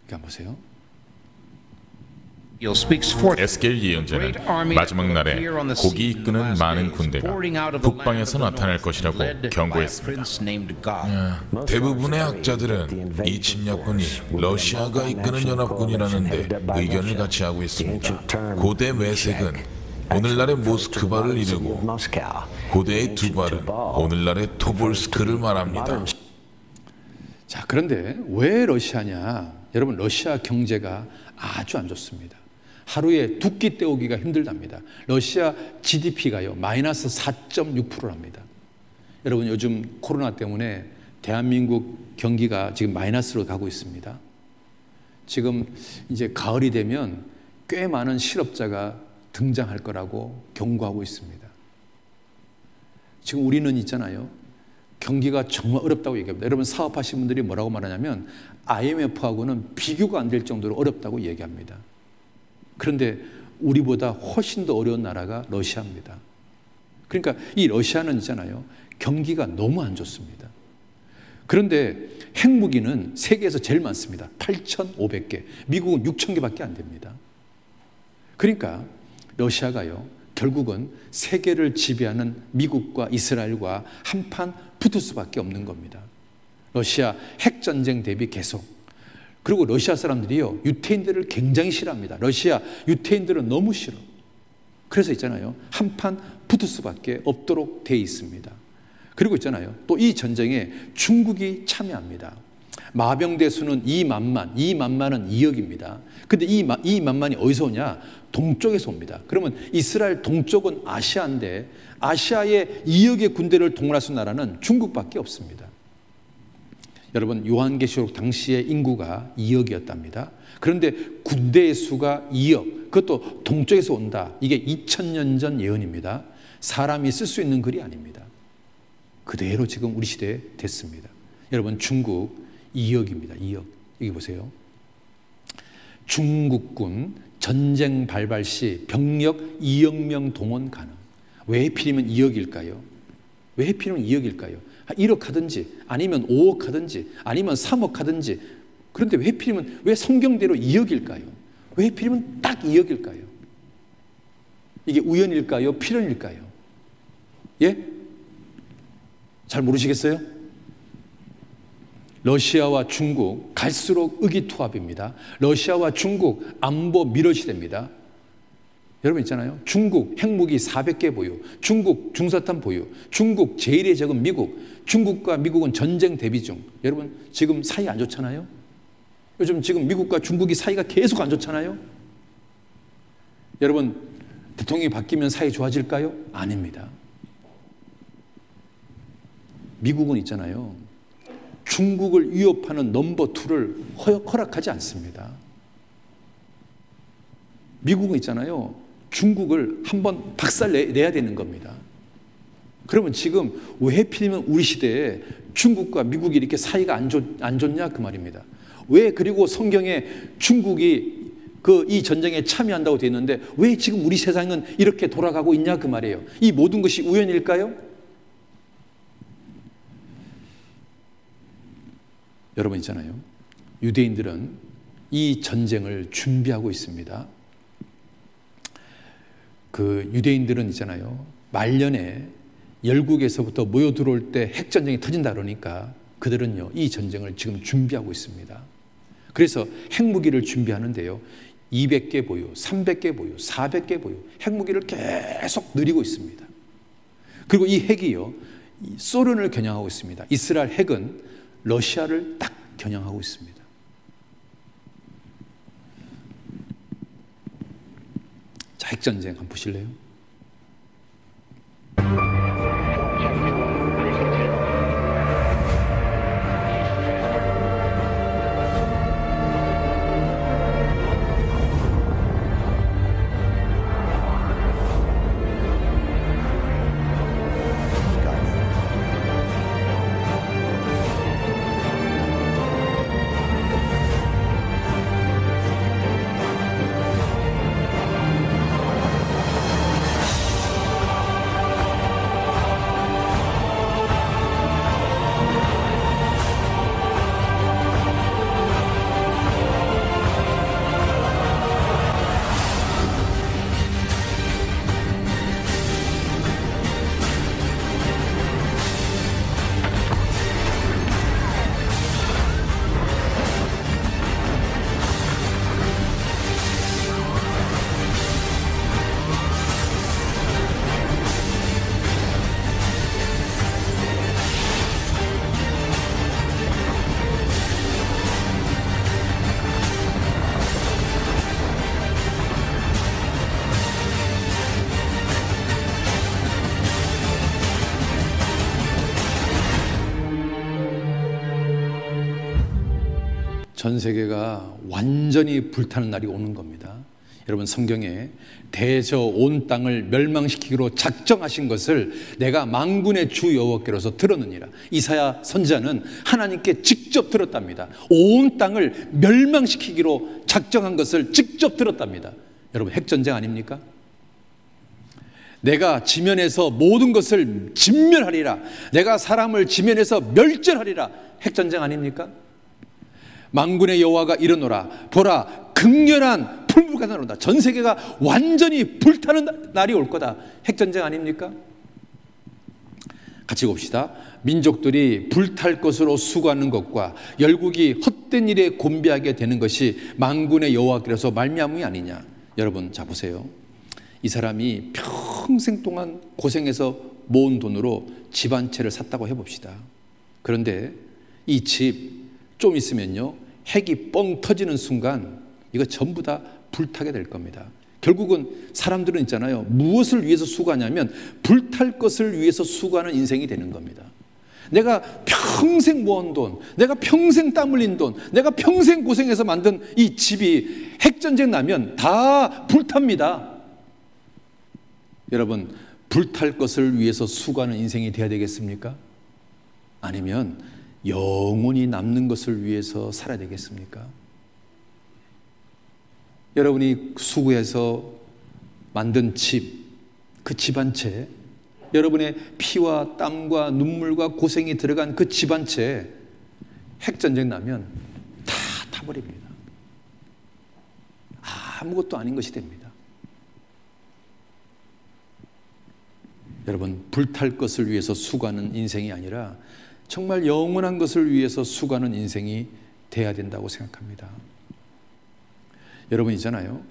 이거 한번 보세요. 에스겔 예언자는 마지막 날에 고기 이끄는 많은 군대가 북방에서 나타날 것이라고 경고했습니다. 대부분의 학자들은 이 침략군이 러시아가 이끄는 연합군이라는데 의견을 같이 하고 있습니다. 고대 매색은 오늘날의 모스크바를 이루고 고대의 두발은 오늘날의 토볼스크를 말합니다. 자, 그런데 왜 러시아냐? 여러분, 러시아 경제가 아주 안 좋습니다. 하루에 두 끼 때우기가 힘들답니다. 러시아 GDP가요 마이너스 4.6%랍니다. 여러분, 요즘 코로나 때문에 대한민국 경기가 지금 마이너스로 가고 있습니다. 지금 이제 가을이 되면 꽤 많은 실업자가 등장할 거라고 경고하고 있습니다. 지금 우리는 있잖아요, 경기가 정말 어렵다고 얘기합니다. 여러분, 사업하시는 분들이 뭐라고 말하냐면 IMF하고는 비교가 안 될 정도로 어렵다고 얘기합니다. 그런데 우리보다 훨씬 더 어려운 나라가 러시아입니다. 그러니까 이 러시아는 있잖아요, 경기가 너무 안 좋습니다. 그런데 핵무기는 세계에서 제일 많습니다. 8,500개. 미국은 6,000개밖에 안 됩니다. 그러니까 러시아가요, 결국은 세계를 지배하는 미국과 이스라엘과 한판 붙을 수밖에 없는 겁니다. 러시아 핵전쟁 대비 계속. 그리고 러시아 사람들이요, 유태인들을 굉장히 싫어합니다. 러시아 유태인들은 너무 싫어. 그래서 있잖아요, 한판 붙을 수밖에 없도록 돼 있습니다. 그리고 있잖아요, 또 이 전쟁에 중국이 참여합니다. 마병대수는 2만만, 2만만은 2억입니다. 근데 이 2만만이 어디서 오냐? 동쪽에서 옵니다. 그러면 이스라엘 동쪽은 아시아인데 아시아에 2억의 군대를 동원할 수 있는 나라는 중국밖에 없습니다. 여러분, 요한계시록 당시의 인구가 2억이었답니다. 그런데 군대의 수가 2억, 그것도 동쪽에서 온다. 이게 2000년 전 예언입니다. 사람이 쓸 수 있는 글이 아닙니다. 그대로 지금 우리 시대에 됐습니다. 여러분, 중국 2억입니다. 2억. 여기 보세요. 중국군 전쟁 발발 시 병력 2억 명 동원 가능. 왜 하필이면 2억일까요? 왜 하필이면 2억일까요? 1억 하든지 아니면 5억 하든지 아니면 3억 하든지. 그런데 왜 하필이면, 왜 성경대로 2억일까요? 왜 하필이면 딱 2억일까요? 이게 우연일까요? 필연일까요? 예? 잘 모르시겠어요? 러시아와 중국 갈수록 의기투합입니다. 러시아와 중국 안보 밀어시대입니다. 여러분 있잖아요, 중국 핵무기 400개 보유, 중국 중사탄 보유, 중국 제1의 적은 미국, 중국과 미국은 전쟁 대비 중. 여러분, 지금 사이 안 좋잖아요? 요즘 지금 미국과 중국이 사이가 계속 안 좋잖아요? 여러분, 대통령이 바뀌면 사이 좋아질까요? 아닙니다. 미국은 있잖아요, 중국을 위협하는 넘버 2를 허락하지 않습니다. 미국은 있잖아요, 중국을 한번 박살내야 되는 겁니다. 그러면 지금 왜 하필이면 우리 시대에 중국과 미국이 이렇게 사이가 안 좋냐 그 말입니다. 왜? 그리고 성경에 중국이 이 전쟁에 참여한다고 되어 있는데 왜 지금 우리 세상은 이렇게 돌아가고 있냐 그 말이에요. 이 모든 것이 우연일까요? 여러분 있잖아요, 유대인들은 이 전쟁을 준비하고 있습니다. 그 유대인들은 있잖아요, 말년에 열국에서부터 모여 들어올 때 핵전쟁이 터진다 그러니까 그들은요, 이 전쟁을 지금 준비하고 있습니다. 그래서 핵무기를 준비하는데요, 200개 보유, 300개 보유, 400개 보유, 핵무기를 계속 늘리고 있습니다. 그리고 이 핵이요, 소련을 겨냥하고 있습니다. 이스라엘 핵은 러시아를 딱 겨냥하고 있습니다. 자, 핵전쟁 한번 보실래요? 전 세계가 완전히 불타는 날이 오는 겁니다. 여러분, 성경에 대저 온 땅을 멸망시키기로 작정하신 것을 내가 만군의 주 여호와께로서 들었느니라. 이사야 선지자는 하나님께 직접 들었답니다. 온 땅을 멸망시키기로 작정한 것을 직접 들었답니다. 여러분, 핵전쟁 아닙니까? 내가 지면에서 모든 것을 진멸하리라. 내가 사람을 지면에서 멸절하리라. 핵전쟁 아닙니까? 만군의 여호와가 이르노라. 보라, 극렬한 불불가 나온다. 전 세계가 완전히 불타는 날이 올 거다. 핵전쟁 아닙니까? 같이 봅시다. 민족들이 불탈 것으로 수고하는 것과 열국이 헛된 일에 곤비하게 되는 것이 만군의 여호와께로서 말미암음이 아니냐. 여러분, 자 보세요. 이 사람이 평생 동안 고생해서 모은 돈으로 집 한 채를 샀다고 해봅시다. 그런데 이 집 좀 있으면요, 핵이 뻥 터지는 순간 이거 전부 다 불타게 될 겁니다. 결국은 사람들은 있잖아요, 무엇을 위해서 수고하냐면 불탈 것을 위해서 수고하는 인생이 되는 겁니다. 내가 평생 모은 돈, 내가 평생 땀 흘린 돈, 내가 평생 고생해서 만든 이 집이 핵전쟁 나면 다 불탑니다. 여러분, 불탈 것을 위해서 수고하는 인생이 돼야 되겠습니까? 아니면 영원히 남는 것을 위해서 살아야 되겠습니까? 여러분이 수고해서 만든 집, 그 집 한 채, 여러분의 피와 땀과 눈물과 고생이 들어간 그 집 한 채, 핵전쟁 나면 다 타버립니다. 아무것도 아닌 것이 됩니다. 여러분, 불탈 것을 위해서 수고하는 인생이 아니라 정말 영원한 것을 위해서 수고하는 인생이 돼야 된다고 생각합니다. 여러분 있잖아요,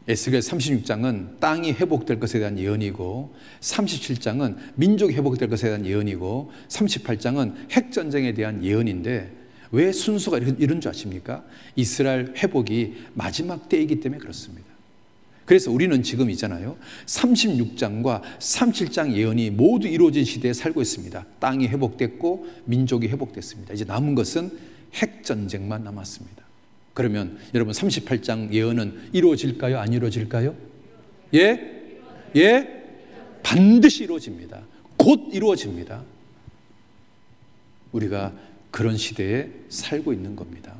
에스겔 36장은 땅이 회복될 것에 대한 예언이고, 37장은 민족이 회복될 것에 대한 예언이고, 38장은 핵전쟁에 대한 예언인데 왜 순서가 이런 줄 아십니까? 이스라엘 회복이 마지막 때이기 때문에 그렇습니다. 그래서 우리는 지금 있잖아요, 36장과 37장 예언이 모두 이루어진 시대에 살고 있습니다. 땅이 회복됐고 민족이 회복됐습니다. 이제 남은 것은 핵전쟁만 남았습니다. 그러면 여러분, 38장 예언은 이루어질까요? 안 이루어질까요? 예? 예? 반드시 이루어집니다. 곧 이루어집니다. 우리가 그런 시대에 살고 있는 겁니다.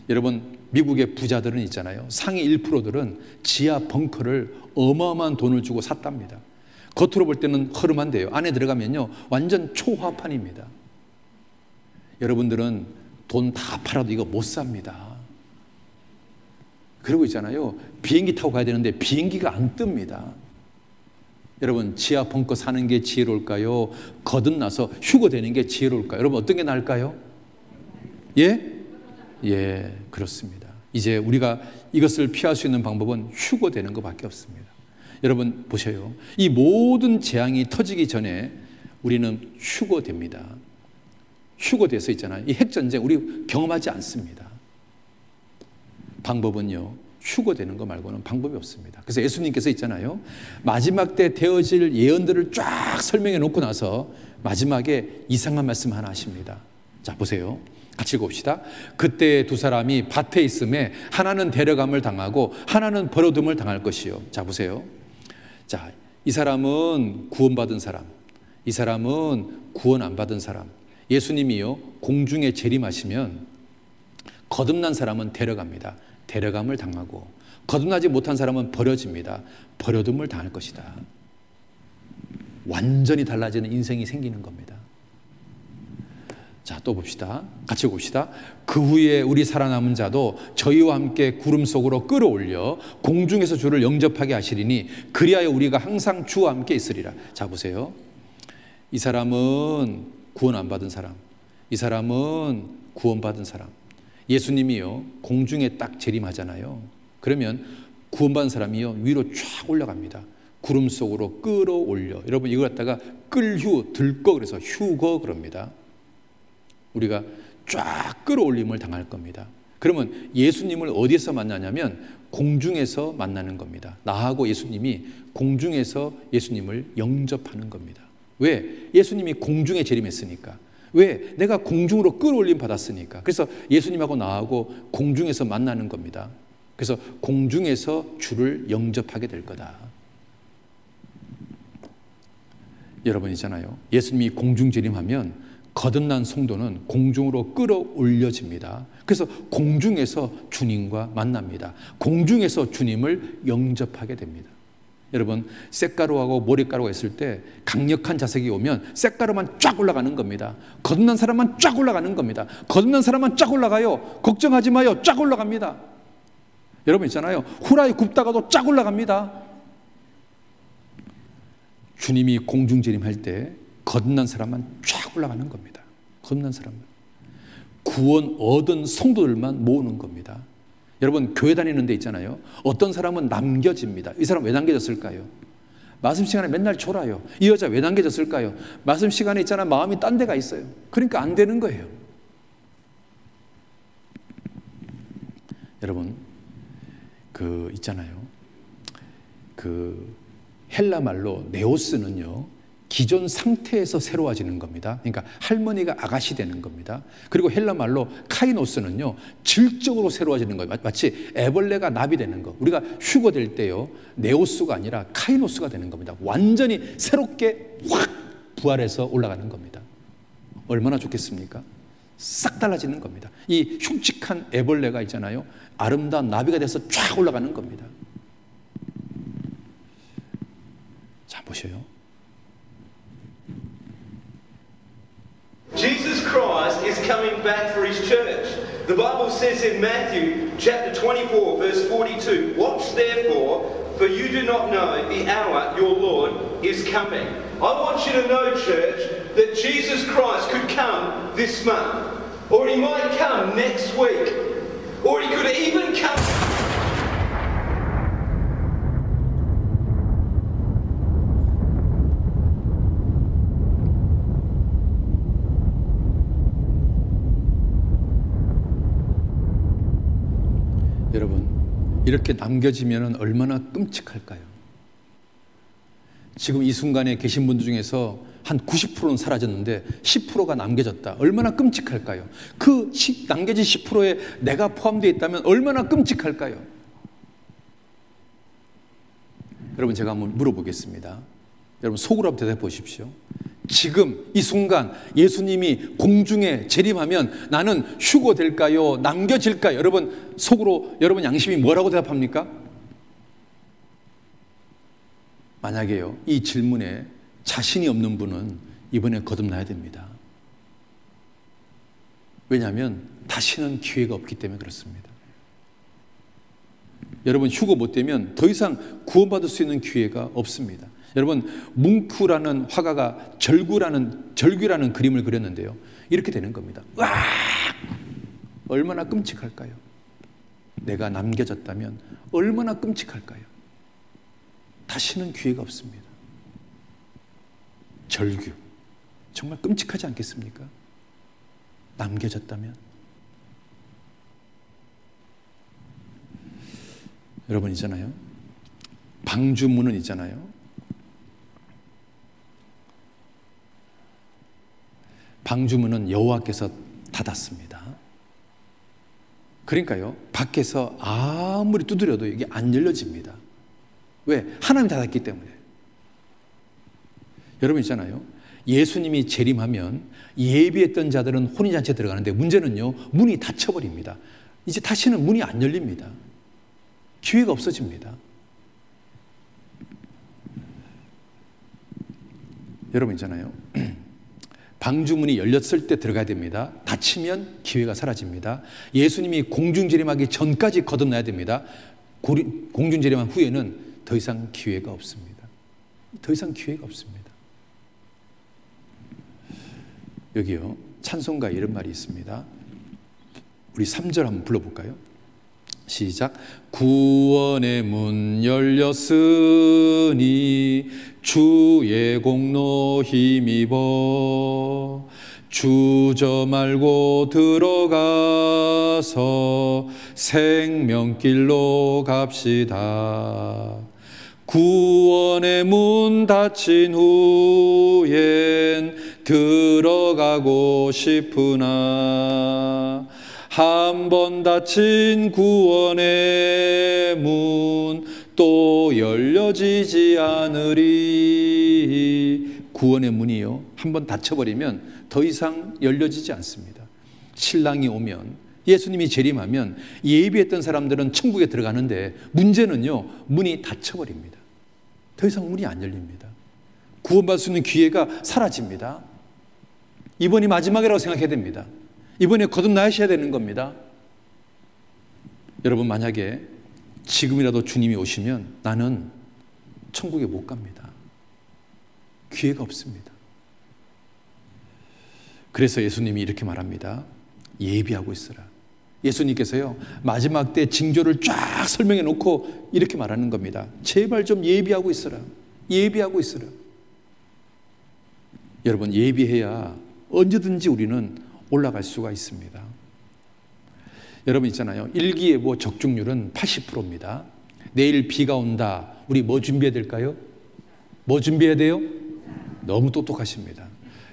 여러분, 미국의 부자들은 있잖아요, 상위 1%들은 지하 벙커를 어마어마한 돈을 주고 샀답니다. 겉으로 볼 때는 허름한데요, 안에 들어가면요 완전 초화판입니다. 여러분들은 돈 다 팔아도 이거 못 삽니다. 그리고 있잖아요, 비행기 타고 가야 되는데 비행기가 안 뜹니다. 여러분, 지하 벙커 사는 게 지혜로울까요? 거듭나서 휴거되는 게 지혜로울까요? 여러분, 어떤 게 나을까요? 예? 예, 그렇습니다. 이제 우리가 이것을 피할 수 있는 방법은 휴거되는 것밖에 없습니다. 여러분 보세요, 이 모든 재앙이 터지기 전에 우리는 휴거됩니다. 휴거돼서 있잖아요. 이 핵전쟁 우리 경험하지 않습니다. 방법은요, 휴거되는 거 말고는 방법이 없습니다. 그래서 예수님께서 있잖아요, 마지막 때 되어질 예언들을 쫙 설명해 놓고 나서 마지막에 이상한 말씀 하나 하십니다. 자, 보세요. 같이 읽어봅시다. 그때 두 사람이 밭에 있음에 하나는 데려감을 당하고 하나는 버려둠을 당할 것이요. 자, 보세요. 자, 이 사람은 구원받은 사람, 이 사람은 구원 안 받은 사람. 예수님이요, 공중에 재림하시면 거듭난 사람은 데려갑니다. 데려감을 당하고 거듭나지 못한 사람은 버려집니다. 버려둠을 당할 것이다. 완전히 달라지는 인생이 생기는 겁니다. 자, 또 봅시다. 같이 봅시다. 그 후에 우리 살아남은 자도 저희와 함께 구름 속으로 끌어올려 공중에서 주를 영접하게 하시리니 그리하여 우리가 항상 주와 함께 있으리라. 자, 보세요. 이 사람은 구원 안 받은 사람, 이 사람은 구원받은 사람. 예수님이요, 공중에 딱 재림하잖아요. 그러면 구원받은 사람이요, 위로 쫙 올라갑니다. 구름 속으로 끌어올려. 여러분, 이걸 갖다가 끌휴, 들거 그래서 휴거 그럽니다. 우리가 쫙 끌어올림을 당할 겁니다. 그러면 예수님을 어디에서 만나냐면 공중에서 만나는 겁니다. 나하고 예수님이 공중에서 예수님을 영접하는 겁니다. 왜? 예수님이 공중에 재림했으니까. 왜? 내가 공중으로 끌어올림 받았으니까. 그래서 예수님하고 나하고 공중에서 만나는 겁니다. 그래서 공중에서 주를 영접하게 될 거다. 여러분 있잖아요, 예수님이 공중 재림하면 거듭난 성도는 공중으로 끌어올려집니다. 그래서 공중에서 주님과 만납니다. 공중에서 주님을 영접하게 됩니다. 여러분, 쇳가루하고 모래가루가 있을 때 강력한 자석이 오면 쇳가루만 쫙 올라가는 겁니다. 거듭난 사람만 쫙 올라가는 겁니다. 거듭난 사람만 쫙 올라가요. 걱정하지 마요. 쫙 올라갑니다. 여러분 있잖아요, 후라이 굽다가도 쫙 올라갑니다. 주님이 공중 재림할 때 거듭난 사람만 쫙 올라가는 겁니다. 거듭난 사람만. 구원 얻은 성도들만 모으는 겁니다. 여러분, 교회 다니는 데 있잖아요, 어떤 사람은 남겨집니다. 이 사람 왜 남겨졌을까요? 말씀 시간에 맨날 졸아요. 이 여자 왜 남겨졌을까요? 말씀 시간에 있잖아, 마음이 딴 데가 있어요. 그러니까 안 되는 거예요. 여러분, 있잖아요, 헬라 말로 네오스는요, 기존 상태에서 새로워지는 겁니다. 그러니까 할머니가 아가씨 되는 겁니다. 그리고 헬라 말로 카이노스는요, 질적으로 새로워지는 거예요. 마치 애벌레가 나비 되는 거. 우리가 휴거될 때요, 네오스가 아니라 카이노스가 되는 겁니다. 완전히 새롭게 확 부활해서 올라가는 겁니다. 얼마나 좋겠습니까? 싹 달라지는 겁니다. 이 흉측한 애벌레가 있잖아요, 아름다운 나비가 돼서 쫙 올라가는 겁니다. 자, 보셔요. Jesus Christ is coming back for his church. The Bible says in Matthew chapter 24 verse 42, watch therefore, for you do not know the hour your Lord is coming. I want you to know, church, that Jesus Christ could come this month, or he might come next week, or he could even come. 여러분, 이렇게 남겨지면 얼마나 끔찍할까요? 지금 이 순간에 계신 분들 중에서 한 90%는 사라졌는데 10%가 남겨졌다. 얼마나 끔찍할까요? 그 남겨진 10%에 내가 포함되어 있다면 얼마나 끔찍할까요? 여러분, 제가 한번 물어보겠습니다. 여러분, 속으로 한번 대답해 보십시오. 지금 이 순간 예수님이 공중에 재림하면 나는 휴거될까요? 남겨질까요? 여러분, 속으로 여러분 양심이 뭐라고 대답합니까? 만약에요, 이 질문에 자신이 없는 분은 이번에 거듭나야 됩니다. 왜냐하면 다시는 기회가 없기 때문에 그렇습니다. 여러분, 휴거 못 되면 더 이상 구원받을 수 있는 기회가 없습니다. 여러분, 뭉크라는 화가가 절규라는 그림을 그렸는데요, 이렇게 되는 겁니다. 와! 얼마나 끔찍할까요? 내가 남겨졌다면 얼마나 끔찍할까요? 다시는 기회가 없습니다. 절규. 정말 끔찍하지 않겠습니까? 남겨졌다면. 여러분 있잖아요. 방주문은 있잖아요. 방주문은 여호와께서 닫았습니다. 그러니까요, 밖에서 아무리 두드려도 이게 안 열려집니다. 왜? 하나님이 닫았기 때문에. 여러분 있잖아요. 예수님이 재림하면 예비했던 자들은 혼인잔치에 들어가는데 문제는요, 문이 닫혀버립니다. 이제 다시는 문이 안 열립니다. 기회가 없어집니다. 여러분 있잖아요. 방주문이 열렸을 때 들어가야 됩니다. 닫히면 기회가 사라집니다. 예수님이 공중재림하기 전까지 거듭나야 됩니다. 공중재림한 후에는 더 이상 기회가 없습니다. 더 이상 기회가 없습니다. 여기요, 찬송가에 이런 말이 있습니다. 우리 3절 한번 불러볼까요? 시작. 구원의 문 열렸으니 주의 공로 힘입어 주저 말고 들어가서 생명길로 갑시다. 구원의 문 닫힌 후엔 들어가고 싶으나 한 번 닫힌 구원의 문 또 열려지지 않으리. 구원의 문이요, 한 번 닫혀버리면 더 이상 열려지지 않습니다. 신랑이 오면, 예수님이 재림하면 예비했던 사람들은 천국에 들어가는데 문제는요, 문이 닫혀버립니다. 더 이상 문이 안 열립니다. 구원받을 수 있는 기회가 사라집니다. 이번이 마지막이라고 생각해야 됩니다. 이번에 거듭나셔야 되는 겁니다. 여러분, 만약에 지금이라도 주님이 오시면 나는 천국에 못 갑니다. 기회가 없습니다. 그래서 예수님이 이렇게 말합니다. 예비하고 있으라. 예수님께서요, 마지막 때 징조를 쫙 설명해 놓고 이렇게 말하는 겁니다. 제발 좀 예비하고 있으라. 예비하고 있으라. 여러분, 예비해야 언제든지 우리는 올라갈 수가 있습니다. 여러분 있잖아요. 일기예보 적중률은 80%입니다. 내일 비가 온다. 우리 뭐 준비해야 될까요? 뭐 준비해야 돼요? 너무 똑똑하십니다.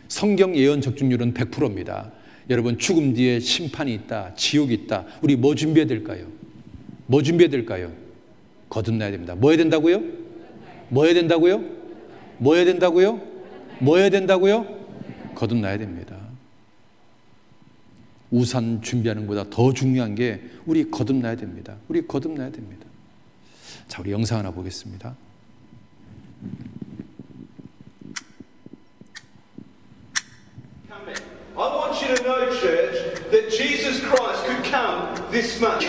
성경 예언 적중률은 100%입니다. 여러분, 죽음 뒤에 심판이 있다. 지옥이 있다. 우리 뭐 준비해야 될까요? 뭐 준비해야 될까요? 거듭나야 됩니다. 뭐 해야 된다고요? 뭐 해야 된다고요? 뭐 해야 된다고요? 뭐 해야 된다고요? 거듭나야 됩니다. 우산 준비하는 것보다 더 중요한 게 우리 거듭나야 됩니다. 우리 거듭나야 됩니다. 자, 우리 영상 하나 보겠습니다. I want you to know, church, that Jesus Christ could come this month.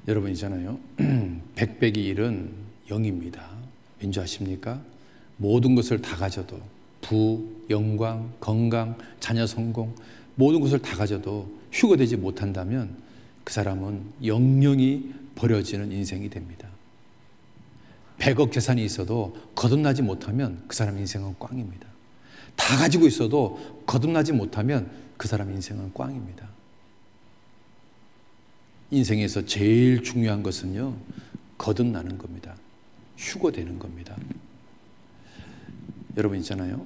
여러분 있잖아요. 백백이 일은 영입니다. 왠지 아십니까? 모든 것을 다 가져도 부, 영광, 건강, 자녀 성공 모든 것을 다 가져도 휴거되지 못한다면 그 사람은 영영이 버려지는 인생이 됩니다. 100억 재산이 있어도 거듭나지 못하면 그 사람 인생은 꽝입니다. 다 가지고 있어도 거듭나지 못하면 그 사람 인생은 꽝입니다. 인생에서 제일 중요한 것은요, 거듭나는 겁니다. 휴거되는 겁니다. 여러분 있잖아요.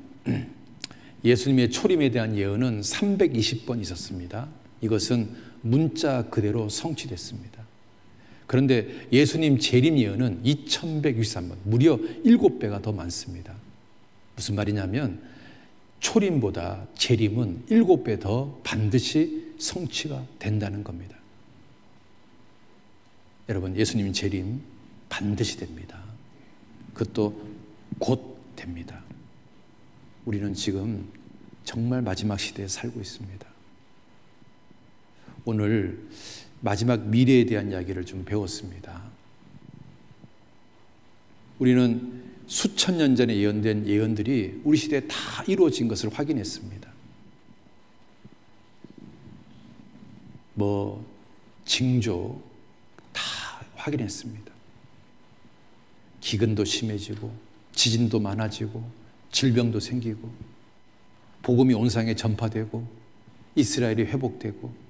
예수님의 초림에 대한 예언은 320번 있었습니다. 이것은 문자 그대로 성취됐습니다. 그런데 예수님 재림 예언은 2163번, 무려 7배가 더 많습니다. 무슨 말이냐면 초림보다 재림은 7배 더 반드시 성취가 된다는 겁니다. 여러분, 예수님 재림 반드시 됩니다. 그것도 곧 됩니다. 우리는 지금 정말 마지막 시대에 살고 있습니다. 오늘 마지막 미래에 대한 이야기를 좀 배웠습니다. 우리는 수천 년 전에 예언된 예언들이 우리 시대에 다 이루어진 것을 확인했습니다. 징조 다 확인했습니다. 기근도 심해지고 지진도 많아지고 질병도 생기고 복음이 온 세상에 전파되고 이스라엘이 회복되고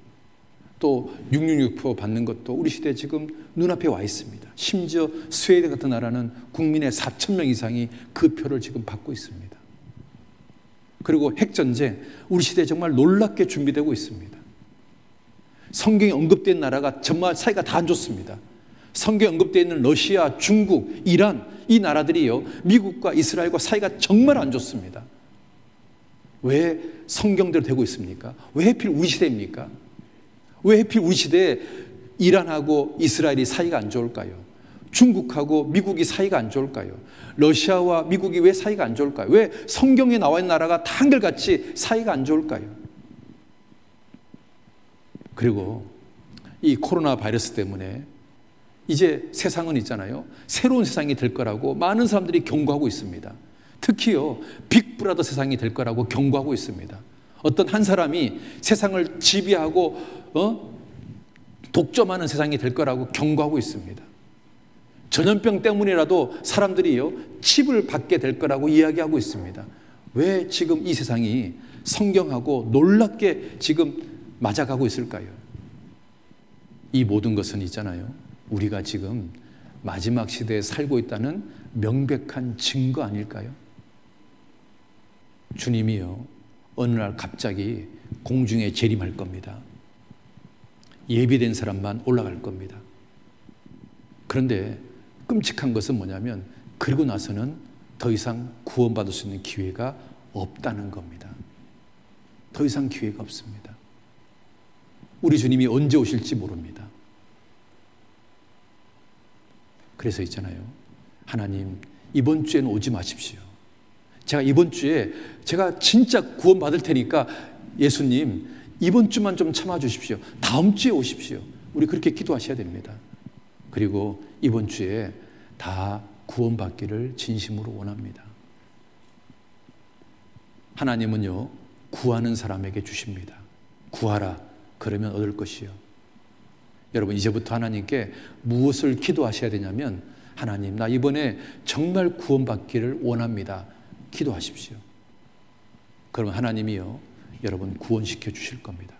또 666표 받는 것도 우리 시대에 지금 눈앞에 와 있습니다. 심지어 스웨덴 같은 나라는 국민의 4,000명 이상이 그 표를 지금 받고 있습니다. 그리고 핵전쟁, 우리 시대에 정말 놀랍게 준비되고 있습니다. 성경에 언급된 나라가 정말 사이가 다 안 좋습니다. 성경에 언급되어 있는 러시아, 중국, 이란, 이 나라들이요, 미국과 이스라엘과 사이가 정말 안 좋습니다. 왜 성경대로 되고 있습니까? 왜 하필 우리 시대입니까? 왜 하필 우리 시대에 이란하고 이스라엘이 사이가 안 좋을까요? 중국하고 미국이 사이가 안 좋을까요? 러시아와 미국이 왜 사이가 안 좋을까요? 왜 성경에 나와 있는 나라가 다 한결같이 사이가 안 좋을까요? 그리고 이 코로나 바이러스 때문에 이제 세상은 있잖아요, 새로운 세상이 될 거라고 많은 사람들이 경고하고 있습니다. 특히요, 빅브라더 세상이 될 거라고 경고하고 있습니다. 어떤 한 사람이 세상을 지배하고 독점하는 세상이 될 거라고 경고하고 있습니다. 전염병 때문이라도 사람들이요, 칩을 받게 될 거라고 이야기하고 있습니다. 왜 지금 이 세상이 성경하고 놀랍게 지금 맞아가고 있을까요? 이 모든 것은 있잖아요, 우리가 지금 마지막 시대에 살고 있다는 명백한 증거 아닐까요? 주님이요, 어느 날 갑자기 공중에 재림할 겁니다. 예비된 사람만 올라갈 겁니다. 그런데 끔찍한 것은 뭐냐면 그리고 나서는 더 이상 구원받을 수 있는 기회가 없다는 겁니다. 더 이상 기회가 없습니다. 우리 주님이 언제 오실지 모릅니다. 그래서 있잖아요, 하나님 이번 주에는 오지 마십시오. 제가 이번 주에 제가 진짜 구원받을 테니까 예수님 이번 주만 좀 참아주십시오. 다음 주에 오십시오. 우리 그렇게 기도하셔야 됩니다. 그리고 이번 주에 다 구원받기를 진심으로 원합니다. 하나님은요, 구하는 사람에게 주십니다. 구하라, 그러면 얻을 것이요. 여러분, 이제부터 하나님께 무엇을 기도하셔야 되냐면, 하나님, 나 이번에 정말 구원받기를 원합니다. 기도하십시오. 그러면 하나님이요, 여러분 구원시켜 주실 겁니다.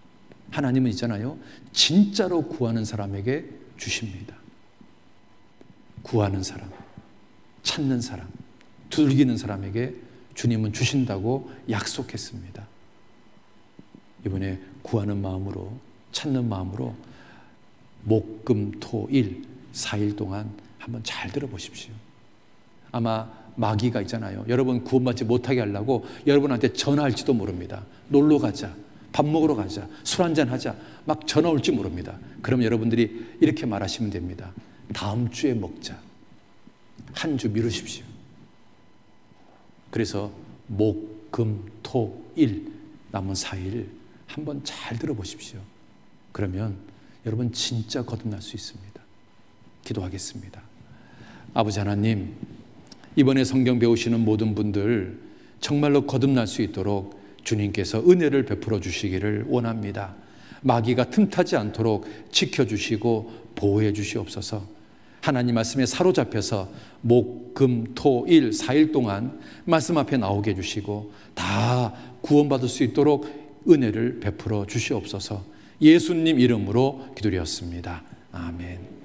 하나님은 있잖아요, 진짜로 구하는 사람에게 주십니다. 구하는 사람, 찾는 사람, 두들기는 사람에게 주님은 주신다고 약속했습니다. 이번에 구하는 마음으로, 찾는 마음으로 목, 금, 토, 일 4일 동안 한번 잘 들어보십시오. 아마 마귀가 있잖아요, 여러분 구원받지 못하게 하려고 여러분한테 전화할지도 모릅니다. 놀러 가자, 밥 먹으러 가자, 술 한잔 하자, 막 전화 올지 모릅니다. 그럼 여러분들이 이렇게 말하시면 됩니다. 다음 주에 먹자. 한 주 미루십시오. 그래서 목, 금, 토, 일 남은 4일 한번 잘 들어보십시오. 그러면 여러분 진짜 거듭날 수 있습니다. 기도하겠습니다. 아버지 하나님, 이번에 성경 배우시는 모든 분들 정말로 거듭날 수 있도록 주님께서 은혜를 베풀어 주시기를 원합니다. 마귀가 틈타지 않도록 지켜주시고 보호해 주시옵소서. 하나님 말씀에 사로잡혀서 목, 금, 토, 일 4일 동안 말씀 앞에 나오게 해주시고 다 구원받을 수 있도록 은혜를 베풀어 주시옵소서. 예수님 이름으로 기도드렸습니다. 아멘.